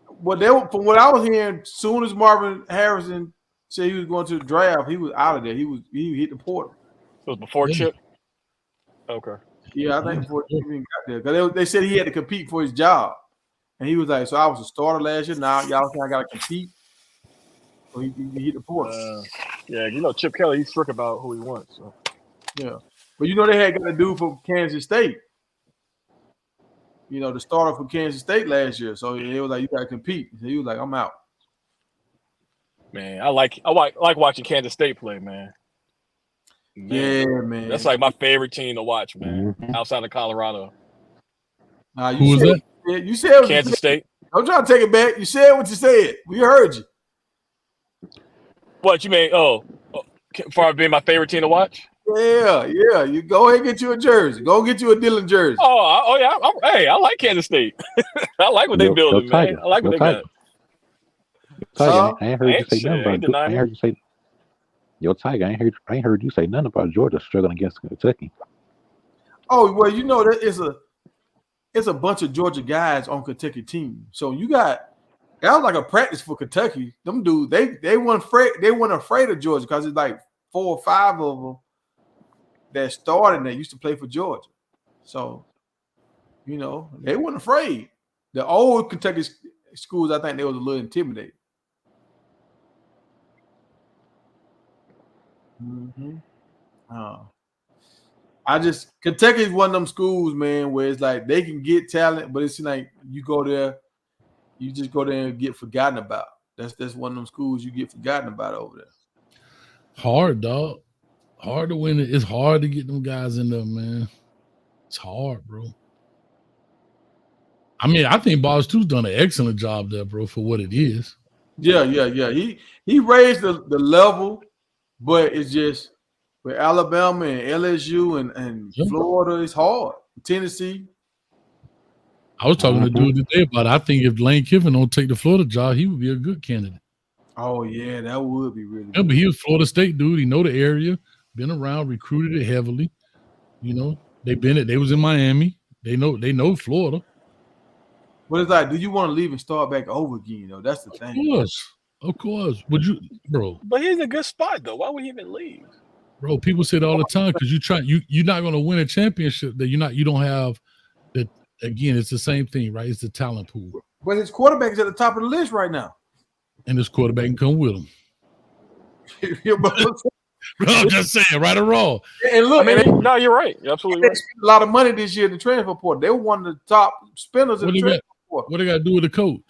[SPEAKER 2] Well, from what I was hearing, as soon as Marvin Harrison said he was going to the draft, he was out of there. He hit the portal.
[SPEAKER 7] It was before Chip. Okay.
[SPEAKER 2] Yeah, I think before Chip even got there, because they said he had to compete for his job, and he was like, "So I was a starter last year. Now y'all think I got to compete?" So he hit the portal.
[SPEAKER 7] Yeah, you know Chip Kelly, he's strict about who he wants. So.
[SPEAKER 2] Yeah, but you know they had got a dude from Kansas State. You know, the starter for Kansas State last year. So he was like, "You got to compete." So he was like, "I'm out."
[SPEAKER 7] Man, I like watching Kansas State play, man.
[SPEAKER 2] Yeah, man.
[SPEAKER 7] That's like my favorite team to watch, man. Outside of Colorado.
[SPEAKER 6] Who was that?
[SPEAKER 2] You said
[SPEAKER 7] Kansas State.
[SPEAKER 2] I'm trying to take it back. You said what you said. We heard you.
[SPEAKER 7] What you mean? Oh, for being my favorite team to watch?
[SPEAKER 2] Yeah. You go ahead and get you a jersey. Go get you a Dillon jersey.
[SPEAKER 7] Oh yeah. I like Kansas State. I like what they building, man. I like what they got.
[SPEAKER 5] I ain't heard you say nothing about. I ain't heard you say. Yo, Tiger, I ain't heard you say nothing about Georgia struggling against Kentucky.
[SPEAKER 2] Oh well, you know that it's a bunch of Georgia guys on Kentucky team. So that was like a practice for Kentucky. Them dudes, they weren't afraid of Georgia because it's like 4 or 5 of them that started and they used to play for Georgia. So, you know, they weren't afraid. The old Kentucky schools, I think they was a little intimidated. Kentucky is one of them schools, man, where it's like they can get talent, but it's like you go there, you just go there and get forgotten about. That's one of them schools you get forgotten about over there.
[SPEAKER 6] Hard, dog. Hard to win it. It's hard to get them guys in there, man. It's hard, bro. I mean, I think Boss 2's done an excellent job there, bro, for what it is.
[SPEAKER 2] Yeah. He raised the level. But it's just with Alabama and LSU and Florida, it's hard. Tennessee.
[SPEAKER 6] I was talking to dude today about it. I think if Lane Kiffin don't take the Florida job, he would be a good candidate.
[SPEAKER 2] Oh, yeah, that would be really
[SPEAKER 6] good. But he was Florida State dude. He know the area, been around, recruited it heavily. You know, they was in Miami. They know Florida.
[SPEAKER 2] But it's like, do you want to leave and start back over again, though? That's the thing.
[SPEAKER 6] Of course. Would you, bro?
[SPEAKER 7] But he's in a good spot though. Why would he even leave?
[SPEAKER 6] Bro, people say it all the time because you're not going to win a championship that you don't have that. Again, it's the same thing, right? It's the talent pool.
[SPEAKER 2] But his quarterback is at the top of the list right now.
[SPEAKER 6] And his quarterback can come with him. I'm just saying, right or wrong.
[SPEAKER 2] And look,
[SPEAKER 7] no, you're right. You're absolutely right.
[SPEAKER 2] They spent a lot of money this year in the transfer portal. They were one of the top spenders in the transfer portal.
[SPEAKER 6] What they got to do with the coach?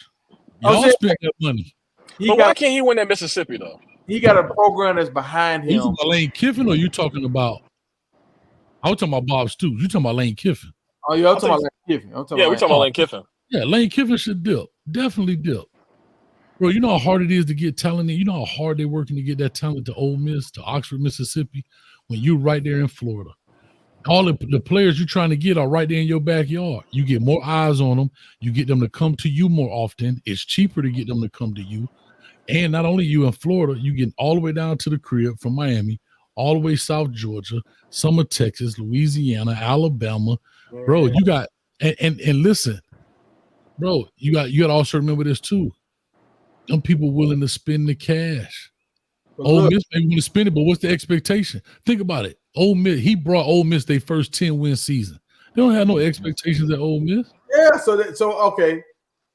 [SPEAKER 6] Y'all spent that money.
[SPEAKER 7] But why can't he win at Mississippi though?
[SPEAKER 2] He got a program that's behind him.
[SPEAKER 6] You talking about Lane Kiffin, or you talking about? I was talking about Bob Stoops. You talking about Lane Kiffin?
[SPEAKER 2] Oh yeah, I'm talking about Lane Kiffin.
[SPEAKER 7] We're talking about Lane Kiffin.
[SPEAKER 6] Yeah, Lane Kiffin should dip. Definitely dip. Bro, you know how hard it is to get talent. You know how hard they're working to get that talent to Ole Miss, to Oxford, Mississippi, when you're right there in Florida. All the players you're trying to get are right there in your backyard. You get more eyes on them. You get them to come to you more often. It's cheaper to get them to come to you. And not only you in Florida, you get all the way down to the crib from Miami, all the way South Georgia, some of Texas, Louisiana, Alabama. Bro, you got and listen, bro, you got to also remember this too. Some people willing to spend the cash. Ole Miss may want to spend it, but what's the expectation? Think about it. Ole Miss, he brought Ole Miss their first 10-win season. They don't have no expectations at Ole Miss.
[SPEAKER 2] Yeah, so okay.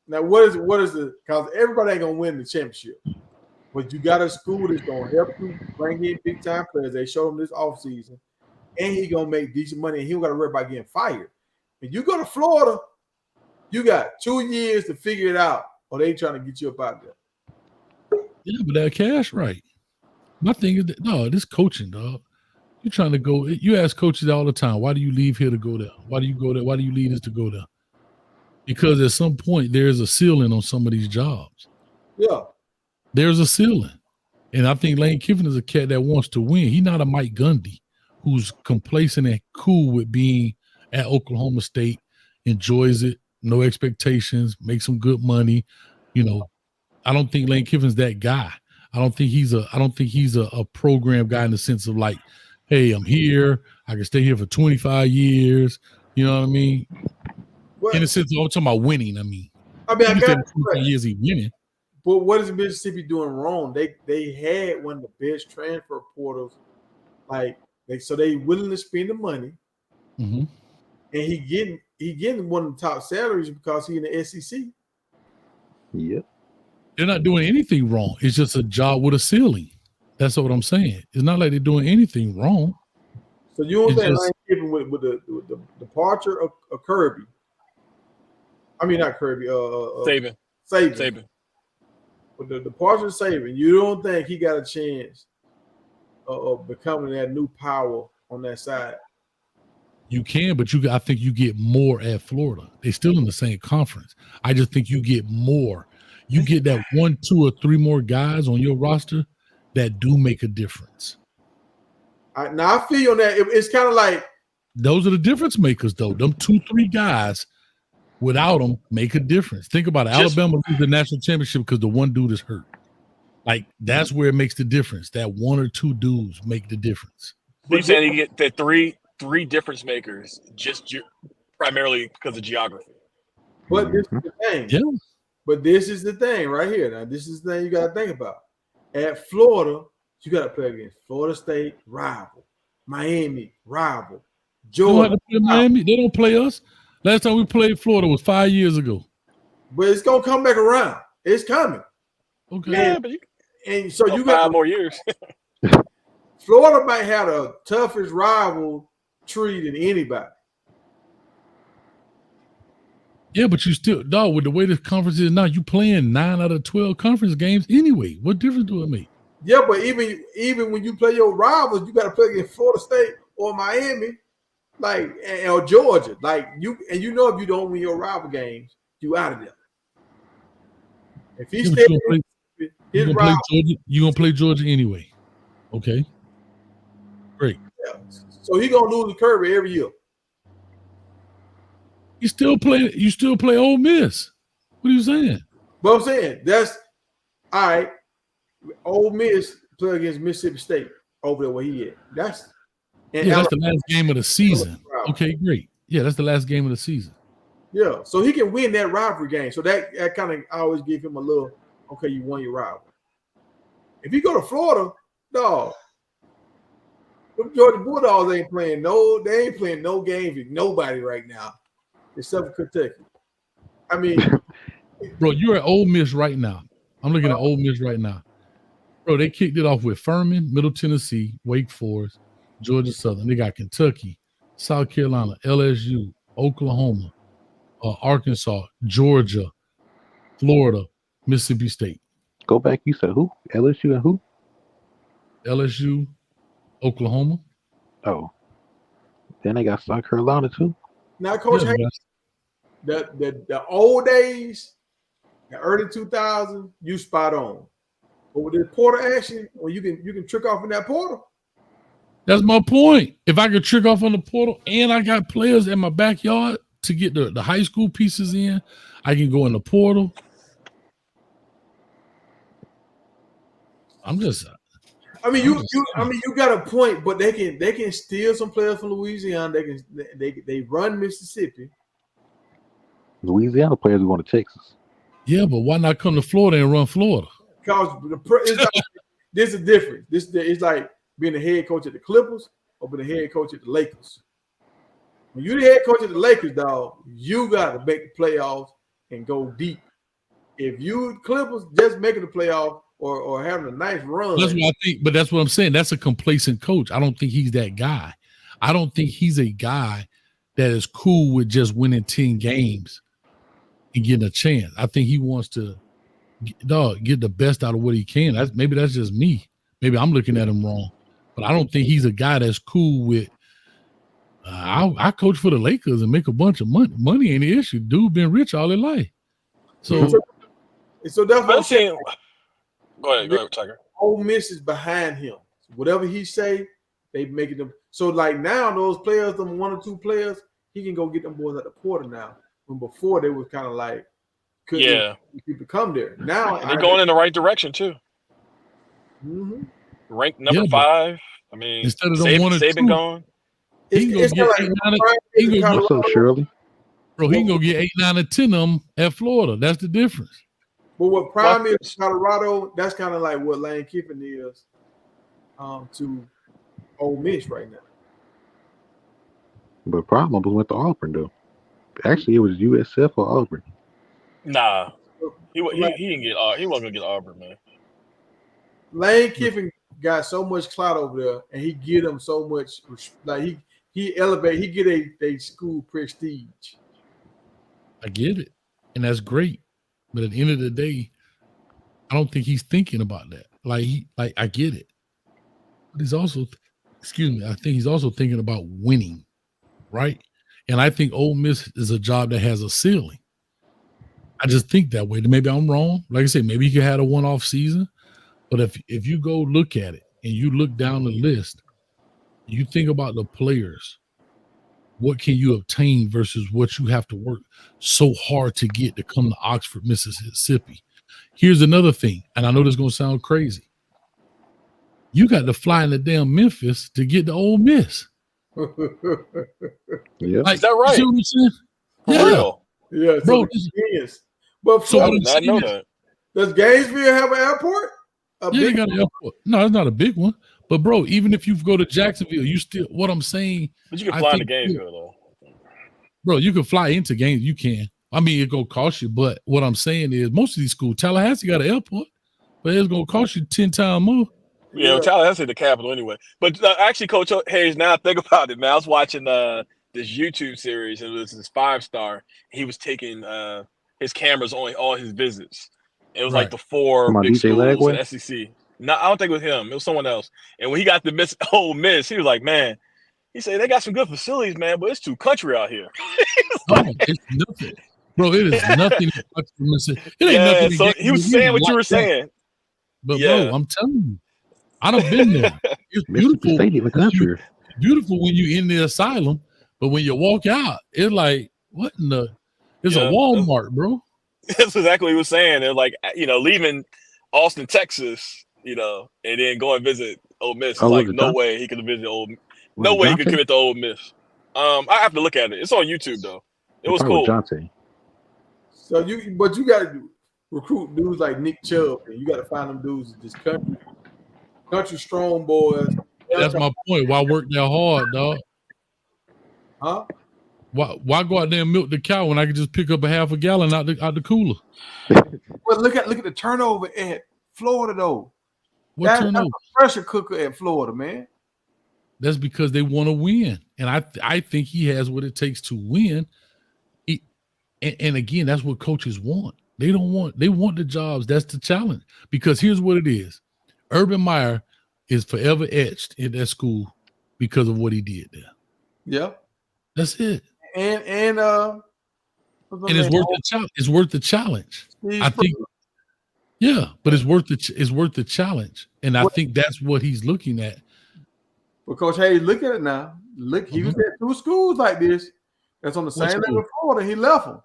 [SPEAKER 2] Now what is the because everybody ain't gonna win the championship, but you got a school that's gonna help you bring in big time players. They show them this offseason, and he gonna make decent money, and he don't gotta worry about getting fired. If you go to Florida, you got 2 years to figure it out, or they trying to get you up out there.
[SPEAKER 6] Yeah, but that cash right. My thing is that, no, this coaching, dog. You're trying to go. You ask coaches all the time, why do you leave here to go there? Why do you go there? Why do you leave this to go there? Because at some point there's a ceiling on some of these jobs.
[SPEAKER 2] Yeah.
[SPEAKER 6] There's a ceiling. And I think Lane Kiffin is a cat that wants to win. He's not a Mike Gundy who's complacent and cool with being at Oklahoma State, enjoys it, no expectations, makes some good money. You know, I don't think Lane Kiffin's that guy. I don't think he's a program guy in the sense of like, hey, I'm here. I can stay here for 25 years. You know what I mean?
[SPEAKER 2] Well,
[SPEAKER 6] in the sense of I'm talking about winning. I mean
[SPEAKER 2] I got
[SPEAKER 6] 25 years he winning.
[SPEAKER 2] But what is Mississippi doing wrong? They had one of the best transfer portals. Like they willing to spend the money.
[SPEAKER 6] Mm-hmm.
[SPEAKER 2] And he getting one of the top salaries because he in the SEC.
[SPEAKER 5] Yep.
[SPEAKER 6] They're not doing anything wrong. It's just a job with a ceiling. That's what I'm saying. It's not like they're doing anything wrong.
[SPEAKER 2] So you don't
[SPEAKER 6] It's
[SPEAKER 2] think
[SPEAKER 6] just-
[SPEAKER 2] Lane Kiffin with the departure of Kirby? I mean, not Kirby.
[SPEAKER 7] Saban.
[SPEAKER 2] Saban. With the departure of Saban, you don't think he got a chance of becoming that new power on that side?
[SPEAKER 6] You can, but I think you get more at Florida. They're still in the same conference. I just think you get more. You get that 1, 2, or 3 more guys on your roster that do make a difference.
[SPEAKER 2] Now I feel you on that. It's kind of like
[SPEAKER 6] those are the difference makers, though. Them 2, 3 guys without them make a difference. Think about it. Alabama lose the national championship because the one dude is hurt. Like that's where it makes the difference. That 1 or 2 dudes make the difference.
[SPEAKER 7] So you saying you get the three difference makers just primarily because of geography?
[SPEAKER 2] But this is the thing.
[SPEAKER 6] Yeah.
[SPEAKER 2] But this is the thing right here. Now, this is the thing you got to think about. At Florida, you got to play against Florida State, rival. Miami, rival.
[SPEAKER 6] You don't
[SPEAKER 2] Georgia.
[SPEAKER 6] have to play Miami. They don't play us. Last time we played Florida was 5 years ago.
[SPEAKER 2] But it's going to come back around. It's coming.
[SPEAKER 6] Okay.
[SPEAKER 7] Yeah, but
[SPEAKER 2] And so you
[SPEAKER 7] 5
[SPEAKER 2] got
[SPEAKER 7] more years.
[SPEAKER 2] Florida might have the toughest rival tree than anybody.
[SPEAKER 6] Yeah, but you still, dog, with the way this conference is now, you playing 9 out of 12 conference games anyway. What difference do it make?
[SPEAKER 2] Yeah, but even when you play your rivals, you got to play against Florida State or Miami, like or Georgia. Like if you don't win your rival games, you out of there. If he
[SPEAKER 6] Yeah, but
[SPEAKER 2] stays his rival,
[SPEAKER 6] you gonna play Georgia anyway. Okay. Great.
[SPEAKER 2] so he gonna lose to Kirby every year.
[SPEAKER 6] You still play Ole Miss. What are you saying?
[SPEAKER 2] But I'm saying that's all right. Ole Miss play against Mississippi State over there where he at. That's
[SPEAKER 6] That's the last game of the season. Okay, great. Yeah, that's the last game of the season.
[SPEAKER 2] Yeah, so he can win that rivalry game. So that kind of always give him a little, okay, you won your rivalry. If you go to Florida, dog, them Georgia Bulldogs ain't playing no games with nobody right now, except for Kentucky. I mean,
[SPEAKER 6] Bro, you're at Ole Miss right now. I'm looking at Ole Miss right now. Bro, they kicked it off with Furman, Middle Tennessee, Wake Forest, Georgia Southern. They got Kentucky, South Carolina, LSU, Oklahoma, Arkansas, Georgia, Florida, Mississippi State.
[SPEAKER 5] Go back. You said who? LSU and who?
[SPEAKER 6] LSU, Oklahoma.
[SPEAKER 5] Oh. Then they got South Carolina too.
[SPEAKER 2] now Coach
[SPEAKER 6] Yeah,
[SPEAKER 2] Hayes, the old days, the early 2000s, you spot on. But with this portal action, when you can trick off in that portal,
[SPEAKER 6] That's my point. If I could trick off on the portal and I got players in my backyard to get the high school pieces in, I can go in the portal. I'm just
[SPEAKER 2] I mean, you got a point, but they can steal some players from Louisiana. They run Mississippi.
[SPEAKER 5] Louisiana players going to Texas.
[SPEAKER 6] yeah, but why not come to Florida and run Florida?
[SPEAKER 2] Because this is different. It's like being the head coach at the Clippers or being the head coach at the Lakers. When you're the head coach at the Lakers, dog, you got to make the playoffs and go deep. If you Clippers just making the playoff or having a nice run,
[SPEAKER 6] That's what I think, but that's what I'm saying. That's a complacent coach. I don't think he's that guy. I don't think he's a guy that is cool with just winning 10 games and getting a chance. I think he wants to get the best out of what he can. Maybe that's just me. Maybe I'm looking at him wrong, but I don't think he's a guy that's cool with. I coach for the Lakers and make a bunch of money. Money ain't the issue. Dude been rich all his life. So
[SPEAKER 2] that's what I'm saying.
[SPEAKER 7] Go ahead, Tiger.
[SPEAKER 2] Ole Miss is behind him. Whatever he say, they making them. So like now, those players, them 1 or 2 players, he can go get them boys at the portal now. When before they was kind of like, couldn't people come there. Now
[SPEAKER 7] they're going in the right direction too.
[SPEAKER 2] Mm-hmm.
[SPEAKER 7] Ranked number 5. I mean,
[SPEAKER 6] instead of them 1 or 2,
[SPEAKER 7] Saban gone.
[SPEAKER 2] It's
[SPEAKER 6] get
[SPEAKER 2] like
[SPEAKER 6] 8, 9,
[SPEAKER 5] What's up, Shirley?
[SPEAKER 6] Bro, he can go get 8, 9, or 10 of them at Florida. That's the difference.
[SPEAKER 2] But what prime is Colorado, that's kind of like what Lane Kiffin is to Ole Miss right now.
[SPEAKER 5] But problem was went to Auburn though. Actually, it was USF or Auburn.
[SPEAKER 7] Nah, he didn't get. He wasn't gonna get Auburn, man.
[SPEAKER 2] Lane Kiffin got so much clout over there, and he get them so much. Like he elevate. He get a school prestige.
[SPEAKER 6] I get it, and that's great. But at the end of the day, I don't think he's thinking about that. I get it, but he's also, I think he's also thinking about winning, right? And I think Ole Miss is a job that has a ceiling. I just think that way. Maybe I'm wrong. Like I said, maybe he could have a one-off season. But if you go look at it and you look down the list, you think about the players. What can you obtain versus what you have to work so hard to get to come to Oxford, Mississippi? Here's another thing, and I know this is going to sound crazy. You got to fly into damn Memphis to get to Ole Miss.
[SPEAKER 5] Yeah,
[SPEAKER 7] is that right?
[SPEAKER 6] You see what I'm saying?
[SPEAKER 7] For real?
[SPEAKER 2] Yeah,
[SPEAKER 6] Bro,
[SPEAKER 2] is. But
[SPEAKER 6] so
[SPEAKER 7] I did not know that.
[SPEAKER 2] Does Gainesville have an airport?
[SPEAKER 6] They got an airport. No, it's not a big one. But bro, even if you go to Jacksonville, you still. What I'm saying.
[SPEAKER 7] But you can fly into Gainesville though.
[SPEAKER 6] Bro, you can fly into Gainesville. You can. I mean, it's gonna cost you. But what I'm saying is, most of these schools, Tallahassee got an airport, but it's gonna cost you 10 times more.
[SPEAKER 7] Yeah, well, Tallahassee the capital anyway. But actually, Coach Hayes, now I think about it, man. I was watching this YouTube series, and it was this 5-star. He was taking his cameras on all his visits. It was like the 4 big schools in the SEC. No, I don't think it was him. It was someone else. And when he got to Ole Miss, he was like, man, he said, they got some good facilities, man, but it's too country out here.
[SPEAKER 6] It's nothing. Bro, it is nothing. It ain't nothing.
[SPEAKER 7] So he was saying what you were saying.
[SPEAKER 6] But bro, I'm telling you, I done been there. It's beautiful. Beautiful when you in the asylum, but when you walk out, it's like, what in the? It's a Walmart, bro.
[SPEAKER 7] That's exactly what he was saying. They're like, leaving Austin, Texas, and then go and visit Ole Miss. Like, no way he could visit Ole Miss. No way he could commit to Ole Miss. I have to look at it. It's on YouTube though. It was cool.
[SPEAKER 2] So you got to recruit dudes like Nick Chubb, and you got to find them dudes in this country strong boys.
[SPEAKER 6] That's my point. Why work that hard, dog?
[SPEAKER 2] Huh?
[SPEAKER 6] Why go out there and milk the cow when I can just pick up a half a gallon out the cooler?
[SPEAKER 2] Well, look at the turnover at Florida though. That's a pressure cooker at Florida, man.
[SPEAKER 6] That's because they want to win, and I think he has what it takes to win. And again, that's what coaches want. They want the jobs. That's the challenge. Because here's what it is: Urban Meyer is forever etched in that school because of what he did there.
[SPEAKER 2] Yeah,
[SPEAKER 6] that's it.
[SPEAKER 2] And
[SPEAKER 6] it's worth the challenge. It's worth the challenge. I think. Yeah, but it's worth the challenge, and I think that's what he's looking at.
[SPEAKER 2] Well, Coach Hayes, look at it now. Look, he was at 2 schools like this. That's on the same level as Florida. He left them.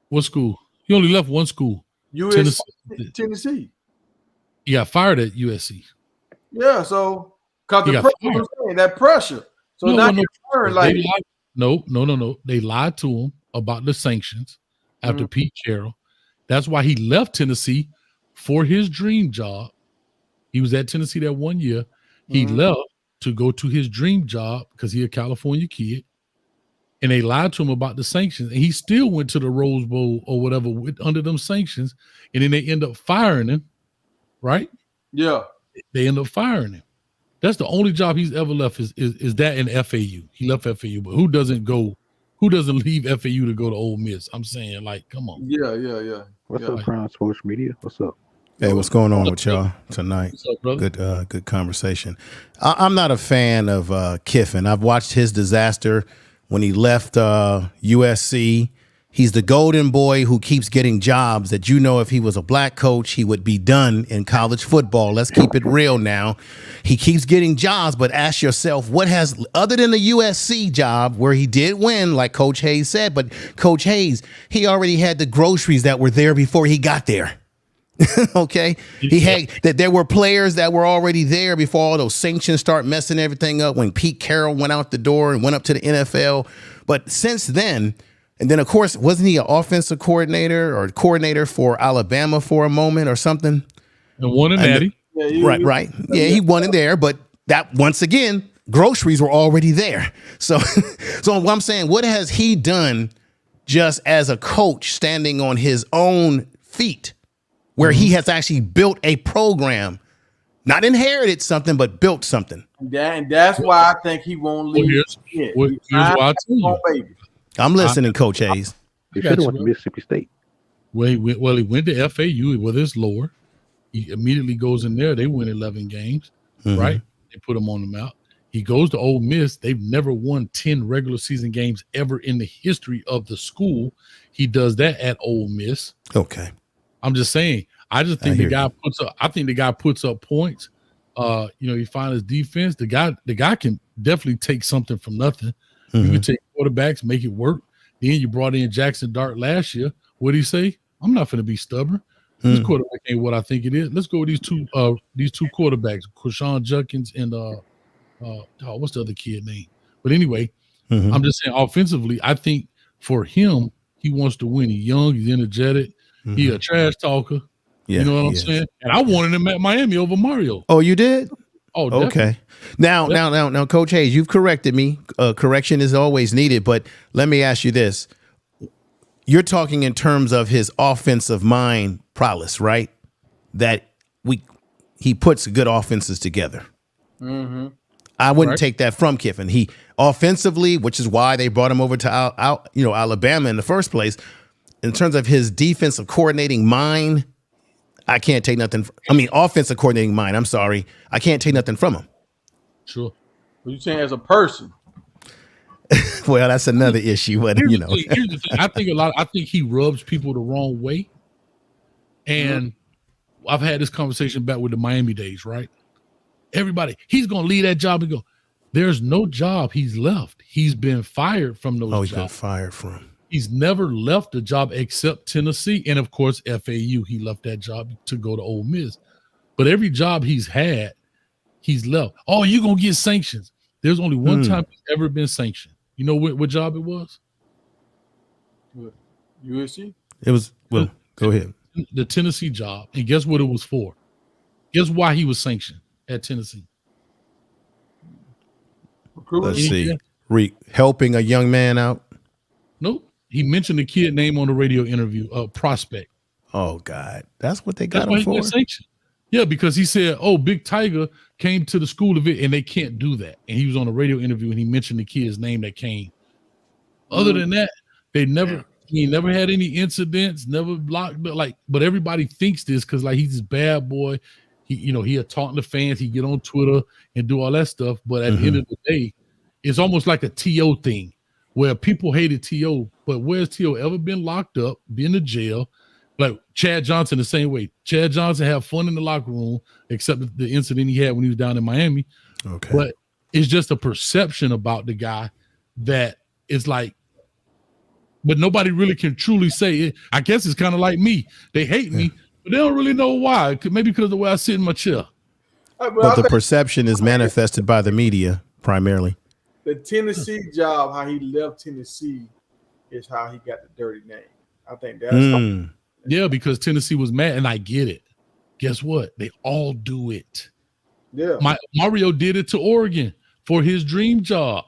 [SPEAKER 6] What school? He only left one school.
[SPEAKER 2] Tennessee.
[SPEAKER 6] He got fired at USC.
[SPEAKER 2] Yeah, so because that pressure. So now
[SPEAKER 6] No. They lied to him about the sanctions after Pete Carroll. That's why he left Tennessee for his dream job. He was at Tennessee that 1 year. He left to go to his dream job because he's a California kid. And they lied to him about the sanctions. And he still went to the Rose Bowl or whatever under them sanctions. And then they end up firing him, right?
[SPEAKER 2] Yeah.
[SPEAKER 6] They end up firing him. That's the only job he's ever left is that in FAU. He left FAU, but who doesn't go Who doesn't leave FAU to go to Ole Miss? I'm saying, like, come on.
[SPEAKER 2] Yeah.
[SPEAKER 5] What's up, Crown Sports Media? What's up?
[SPEAKER 8] Hey, what's going on with y'all tonight?
[SPEAKER 6] What's up, brother?
[SPEAKER 8] Good conversation. I'm not a fan of Kiffin. I've watched his disaster when he left USC. He's the golden boy who keeps getting jobs that, you know, if he was a black coach, he would be done in college football. Let's keep it real now. He keeps getting jobs, but ask yourself, what has, other than the USC job where he did win, like Coach Hayes said, but Coach Hayes, he already had the groceries that were there before he got there. Okay, he had that there were players that were already there before all those sanctions start messing everything up. When Pete Carroll went out the door and went up to the NFL, but since then, and then of course, wasn't he an offensive coordinator for Alabama for a moment or something?
[SPEAKER 6] And won a natty.
[SPEAKER 8] Right. Yeah, he won it there, but that once again, groceries were already there. So, so what I'm saying, what has he done just as a coach standing on his own feet? Where he has actually built a program, not inherited something, but built something.
[SPEAKER 2] And that's why I think he won't leave.
[SPEAKER 6] Here's why I tell you.
[SPEAKER 8] I'm listening, Coach Hayes.
[SPEAKER 5] He should have went to Mississippi State.
[SPEAKER 6] Well, he went to FAU with his lower. He immediately goes in there. They win 11 games, right? They put him on the map. He goes to Ole Miss. They've never won 10 regular season games ever in the history of the school. He does that at Ole Miss.
[SPEAKER 8] Okay. I'm
[SPEAKER 6] just saying. I just think the guy puts up. I think the guy puts up points. He finds his defense. The guy can definitely take something from nothing. You can take quarterbacks, make it work. Then you brought in Jackson Dart last year. What did he say? I'm not going to be stubborn. This quarterback ain't what I think it is. Let's go with these two quarterbacks, Quashon Judkins and what's the other kid name? But anyway, I'm just saying offensively, I think for him, he wants to win. He's young, he's energetic, he's a trash talker.
[SPEAKER 8] Yeah,
[SPEAKER 6] you know what I'm saying? And I wanted him at Miami over Mario.
[SPEAKER 8] Oh, you did?
[SPEAKER 6] Oh, definitely.
[SPEAKER 8] Okay. Now, Coach Hayes, you've corrected me. Correction is always needed, but let me ask you this. You're talking in terms of his offensive mind prowess, right? That he puts good offenses together. I wouldn't take that from Kiffin. He offensively, which is why they brought him over to Alabama in the first place. In terms of his defensive coordinating mind, I can't take nothing. Offensive coordinating mind. I'm sorry. I can't take nothing from him.
[SPEAKER 6] Sure.
[SPEAKER 2] What you saying as a person?
[SPEAKER 8] Well, that's another issue. But
[SPEAKER 6] here's the thing. I think he rubs people the wrong way. And I've had this conversation back with the Miami days, right? Everybody, he's gonna leave that job and go. There's no job he's left. He's been fired from those jobs.
[SPEAKER 8] He's been fired from.
[SPEAKER 6] He's never left a job except Tennessee. And of course, FAU, he left that job to go to Ole Miss. But every job he's had, he's left. Oh, you're going to get sanctions. There's only one time he's ever been sanctioned. You know what job it was?
[SPEAKER 2] USC?
[SPEAKER 8] It was, go ahead.
[SPEAKER 6] The Tennessee job. And guess what it was for? Guess why he was sanctioned at Tennessee?
[SPEAKER 8] Let's see. Helping a young man out?
[SPEAKER 6] Nope. He mentioned the kid name on the radio interview, Prospect.
[SPEAKER 8] Oh, God. That's what they got him for?
[SPEAKER 6] Yeah, because he said, Big Tiger came to the school of it, and they can't do that. And he was on a radio interview, and he mentioned the kid's name that came. Other than that, he never had any incidents, never blocked, but everybody thinks this because, he's this bad boy. He'll talk to fans, he get on Twitter and do all that stuff. But at the end of the day, it's almost like a T.O. thing. Where people hated T.O., but where's T.O. ever been locked up, been to jail? Like Chad Johnson the same way. Chad Johnson had fun in the locker room, except the incident he had when he was down in Miami.
[SPEAKER 8] Okay.
[SPEAKER 6] But it's just a perception about the guy that it's like, but nobody really can truly say it. I guess it's kind of like me. They hate me, but they don't really know why. Maybe because of the way I sit in my chair.
[SPEAKER 8] But the perception is manifested by the media primarily.
[SPEAKER 2] The Tennessee job, how he left Tennessee, is how he got the dirty name. I think that's
[SPEAKER 6] yeah, because Tennessee was mad, and I get it. Guess what? They all do it.
[SPEAKER 2] Yeah,
[SPEAKER 6] Mario did it to Oregon for his dream job.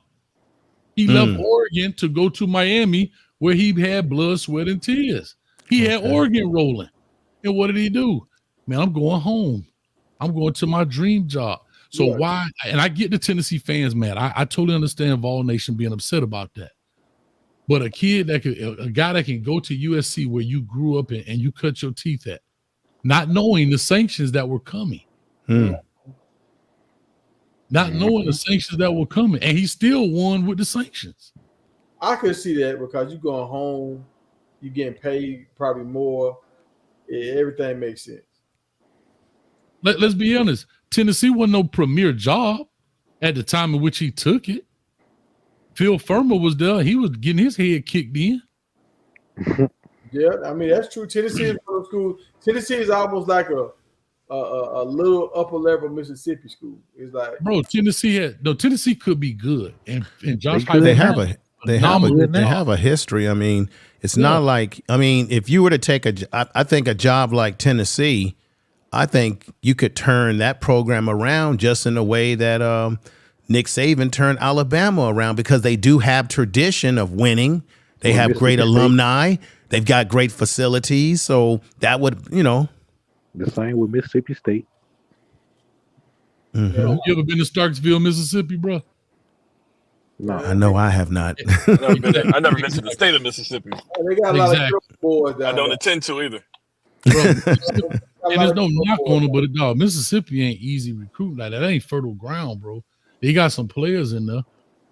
[SPEAKER 6] He left Oregon to go to Miami, where he had blood, sweat, and tears. He had Oregon rolling, and what did he do? Man, I'm going home. I'm going to my dream job. So why? And I get the Tennessee fans mad. I totally understand Vol Nation being upset about that. But a guy that can go to USC where you grew up in and you cut your teeth at, not knowing the sanctions that were coming. Not knowing the sanctions that were coming, and he still won with the sanctions.
[SPEAKER 2] I could see that because you going home, you getting paid probably more. Everything makes sense.
[SPEAKER 6] Let's be honest. Tennessee wasn't no premier job at the time in which he took it. Phil Furman was there. He was getting his head kicked in.
[SPEAKER 2] Yeah, I mean, that's true. Tennessee is one of those schools. Tennessee is almost like a little upper level Mississippi school. It's like,
[SPEAKER 6] bro, Tennessee could be good, and Josh
[SPEAKER 8] they
[SPEAKER 6] Heupel
[SPEAKER 8] have a history. I mean, it's not like, I mean, if you were to take I think a job like Tennessee, I think you could turn that program around just in a way that Nick Saban turned Alabama around, because they do have tradition of winning. They have great alumni. They've got great facilities. So that would,
[SPEAKER 5] The same with Mississippi State.
[SPEAKER 6] You ever been to Starksville, Mississippi, bro?
[SPEAKER 5] No,
[SPEAKER 8] I know I have not.
[SPEAKER 7] I've never been to the state of Mississippi.
[SPEAKER 2] they got a lot of boys down
[SPEAKER 7] I don't
[SPEAKER 2] there.
[SPEAKER 7] intend to either.
[SPEAKER 6] Bro, and there's no knock on it, but dog, Mississippi ain't easy recruiting like that. That ain't fertile ground, bro. They got some players in there,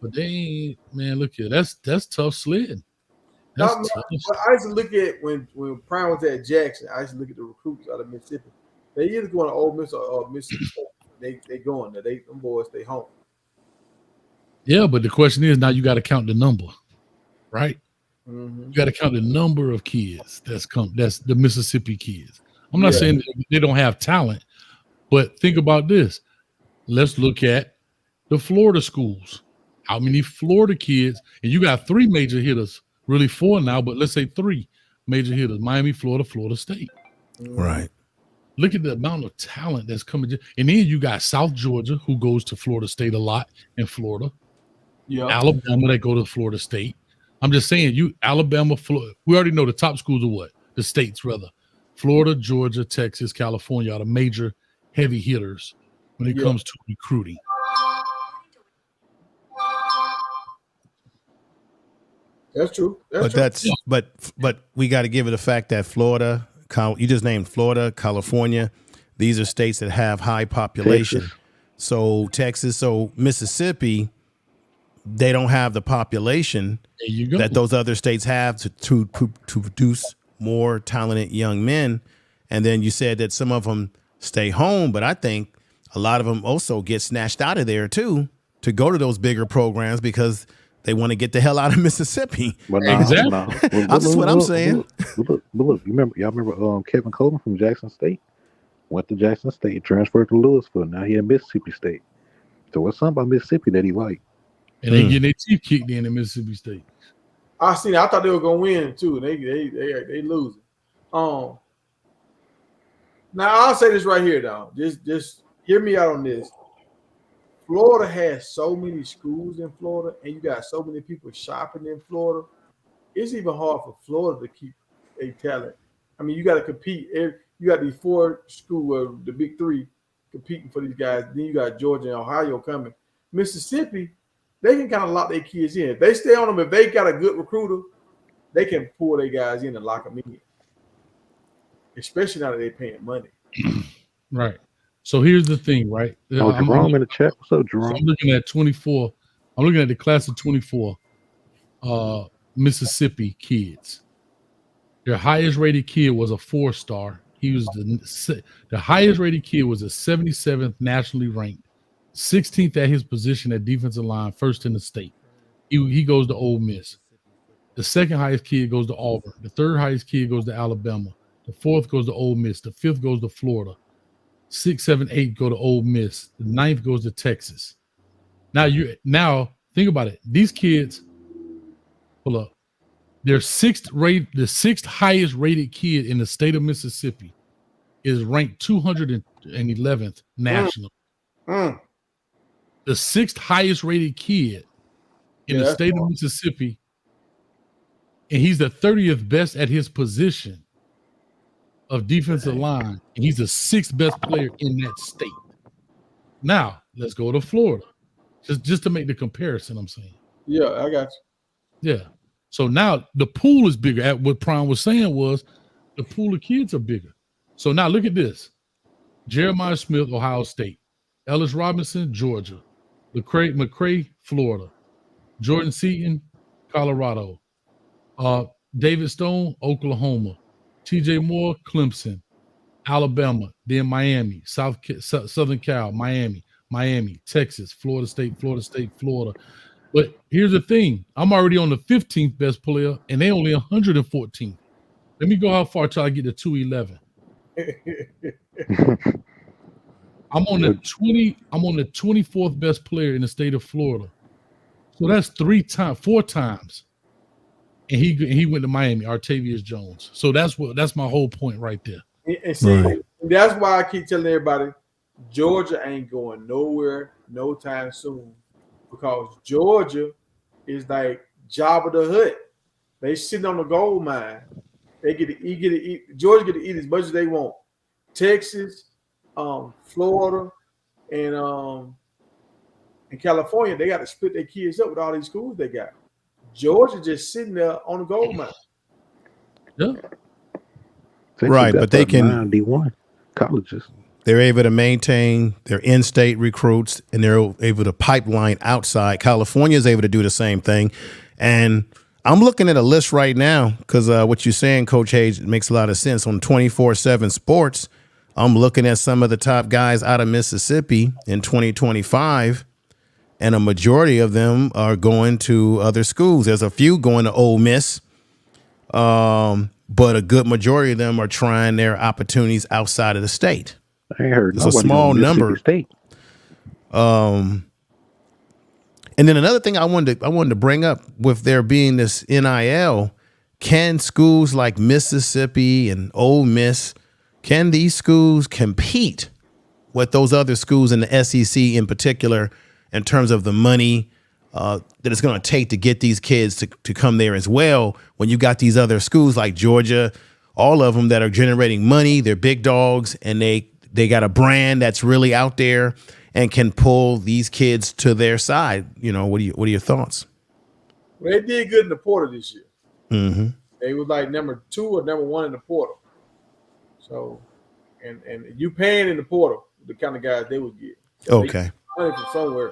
[SPEAKER 6] but they ain't. Man, look here, that's tough sledding. That's tough.
[SPEAKER 2] I used to look at when Prime was at Jackson. I used to look at the recruits out of Mississippi. They either going to Ole Miss or Mississippi. They going there. Them boys stay home.
[SPEAKER 6] Yeah, but the question is now you got to count the number, right?
[SPEAKER 2] Mm-hmm.
[SPEAKER 6] You got to count the number of kids that's the Mississippi kids. I'm not saying that they don't have talent, but think about this. Let's look at the Florida schools. How many Florida kids? And you got 3 major hitters, really 4 now, but let's say 3 major hitters: Miami, Florida, Florida State.
[SPEAKER 8] Right.
[SPEAKER 6] Look at the amount of talent that's coming. And then you got South Georgia, who goes to Florida State a lot in Florida.
[SPEAKER 2] Yeah.
[SPEAKER 6] Alabama, that go to Florida State. I'm just saying, Alabama, Florida. We already know the top schools are what? The states, rather. Florida, Georgia, Texas, California are the major heavy hitters when it comes to recruiting.
[SPEAKER 2] That's true.
[SPEAKER 8] But we got to give it the fact that Florida, you just named Florida, California, these are states that have high population.
[SPEAKER 5] Texas.
[SPEAKER 8] So Texas, so Mississippi, they don't have the population that those other states have to produce more talented young men. And then you said that some of them stay home, but I think a lot of them also get snatched out of there too to go to those bigger programs because they want to get the hell out of Mississippi.
[SPEAKER 5] But
[SPEAKER 6] Exactly.
[SPEAKER 8] That's what I'm saying.
[SPEAKER 5] Look, y'all remember Kevin Coleman from Jackson State? Went to Jackson State, transferred to Louisville. Now he in Mississippi State. So what's something about Mississippi that he liked?
[SPEAKER 6] And they getting their teeth kicked in Mississippi State.
[SPEAKER 2] I seen it. I thought they were gonna win too. They losing. Now I'll say this right here, though. Just hear me out on this. Florida has so many schools in Florida, and you got so many people shopping in Florida. It's even hard for Florida to keep a talent. I mean, you got to compete. You got these 4 schools, the big 3, competing for these guys. Then you got Georgia and Ohio coming. Mississippi, they can kind of lock their kids in. If they stay on them, if they got a good recruiter, they can pull their guys in and lock them in. Especially now that they're paying money.
[SPEAKER 6] Right. So here's the thing, right?
[SPEAKER 5] Jerome in the chat. What's up, Jerome?
[SPEAKER 6] So I'm looking at 24. I'm looking at the class of 24 Mississippi kids. Their highest rated kid was a 4-star. He was the highest rated kid was a 77th nationally ranked, 16th at his position at defensive line, first in the state. He goes to Ole Miss. The second highest kid goes to Auburn. The third highest kid goes to Alabama. The 4th goes to Ole Miss. The 5th goes to Florida. 6, 7, 8 go to Ole Miss. The 9th goes to Texas. Now think about it. These kids, pull up. The 6th highest rated kid in the state of Mississippi is ranked 211th national. The 6th highest rated kid in the state of Mississippi, and he's the 30th best at his position of defensive line, and he's the 6th best player in that state. Now let's go to Florida, just to make the comparison. I'm saying,
[SPEAKER 2] Yeah, I got you.
[SPEAKER 6] yeah. So now the pool is bigger. At what Prime was saying was the pool of kids are bigger. So now look at this. Jeremiah Smith, Ohio State. Ellis Robinson, Georgia. McCray, Florida. Jordan Seaton, Colorado. David Stone, Oklahoma. TJ Moore, Clemson. Alabama, then Miami, Southern Cal, Miami, Texas, Florida State, Florida. But here's the thing. I'm already on the 15th best player, and they only 114. Let me go how far till I get to 211. I'm on the 24th best player in the state of Florida. So that's 4 times. And he went to Miami, Artavius Jones. So that's my whole point right there.
[SPEAKER 2] And see, that's why I keep telling everybody, Georgia ain't going nowhere no time soon, because Georgia is like Jabba the Hutt. They sitting on the gold mine. They get to eat. Georgia get to eat as much as they want. Texas, Florida, and California, they got to split their kids up with all these schools they got. Georgia just sitting there on the gold mine.
[SPEAKER 6] Yeah.
[SPEAKER 8] Right, but they can
[SPEAKER 5] D1 colleges.
[SPEAKER 8] They're able to maintain their in-state recruits, and they're able to pipeline outside. California is able to do the same thing. And I'm looking at a list right now because what you're saying, Coach Hayes, makes a lot of sense. On 24/7 Sports, I'm looking at some of the top guys out of Mississippi in 2025, and a majority of them are going to other schools. There's a few going to Ole Miss. But a good majority of them are trying their opportunities outside of the state.
[SPEAKER 5] I heard
[SPEAKER 8] it's a small number.
[SPEAKER 5] State.
[SPEAKER 8] And then another thing I wanted to bring up with there being this NIL, can schools like Mississippi and Ole Miss, can these schools compete with those other schools in the SEC in particular in terms of the money that it's going to take to get these kids to come there as well, when you got these other schools like Georgia, all of them that are generating money, they're big dogs, and they got a brand that's really out there and can pull these kids to their side. You know, what are your thoughts?
[SPEAKER 2] Well, they did good in the portal this year.
[SPEAKER 8] Mm-hmm.
[SPEAKER 2] They was like number 2 or number 1 in the portal. So, and you paying in the portal, the kind of guys they would get. So
[SPEAKER 8] okay.
[SPEAKER 2] They money from somewhere.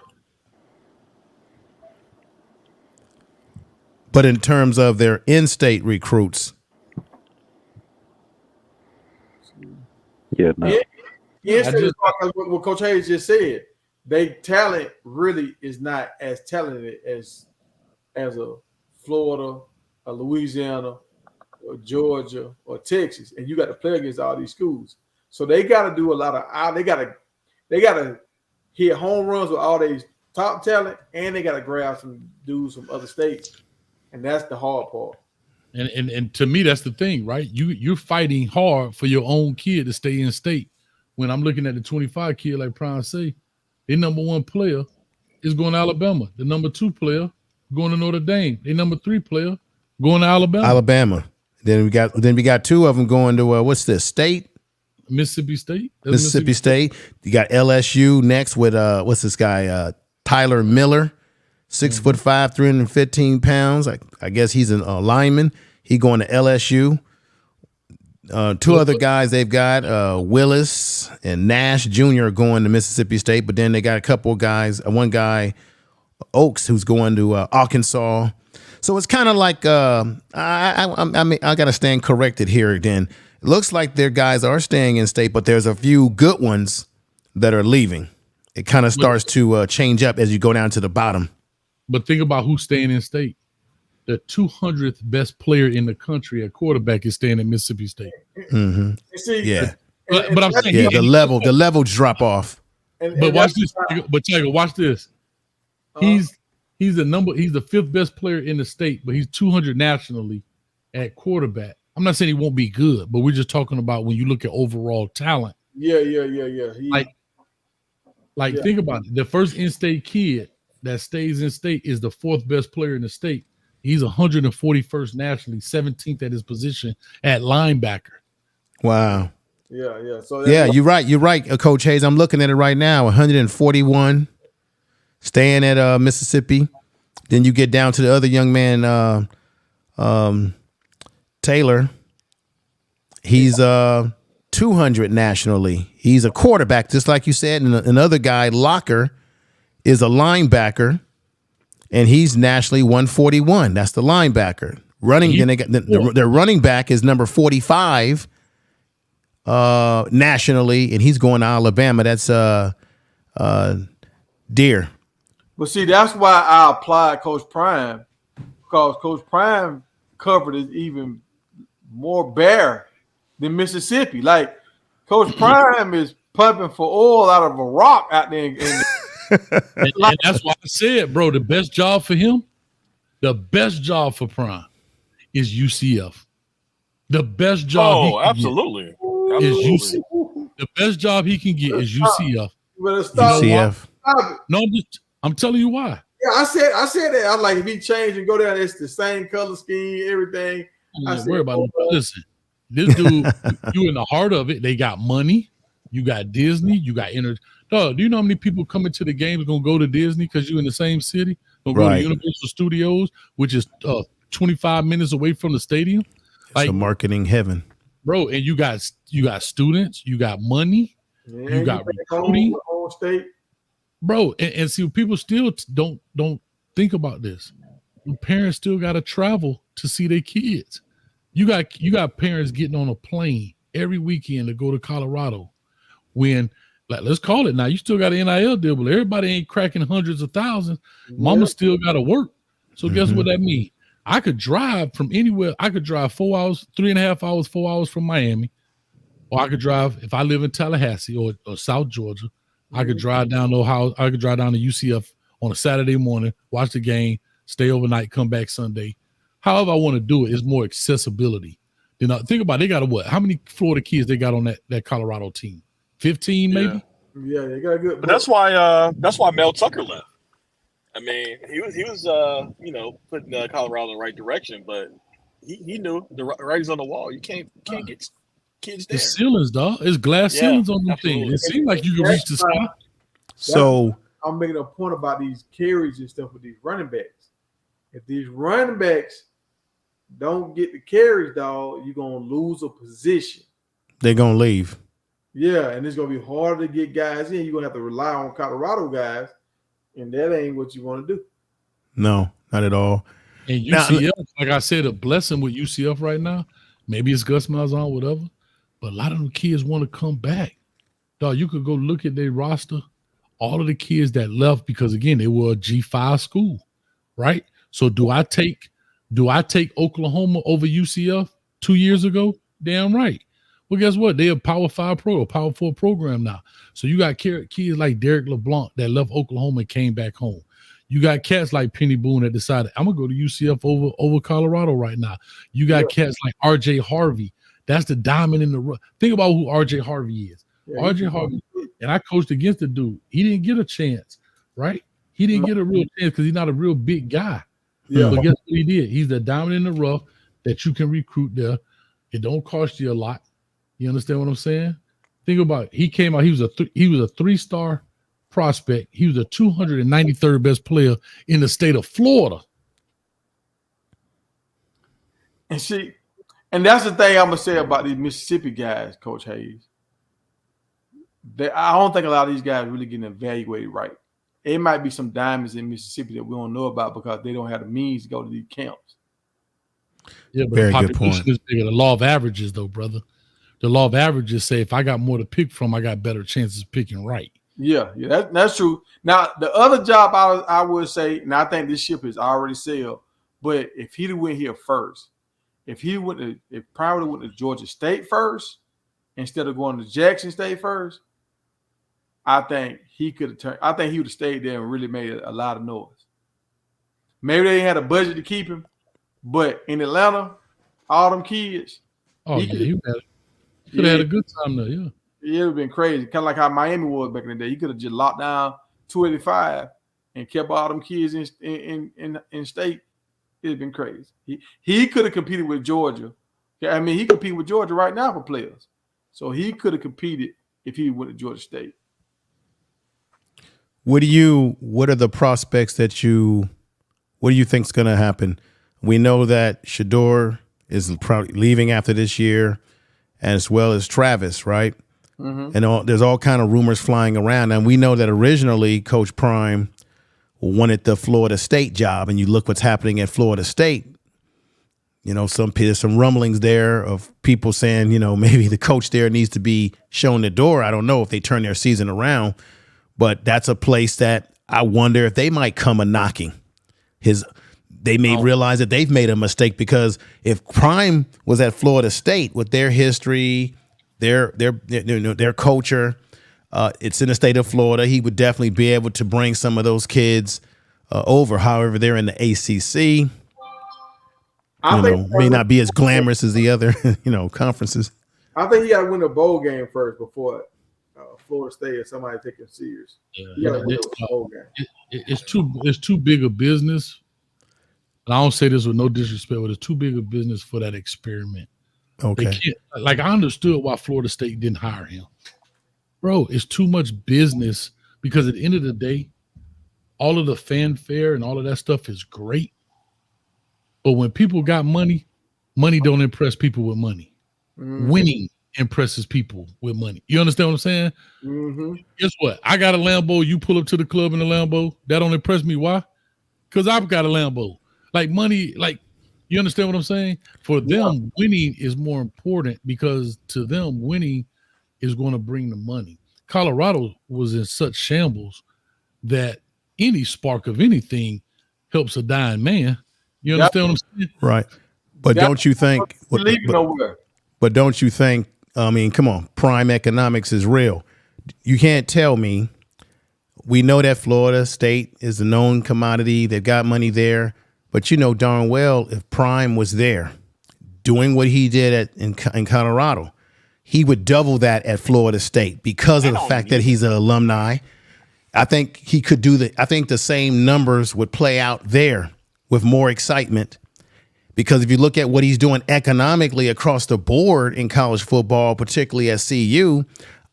[SPEAKER 8] But in terms of their in-state recruits,
[SPEAKER 5] no.
[SPEAKER 2] What Coach Hayes just said, they talent really is not as talented as a Florida, a Louisiana, or Georgia, or Texas, and you got to play against all these schools. So they got to do a lot of. They got to hit home runs with all these top talent, and they got to grab some dudes from other states. And that's the hard part.
[SPEAKER 6] And to me, that's the thing, right? You're fighting hard for your own kid to stay in state. When I'm looking at the 25 kid, like Prime say, their number 1 player is going to Alabama. The number 2 player going to Notre Dame. Their number 3 player going to Alabama.
[SPEAKER 8] Then we got 2 of them going to what's this state?
[SPEAKER 6] Mississippi State.
[SPEAKER 8] Mississippi State. You got LSU next with what's this guy? Tyler Miller. 6'5", 315 pounds. I guess he's a lineman. He going to LSU. 2 other guys they've got, Willis and Nash Jr. are going to Mississippi State, but then they got a couple of guys. One guy, Oaks, who's going to Arkansas. So it's kind of like I got to stand corrected here. Then it looks like their guys are staying in state, but there's a few good ones that are leaving. It kind of starts to change up as you go down to the bottom.
[SPEAKER 6] But think about who's staying in state. The 200th best player in the country at quarterback is staying at Mississippi State.
[SPEAKER 8] Mm-hmm.
[SPEAKER 2] See,
[SPEAKER 6] but I'm saying
[SPEAKER 8] the level drop off.
[SPEAKER 6] But watch this. But Tiger, watch this. He's the 5th best player in the state, but he's 200 nationally at quarterback. I'm not saying he won't be good, but we're just talking about when you look at overall talent.
[SPEAKER 2] Yeah.
[SPEAKER 6] Think about it. The first in-state kid that stays in state is the 4th best player in the state. He's 141st nationally, 17th at his position at linebacker.
[SPEAKER 8] Wow.
[SPEAKER 2] Yeah. So
[SPEAKER 8] you're right, Coach Hayes. I'm looking at it right now. 141, staying at Mississippi. Then you get down to the other young man, Taylor, he's 200 nationally. He's a quarterback, just like you said. And another guy, Locker, is a linebacker, and he's nationally 141. That's the linebacker. Then they got their running back is number 45 nationally, and he's going to Alabama. That's Deer.
[SPEAKER 2] But see, that's why I applied Coach Prime, because Coach Prime covered is even more bare than Mississippi. Like Coach Prime is pumping for oil out of a rock out there.
[SPEAKER 6] And that's why I said, bro, the best job for him, the best job for Prime is UCF. The best job
[SPEAKER 7] absolutely.
[SPEAKER 6] Is UCF. The best job he can get is UCF.
[SPEAKER 8] UCF.
[SPEAKER 6] No, I'm telling you why.
[SPEAKER 2] Yeah, I said that. I'm like, if he changed and go down, it's the same color scheme, everything. I
[SPEAKER 6] don't worry about it. Listen, this dude, you in the heart of it. They got money. You got Disney. You got energy. Dog, do you know how many people coming to the games gonna go to Disney because you in the same city? Gonna go to Universal Studios, which is 25 minutes away from the stadium.
[SPEAKER 8] It's a marketing heaven,
[SPEAKER 6] bro. And you got students. You got money.
[SPEAKER 2] Yeah,
[SPEAKER 6] you got recruiting.
[SPEAKER 2] State.
[SPEAKER 6] Bro, and see, people still don't think about this. Parents still got to travel to see their kids. You got parents getting on a plane every weekend to go to Colorado. When, like, let's call it now, you still got an NIL deal, but everybody ain't cracking hundreds of thousands. Mama still got to work. So guess what that means? I could drive from anywhere. I could drive 4 hours, 3.5 hours, 4 hours from Miami, or I could drive if I live in Tallahassee or South Georgia. I could drive down to Ohio. I could drive down to UCF on a Saturday morning, watch the game, stay overnight, come back Sunday. However I want to do it, is more accessibility. You know, think about it, they got what? How many Florida kids they got on that Colorado team? 15 maybe?
[SPEAKER 2] Yeah, they got a good.
[SPEAKER 7] But that's why Mel Tucker left. I mean, he was putting Colorado in the right direction, but he knew the writing's on the wall. You can't get kids there.
[SPEAKER 6] The ceilings, dog. It's glass ceilings on the thing. It seems like you can reach the sky.
[SPEAKER 8] So
[SPEAKER 2] I'm making a point about these carries and stuff with these running backs. If these running backs don't get the carries, dog, you're gonna lose a position.
[SPEAKER 8] They're gonna leave.
[SPEAKER 2] Yeah, and it's gonna be harder to get guys in. You're gonna have to rely on Colorado guys, and that ain't what you want to do.
[SPEAKER 8] No, not at all.
[SPEAKER 6] And UCF, like I said, a blessing with UCF right now. Maybe it's Gus Malzahn, whatever. But a lot of them kids want to come back. Dog, you could go look at their roster. All of the kids that left because, again, they were a G5 school, right? So do I take Oklahoma over UCF 2 years ago? Damn right. Well, guess what? They're a Power 5 Power 4 program now. So you got kids like Derek LeBlanc that left Oklahoma and came back home. You got cats like Penny Boone that decided, I'm going to go to UCF over Colorado right now. You got cats like R.J. Harvey. That's the diamond in the rough. Think about who R.J. Harvey is. Yeah, R.J. Harvey, and I coached against the dude. He didn't get a chance, right? He didn't get a real chance because he's not a real big guy. Yeah. But guess what he did? He's the diamond in the rough that you can recruit there. It don't cost you a lot. You understand what I'm saying? Think about it. He came out. He was a 3-star prospect. He was the 293rd best player in the state of Florida.
[SPEAKER 2] And see, and that's the thing I'm gonna say about these Mississippi guys, Coach Hayes. I don't think a lot of these guys really getting evaluated right. It might be some diamonds in Mississippi that we don't know about because they don't have the means to go to these camps.
[SPEAKER 6] Yeah, but the population is bigger. The law of averages, though, brother. The law of averages say if I got more to pick from, I got better chances of picking right.
[SPEAKER 2] Yeah, that's true. Now, the other job I would say, and I think this ship is already sailed, but if he'd went here first, if Prime went to Georgia State first instead of going to Jackson State first, I think he could have turned. I think he would have stayed there and really made a lot of noise. Maybe they had a budget to keep him, but in Atlanta, all them kids.
[SPEAKER 6] Oh, he could have had a good time there. Yeah,
[SPEAKER 2] it would have been crazy. Kind of like how Miami was back in the day. You could have just locked down 285 and kept all them kids in state. It'd been crazy. He could have competed with Georgia. I mean, he competed with Georgia right now for players. So he could have competed if he went to Georgia State.
[SPEAKER 8] What are the prospects what do you think is going to happen We know that Shador is probably leaving after this year, as well as Travis, right?
[SPEAKER 2] Mm-hmm.
[SPEAKER 8] And there's all kind of rumors flying around. And we know that originally Coach Prime wanted the Florida State job, and you look what's happening at Florida State. You know, there's some rumblings there of people saying, you know, maybe the coach there needs to be shown the door. I don't know if they turn their season around, but that's a place that I wonder if they might come a knocking. They may realize that they've made a mistake, because if Prime was at Florida State with their history, their culture, it's in the state of Florida, he would definitely be able to bring some of those kids over. However, they're in the ACC. May not be as glamorous as the other, conferences.
[SPEAKER 2] I think he got to win a bowl game first before Florida State or somebody take him serious.
[SPEAKER 6] It's too big a business. And I don't say this with no disrespect, but it's too big a business for that experiment.
[SPEAKER 8] Okay.
[SPEAKER 6] I understood why Florida State didn't hire him. Bro, it's too much business, because at the end of the day, all of the fanfare and all of that stuff is great. But when people got money don't impress people with money. Mm-hmm. Winning impresses people with money. You understand what I'm saying?
[SPEAKER 2] Mm-hmm.
[SPEAKER 6] Guess what? I got a Lambo. You pull up to the club in a Lambo. That don't impress me. Why? Because I've got a Lambo. Like money, you understand what I'm saying? For them, winning is more important, because to them, winning is going to bring the money. Colorado was in such shambles that any spark of anything helps a dying man. You understand what I'm saying?
[SPEAKER 8] Right. But don't you think But don't you think, I mean, come on, prime economics is real. You can't tell me. We know that Florida State is a known commodity. They've got money there. But you know darn well, if Prime was there doing what he did in Colorado, he would double that at Florida State, because of the fact that he's an alumni. I think he could I think the same numbers would play out there with more excitement, because if you look at what he's doing economically across the board in college football, particularly at CU,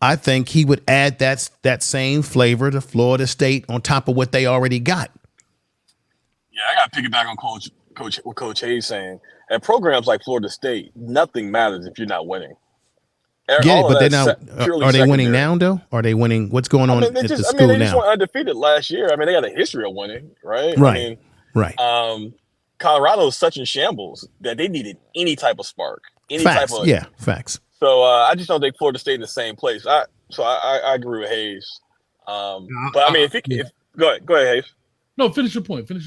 [SPEAKER 8] I think he would add that same flavor to Florida State on top of what they already got.
[SPEAKER 7] Yeah, I got to piggyback on what Coach Hayes saying. At programs like Florida State, nothing matters if you're not winning.
[SPEAKER 8] Yeah, but they're not. Are they winning now, though? Are they winning? What's going on at the school now?
[SPEAKER 7] They just went undefeated last year. I mean, they got a history of winning, right?
[SPEAKER 8] Right. Right.
[SPEAKER 7] Colorado is such in shambles that they needed any type of spark.
[SPEAKER 8] Facts. So
[SPEAKER 7] I just don't think Florida State in the same place. I agree with Hayes. But I mean, go ahead, Hayes.
[SPEAKER 6] No, finish your point, bro.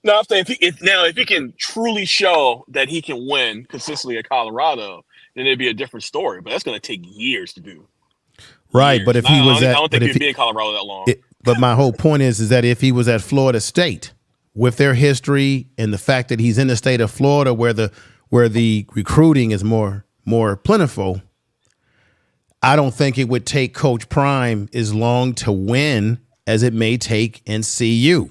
[SPEAKER 7] No, I'm saying if he can truly show that he can win consistently at Colorado, then it'd be a different story. But that's going to take years to do.
[SPEAKER 8] Right,
[SPEAKER 7] years.
[SPEAKER 8] But if he was
[SPEAKER 7] I don't think he'd be in Colorado that long.
[SPEAKER 8] But my whole point is that if he was at Florida State, with their history and the fact that he's in the state of Florida, where the recruiting is more plentiful, I don't think it would take Coach Prime as long to win as it may take in CU,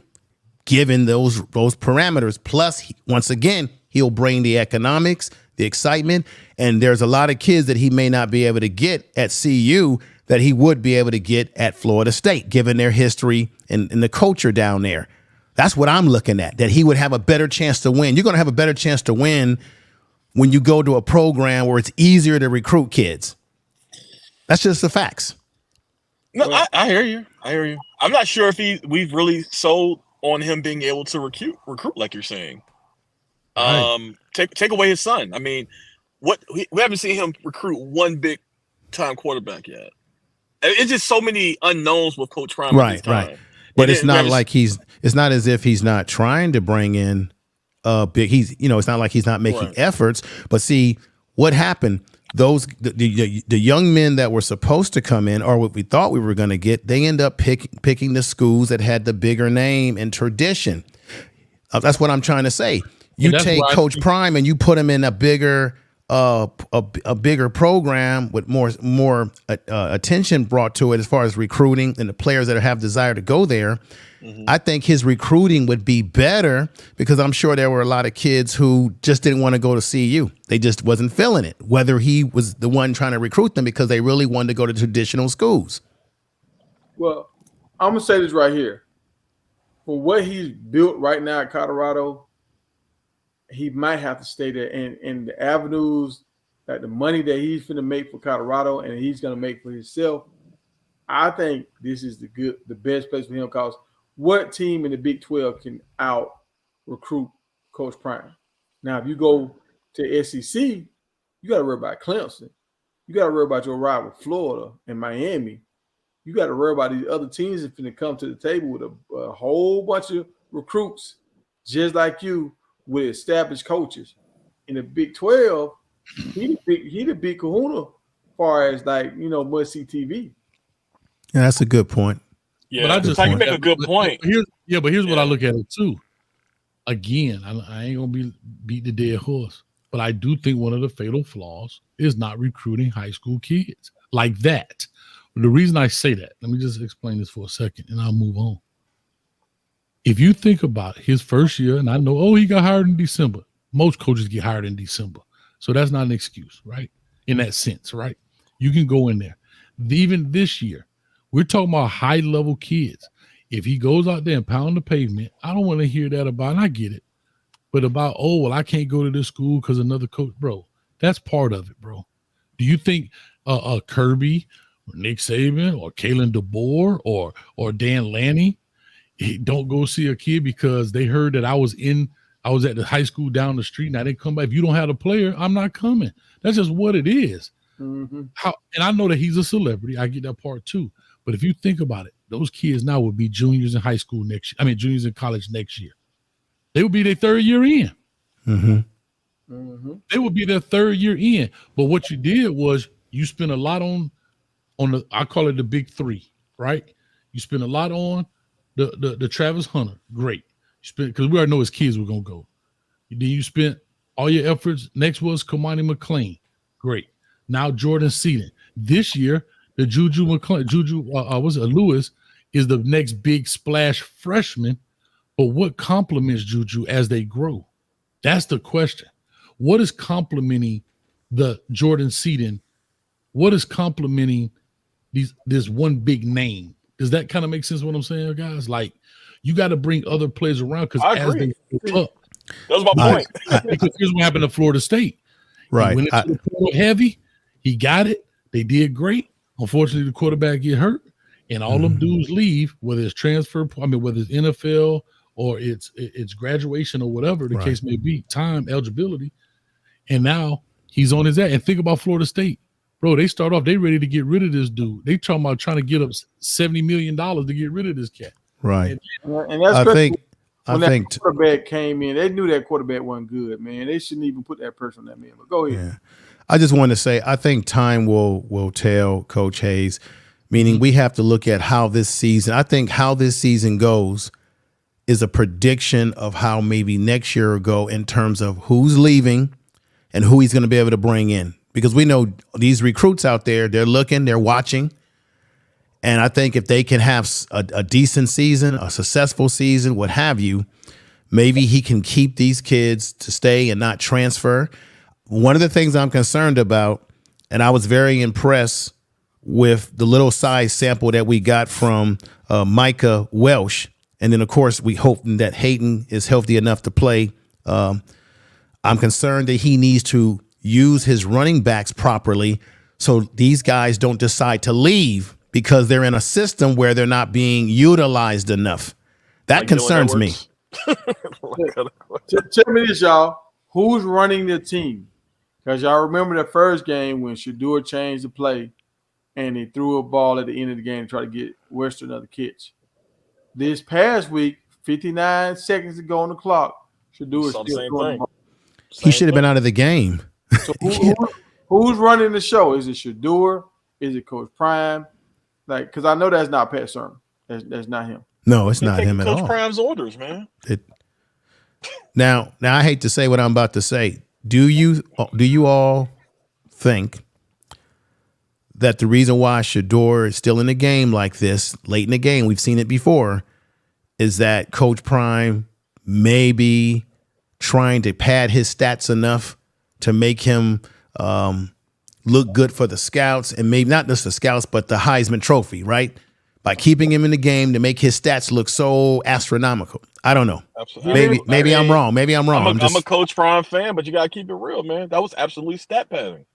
[SPEAKER 8] given those parameters. Plus, once again, he'll bring the economics, the excitement, and there's a lot of kids that he may not be able to get at CU that he would be able to get at Florida State, given their history and the culture down there. That's what I'm looking at, that he would have a better chance to win. You're going to have a better chance to win when you go to a program where it's easier to recruit kids. That's just the facts.
[SPEAKER 7] No, I hear you. I'm not sure if we've really sold on him being able to recruit like you're saying. Right. Take away his son. I mean, we haven't seen him recruit one big time quarterback yet. It's just so many unknowns with Coach Prime.
[SPEAKER 8] Right. But it's not like it's not as if he's not trying to bring in big. It's not like he's not making efforts. But see what happened. The young men that were supposed to come in, or what we thought we were going to get, they end up picking the schools that had the bigger name and tradition. That's what I'm trying to say. You take Coach Prime and you put him in a bigger program with more attention brought to it as far as recruiting and the players that have desire to go there. Mm-hmm. I think his recruiting would be better, because I'm sure there were a lot of kids who just didn't want to go to CU. They just wasn't feeling it, whether he was the one trying to recruit them because they really wanted to go to traditional schools.
[SPEAKER 2] Well, I'm going to say this right here. For what he's built right now at Colorado, he might have to stay there. And the avenues, like the money that he's going to make for Colorado and he's going to make for himself, I think this is the best place for him, because what team in the Big 12 can out recruit Coach Prime? Now, if you go to SEC, you got to worry about Clemson. You got to worry about your ride with Florida and Miami. You got to worry about these other teams that's going to come to the table with a whole bunch of recruits, just like you, with established coaches. In the Big 12, he the big kahuna as far as must-see TV.
[SPEAKER 8] Yeah, that's a good point.
[SPEAKER 7] Yeah, but you make a good point.
[SPEAKER 6] Here's what I look at it too. Again, I ain't gonna beat the dead horse, but I do think one of the fatal flaws is not recruiting high school kids like that. The reason I say that, let me just explain this for a second and I'll move on. If you think about his first year, and I know, he got hired in December. Most coaches get hired in December. So that's not an excuse, right? In that sense, right? You can go in there. Even this year, we're talking about high-level kids. If he goes out there and pound the pavement, I don't want to hear that about, and I get it, but about, I can't go to this school because another coach, bro, that's part of it, bro. Do you think Kirby or Nick Saban or Kalen DeBoer or Dan Lanning don't go see a kid because they heard that I was at the high school down the street and I didn't come back? If you don't have a player, I'm not coming. That's just what it is.
[SPEAKER 2] Mm-hmm.
[SPEAKER 6] And I know that he's a celebrity. I get that part too. But if you think about it, those kids now would be juniors in high school next year. I mean, juniors in college next year. They would be their third year in.
[SPEAKER 8] Mm-hmm.
[SPEAKER 2] Mm-hmm.
[SPEAKER 6] They would be their third year in. But what you did was you spent a lot on the, I call it the big three, right? You spent a lot on the Travis Hunter. Great. You spent, because we already know his kids were going to go. Then you spent all your efforts. Next was Kamani McLean. Great. Now Jordan Seaton. This year, the Juju Lewis is the next big splash freshman. But what complements Juju as they grow? That's the question. What is complementing the Jordan Seaton? What is complementing this one big name? Does that kind of make sense what I'm saying, guys? Like, you got to bring other players around because as they go up.
[SPEAKER 7] That was my point.
[SPEAKER 6] Because here's what happened to Florida State.
[SPEAKER 8] Right.
[SPEAKER 6] He went into the portal heavy. He got it. They did great. Unfortunately, the quarterback get hurt, and all them dudes leave, whether it's whether it's NFL or it's graduation or whatever the case may be, time, eligibility. And now he's on his ass. And think about Florida State. Bro, they start off, they ready to get rid of this dude. They talking about trying to get up $70 million to get rid of this cat.
[SPEAKER 8] Right.
[SPEAKER 2] And that's
[SPEAKER 8] I think
[SPEAKER 2] that quarterback came in, they knew that quarterback wasn't good, man. They shouldn't even put that person on that man. But go ahead.
[SPEAKER 8] Yeah. I just want to say, I think time will tell, Coach Hayes, meaning we have to look at how this season goes is a prediction of how maybe next year will go in terms of who's leaving and who he's going to be able to bring in. Because we know these recruits out there, they're looking, they're watching. And I think if they can have a decent season, a successful season, what have you, maybe he can keep these kids to stay and not transfer. One of the things I'm concerned about, and I was very impressed with the little size sample that we got from Micah Welsh. And then, of course, we hope that Hayden is healthy enough to play. I'm concerned that he needs to use his running backs properly so these guys don't decide to leave because they're in a system where they're not being utilized enough. That concerns me.
[SPEAKER 2] Tell me this, y'all. Who's running the team? Because y'all remember the first game when Shedeur changed the play and he threw a ball at the end of the game to try to get Western another catch. This past week, 59 seconds to go on the clock, Shedeur is still throwing the ball.
[SPEAKER 8] He should have been out of the game.
[SPEAKER 2] So who's running the show? Is it Shedeur? Is it Coach Prime? Like, because I know that's not Pat Sermon. That's not him.
[SPEAKER 8] No, it's not him at all.
[SPEAKER 7] Coach Prime's orders, man.
[SPEAKER 8] Now I hate to say what I'm about to say. Do you all think that the reason why Shedeur is still in the game like this, late in the game, we've seen it before, is that Coach Prime may be trying to pad his stats enough to make him look good for the scouts, and maybe not just the scouts, but the Heisman Trophy, right? By keeping him in the game to make his stats look so astronomical. I don't know.
[SPEAKER 7] Absolutely.
[SPEAKER 8] Maybe I'm wrong. Maybe I'm wrong.
[SPEAKER 7] I'm a Coach Prime fan, but you gotta keep it real, man. That was absolutely stat padding.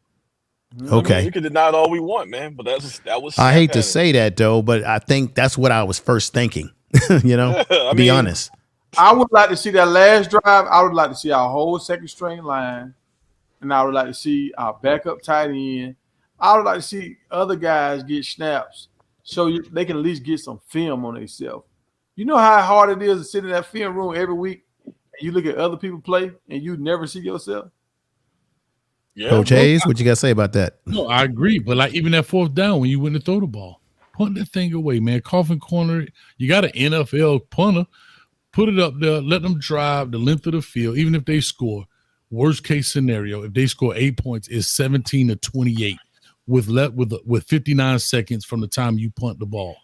[SPEAKER 8] Okay.
[SPEAKER 7] I mean, we can deny it all we want, man, but that was.
[SPEAKER 8] I hate to say that though, but I think that's what I was first thinking. You know, be honest.
[SPEAKER 2] I would like to see that last drive. I would like to see our whole second string line, and I would like to see our backup tight end. I would like to see other guys get snaps so they can at least get some film on themselves. You know how hard it is to sit in that film room every week and you look at other people play and you never see yourself?
[SPEAKER 8] Yeah, Coach Hayes, what you got to say about that?
[SPEAKER 6] No, I agree. But like even that fourth down when you went to throw the ball, punt that thing away, man. Coffin corner, you got an NFL punter. Put it up there, let them drive the length of the field, even if they score. Worst case scenario, if they score 8 points, is 17-28 with 59 seconds from the time you punt the ball.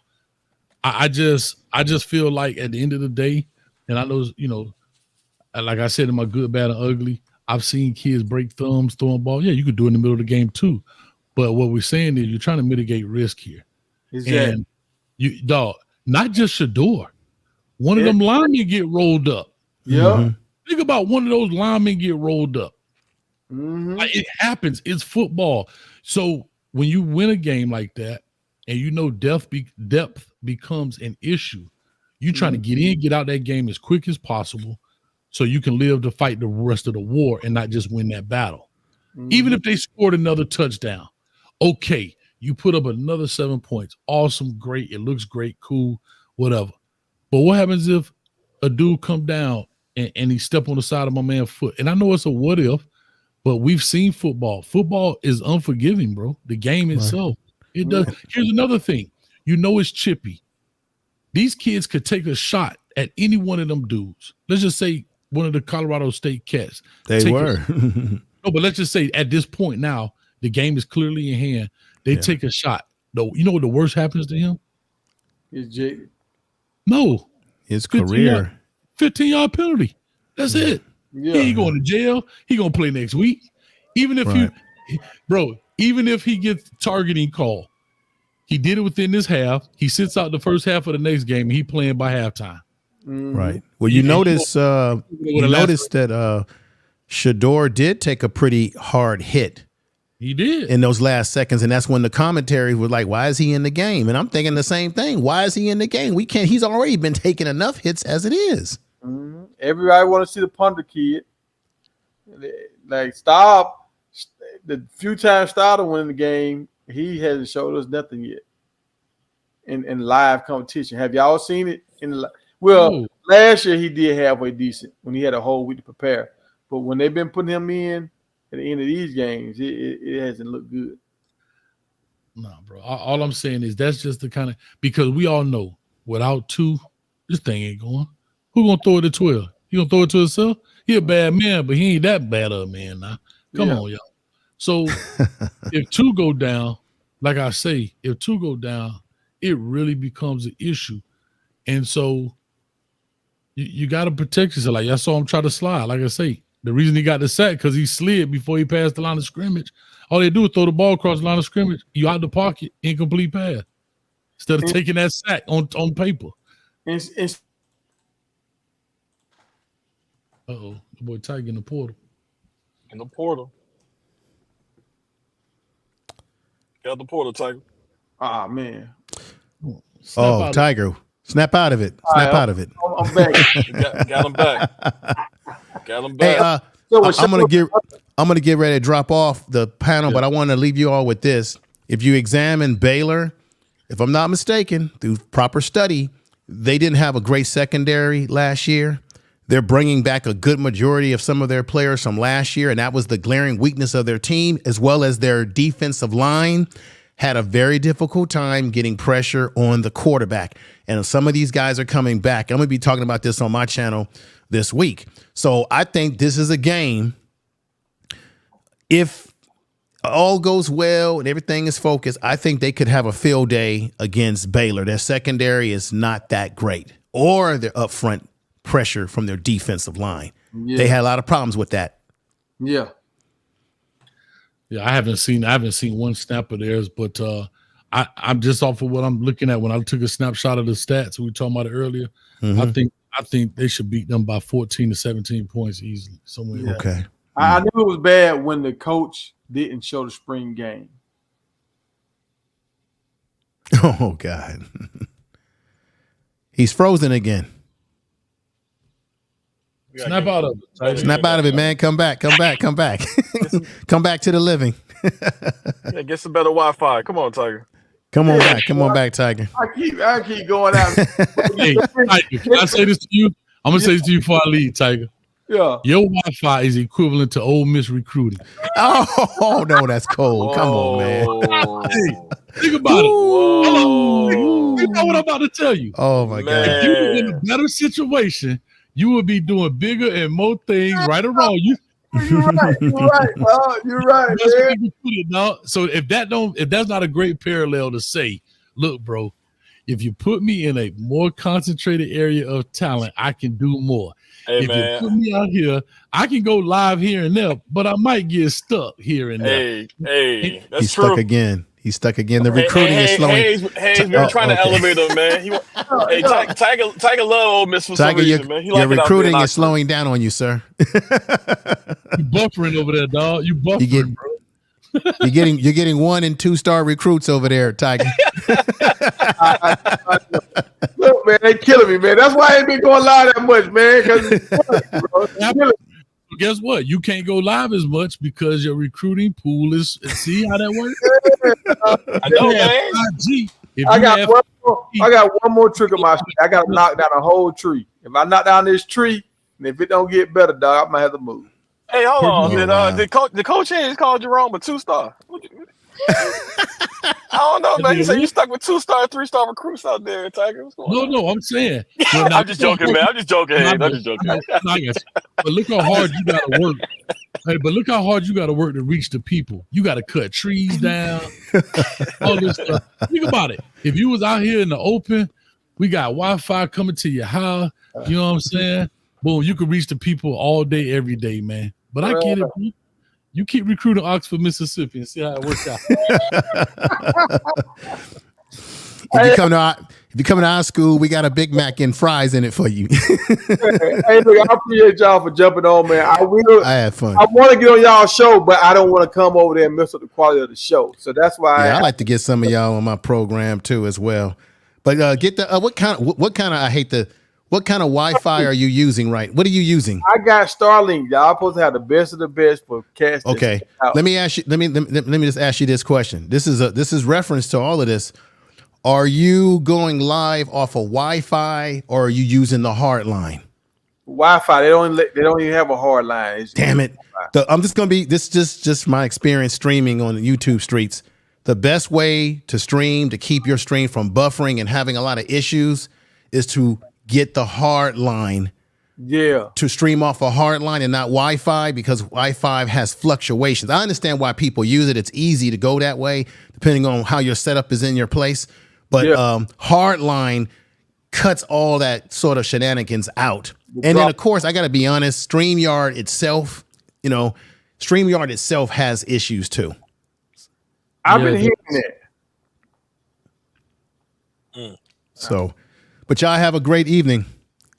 [SPEAKER 6] I just feel like at the end of the day, and I know, you know, like I said in my good, bad, and ugly, I've seen kids break thumbs throwing ball. Yeah, you could do it in the middle of the game too. But what we're saying is you're trying to mitigate risk here.
[SPEAKER 2] Exactly.
[SPEAKER 6] And not just Shedeur. One of them linemen get rolled up.
[SPEAKER 2] Yeah.
[SPEAKER 8] Mm-hmm.
[SPEAKER 6] Think about one of those linemen get rolled up.
[SPEAKER 2] Mm-hmm.
[SPEAKER 6] Like, it happens. It's football. So when you win a game like that, and you know depth becomes an issue, you trying to get in, get out that game as quick as possible, so you can live to fight the rest of the war and not just win that battle. Even if they scored another touchdown, okay, you put up another 7 points. Awesome, great. It looks great, cool, whatever. But what happens if a dude come down and he step on the side of my man's foot? And I know it's a what if, but we've seen football. Football is unforgiving, bro. The game itself. It does. Here's another thing. You know it's chippy. These kids could take a shot at any one of them dudes. Let's just say one of the Colorado State cats.
[SPEAKER 8] They were.
[SPEAKER 6] No, but let's just say at this point now, the game is clearly in hand. They take a shot. Though, you know what the worst happens to him?
[SPEAKER 2] It's jaded.
[SPEAKER 6] No.
[SPEAKER 8] His career.
[SPEAKER 6] 15-yard penalty. That's it.
[SPEAKER 2] Yeah.
[SPEAKER 6] He ain't going to jail. He going to play next week. Even if even if he gets targeting call, he did it within this half. He sits out the first half of the next game, and he playing by halftime.
[SPEAKER 8] Right. Well, you notice that Shedeur did take a pretty hard hit.
[SPEAKER 6] He did
[SPEAKER 8] in those last seconds, and that's when the commentary was like, "Why is he in the game?" And I'm thinking the same thing. Why is he in the game? We can't. He's already been taking enough hits as it is.
[SPEAKER 2] Everybody want to see the punter kid. Like stop. The few times Stoddard won the game, he hasn't showed us nothing yet. In live competition, have y'all seen it? Last year he did halfway decent when he had a whole week to prepare. But when they've been putting him in at the end of these games, it hasn't looked good.
[SPEAKER 6] No, bro. All I'm saying is that's just the kind of, because we all know without two, this thing ain't going. Who gonna throw it at 12? He gonna throw it to himself? He a bad man, but he ain't that bad of a man now. Come on, y'all. So if two go down, like I say, if two go down, it really becomes an issue. And so you got to protect yourself. Like I saw him try to slide. Like I say, the reason he got the sack because he slid before he passed the line of scrimmage. All they do is throw the ball across the line of scrimmage. You out the pocket, incomplete pass. Instead of taking that sack on paper. Uh-oh, the boy Tiger in the portal.
[SPEAKER 7] In the portal. Got the portal, Tiger.
[SPEAKER 2] Ah, man.
[SPEAKER 8] Tiger. Snap out of it. Snap out of it.
[SPEAKER 2] I'm back.
[SPEAKER 7] got him back. Got him back.
[SPEAKER 8] Hey, I'm gonna get ready to drop off the panel, but I want to leave you all with this. If you examine Baylor, if I'm not mistaken, through proper study, they didn't have a great secondary last year. They're bringing back a good majority of some of their players from last year, and that was the glaring weakness of their team, as well as their defensive line had a very difficult time getting pressure on the quarterback. And some of these guys are coming back. I'm going to be talking about this on my channel this week. So I think this is a game, if all goes well and everything is focused, I think they could have a field day against Baylor. Their secondary is not that great, or their upfront pressure from their defensive line. Yeah. They had a lot of problems with that.
[SPEAKER 2] Yeah.
[SPEAKER 6] Yeah, I haven't seen one snap of theirs, but I'm just off of what I'm looking at when I took a snapshot of the stats. We were talking about it earlier. I think I think they should beat them by 14 to 17 points easily. Somewhere.
[SPEAKER 2] Yeah.
[SPEAKER 8] Okay.
[SPEAKER 2] I knew it was bad when the coach didn't show the spring game.
[SPEAKER 8] Oh God. He's frozen again.
[SPEAKER 6] Snap out of it.
[SPEAKER 8] Snap out of it, man. Come back. Come back to the living.
[SPEAKER 7] Yeah, get some better Wi-Fi. Come on, Tiger.
[SPEAKER 8] Come on back. Come on back, Tiger.
[SPEAKER 2] I keep going out.
[SPEAKER 6] Hey, Tiger, can I say this to you? I'm gonna say this to you before I leave, Tiger.
[SPEAKER 2] Yeah.
[SPEAKER 6] Your Wi-Fi is equivalent to Ole Miss recruiting.
[SPEAKER 8] Oh no, that's cold. Come on, man.
[SPEAKER 6] Hey, think about it. You know what I'm about to tell you.
[SPEAKER 8] Oh my God.
[SPEAKER 6] If you were in a better situation, you would be doing bigger and more things, right or wrong.
[SPEAKER 2] You're right. You're right, man.
[SPEAKER 6] So if that's not a great parallel to say, look, bro, if you put me in a more concentrated area of talent, I can do more.
[SPEAKER 7] Hey,
[SPEAKER 6] if
[SPEAKER 7] man.
[SPEAKER 6] you put me out here, I can go live here and there, but I might get stuck here and there.
[SPEAKER 7] Hey, that's
[SPEAKER 8] He's
[SPEAKER 7] true.
[SPEAKER 8] stuck again. He's stuck again. The recruiting is slowing.
[SPEAKER 7] Hayes, we were trying to elevate him, man. Tiger love Ole Miss for some reason, man.
[SPEAKER 8] Your recruiting is slowing down on you, sir.
[SPEAKER 6] You buffering over there, dog. You buffering, bro.
[SPEAKER 8] You're getting 1- and 2-star recruits over there, Tiger.
[SPEAKER 2] Look, man, they killing me, man. That's why I ain't been going live that much, man. Bro.
[SPEAKER 6] Guess what? You can't go live as much because your recruiting pool is. See how that works?
[SPEAKER 7] I know, man.
[SPEAKER 2] I got one more trick of my shit. I got to knock down a whole tree. If I knock down this tree, and if it don't get better, dog, I might have to move.
[SPEAKER 7] Hey, hold on. Did Coach Hayes call Jerome a 2-star? I don't know, man. You say you stuck with 2-star, 3-star recruits out there, Tiger. What's going on?
[SPEAKER 6] No, I'm saying.
[SPEAKER 7] I'm just joking, man. I'm just joking.
[SPEAKER 6] But look how hard you got to work. Hey, but look how hard you got to work to reach the people. You got to cut trees down, all this stuff. Think about it. If you was out here in the open, we got Wi-Fi coming to your house. You know what I'm saying? Boom, you can reach the people all day, every day, man. But I get it, bro. You keep recruiting Oxford, Mississippi, and see how it works out.
[SPEAKER 8] If you come to our school, we got a Big Mac and fries in it for you.
[SPEAKER 2] Hey, look, I appreciate y'all for jumping on, man.
[SPEAKER 8] I had fun.
[SPEAKER 2] I want to get on y'all's show, but I don't want to come over there and mess up the quality of the show. So that's why
[SPEAKER 8] I like to get some of y'all on my program too, as well. But get the what kind of Wi-Fi are you using? Right? What are you using?
[SPEAKER 2] I got Starlink. Y'all supposed to have the best of the best for casting.
[SPEAKER 8] Okay. Let me ask you. Let me just ask you this question. This is reference to all of this. Are you going live off of Wi-Fi or are you using the hard line?
[SPEAKER 2] Wi-Fi. They don't even have a hard line.
[SPEAKER 8] Damn it. I'm just gonna be just my experience streaming on the YouTube streets. The best way to stream, to keep your stream from buffering and having a lot of issues, is to get the hard line.
[SPEAKER 2] Yeah.
[SPEAKER 8] To stream off a hard line and not Wi-Fi, because Wi-Fi has fluctuations. I understand why people use it. It's easy to go that way, depending on how your setup is in your place. But hard line cuts all that sort of shenanigans out. And then, of course, I got to be honest, StreamYard itself has issues too.
[SPEAKER 2] I've been hearing that.
[SPEAKER 8] So, but y'all have a great evening.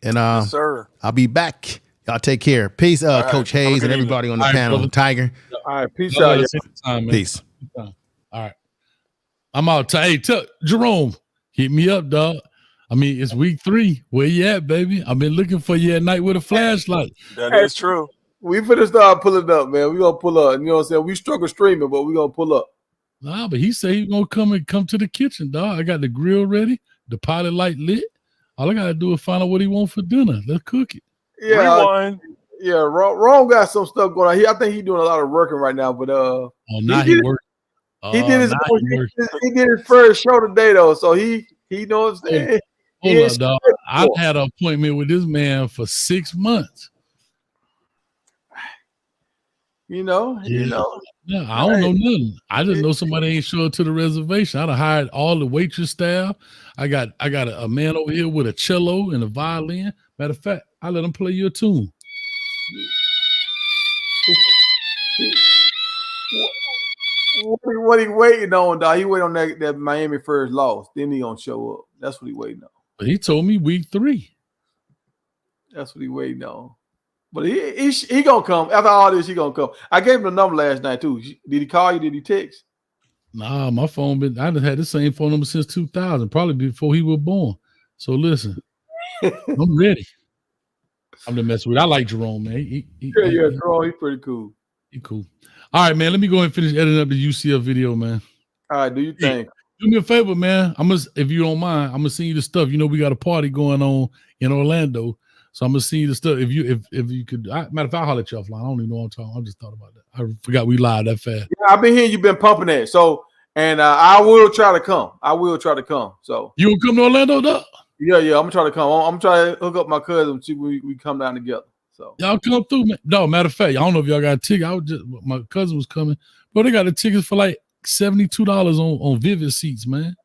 [SPEAKER 8] And
[SPEAKER 7] Yes, sir.
[SPEAKER 8] I'll be back. Y'all take care. Peace, Coach Hayes and everybody on the panel.
[SPEAKER 6] Brother.
[SPEAKER 8] Tiger.
[SPEAKER 2] All right, peace out.
[SPEAKER 8] Peace.
[SPEAKER 6] All right. I'm out. Hey, Jerome, hit me up, dog. I mean, it's week 3. Where you at, baby? I've been looking for you at night with a flashlight.
[SPEAKER 7] That is true.
[SPEAKER 2] We finna start pulling up, man. We gonna pull up. You know what I'm saying? We struggle streaming, but we gonna pull up.
[SPEAKER 6] Nah, but he said he's gonna come to the kitchen, dog. I got the grill ready, the pilot light lit. All I gotta do is find out what he wants for dinner. Let's cook it.
[SPEAKER 2] Yeah,
[SPEAKER 7] Rewind.
[SPEAKER 2] yeah. Ron got some stuff going on. I think he's doing a lot of working right now. But
[SPEAKER 6] now he working.
[SPEAKER 2] He did his first show today though, so he knows that.
[SPEAKER 6] Hold up, dog. I had an appointment with this man for 6 months.
[SPEAKER 2] You know.
[SPEAKER 6] Yeah, I don't know nothing. I just know somebody ain't show up to the reservation. I'd have hired all the waitress staff. I got a man over here with a cello and a violin. Matter of fact, I let him play you a tune.
[SPEAKER 2] What he waiting on, dog? He waiting on that Miami first loss. Then he gonna show up. That's what he waiting on.
[SPEAKER 6] But he told me week 3.
[SPEAKER 2] That's what he waiting on. But he gonna come. After all this, he gonna come. I gave him the number last night too. Did he call you? Did he text?
[SPEAKER 6] Nah, my phone I done had the same phone number since 2000, probably before he was born. So listen, I'm ready. I'm the mess with. I like Jerome, man.
[SPEAKER 2] Jerome, he's pretty cool.
[SPEAKER 6] He cool. All right, man. Let me go and finish editing up the UCF video, man.
[SPEAKER 2] All right, do you think?
[SPEAKER 6] Do me a favor, man. If you don't mind, I'm gonna send you the stuff. You know, we got a party going on in Orlando, so I'm gonna send you the stuff. If you could, matter of fact, I'll holler at you offline. I don't even know what I'm talking. I just thought about that. I forgot we live that fast.
[SPEAKER 2] Yeah, I've been hearing you've been pumping that. So, and I will try to come. So
[SPEAKER 6] you gonna come to Orlando, though?
[SPEAKER 2] Yeah. I'm gonna try to come. I'm trying to hook up my cousin and see we come down together. So
[SPEAKER 6] y'all come through, man. No, matter of fact, I don't know if y'all got a ticket. My cousin was coming, but they got the tickets for like $72 on Vivid seats, man.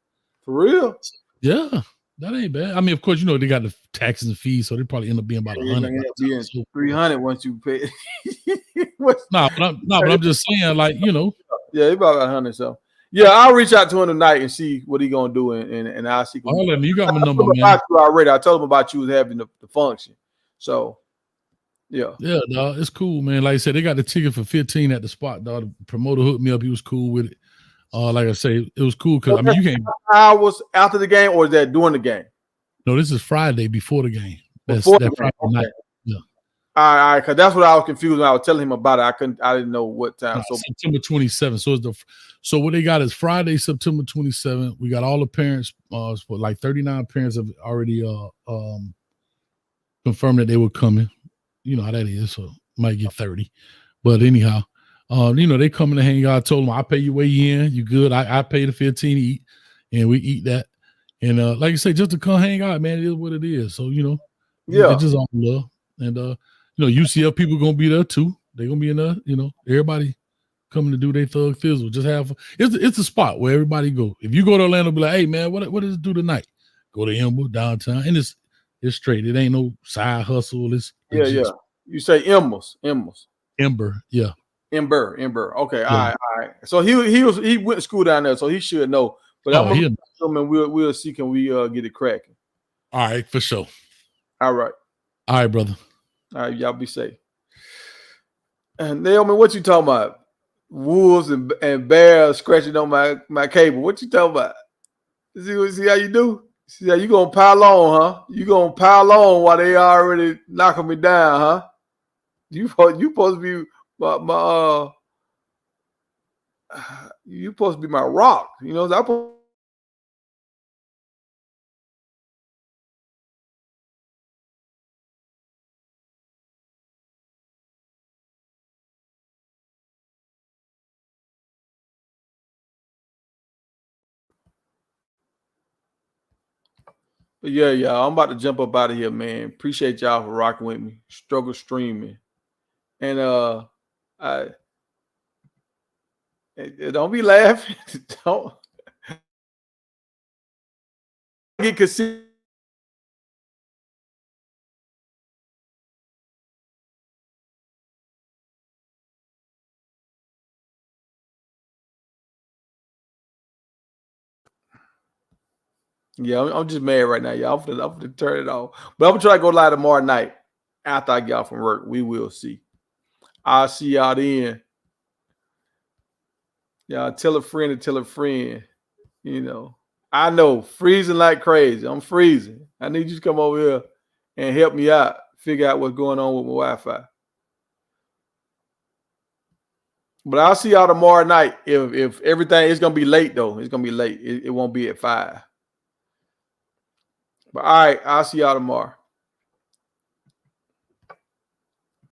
[SPEAKER 2] For real?
[SPEAKER 6] Yeah, that ain't bad. I mean, of course, you know they got the taxes and fees, so they probably end up being about $100.
[SPEAKER 2] 300 once you pay.
[SPEAKER 6] but I'm just saying, like, you know.
[SPEAKER 2] Yeah, about 100. So yeah, I'll reach out to him tonight and see what he gonna do, and I'll see.
[SPEAKER 6] You got my number, man.
[SPEAKER 2] Already, I told him about you having the function. So yeah,
[SPEAKER 6] dog, it's cool, man. Like I said, they got the ticket for 15 at the spot, dog. The promoter hooked me up. He was cool with it. Like I say, it was cool because I mean, you can't.
[SPEAKER 2] Hours after the game, or is that during the game?
[SPEAKER 6] No, this is Friday before the game.
[SPEAKER 2] Friday
[SPEAKER 6] night. Yeah.
[SPEAKER 2] All right, because that's what I was confused when I was telling him about it. I didn't know what time. So
[SPEAKER 6] September 27th. So what they got is Friday, September 27th. We got all the parents. For like 39 parents have already confirmed that they were coming. You know how that is, so might get 30. But anyhow, you know, they coming to hang out. I told them, I'll pay you way in. You good? I pay the 15 to eat, and we eat that. And like you say, just to come hang out, man, it is what it is. So, you know, it's just all love. And you know, UCF people gonna be there too. They're gonna be in there, you know, everybody coming to do their thug thizzle. Just have fun. It's a spot where everybody go. If you go to Orlando, be like, hey man, what does it do tonight? Go to Ember downtown, and it's straight. It ain't no side hustle. It's
[SPEAKER 2] You say Embers.
[SPEAKER 6] Ember, yeah.
[SPEAKER 2] Ember. Okay, all right. So he went to school down there, so he should know. But I'm gonna come and we'll see, can we get it cracking.
[SPEAKER 6] All right, for sure.
[SPEAKER 2] All right,
[SPEAKER 6] brother.
[SPEAKER 2] All right, y'all be safe. And Naomi, what you talking about? Wolves and bears scratching on my cable. What you talking about? See how you do? See how you gonna pile on, huh? You gonna pile on while they already knocking me down, huh? You supposed to be you supposed to be my rock. You know, But yeah, I'm about to jump up out of here, man. Appreciate y'all for rocking with me. Struggle streaming. And don't be laughing. Don't get conceited. Yeah, I'm just mad right now, y'all. I'm gonna turn it off. But I'm gonna try to go live tomorrow night after I get off from work. We will see. I'll see y'all then. Y'all tell a friend to tell a friend. You know, I know, freezing like crazy. I'm freezing. I need you to come over here and help me out, figure out what's going on with my Wi-Fi. But I'll see y'all tomorrow night. If everything is gonna be late though, it's gonna be late. It won't be at 5. But all right, I'll see y'all tomorrow.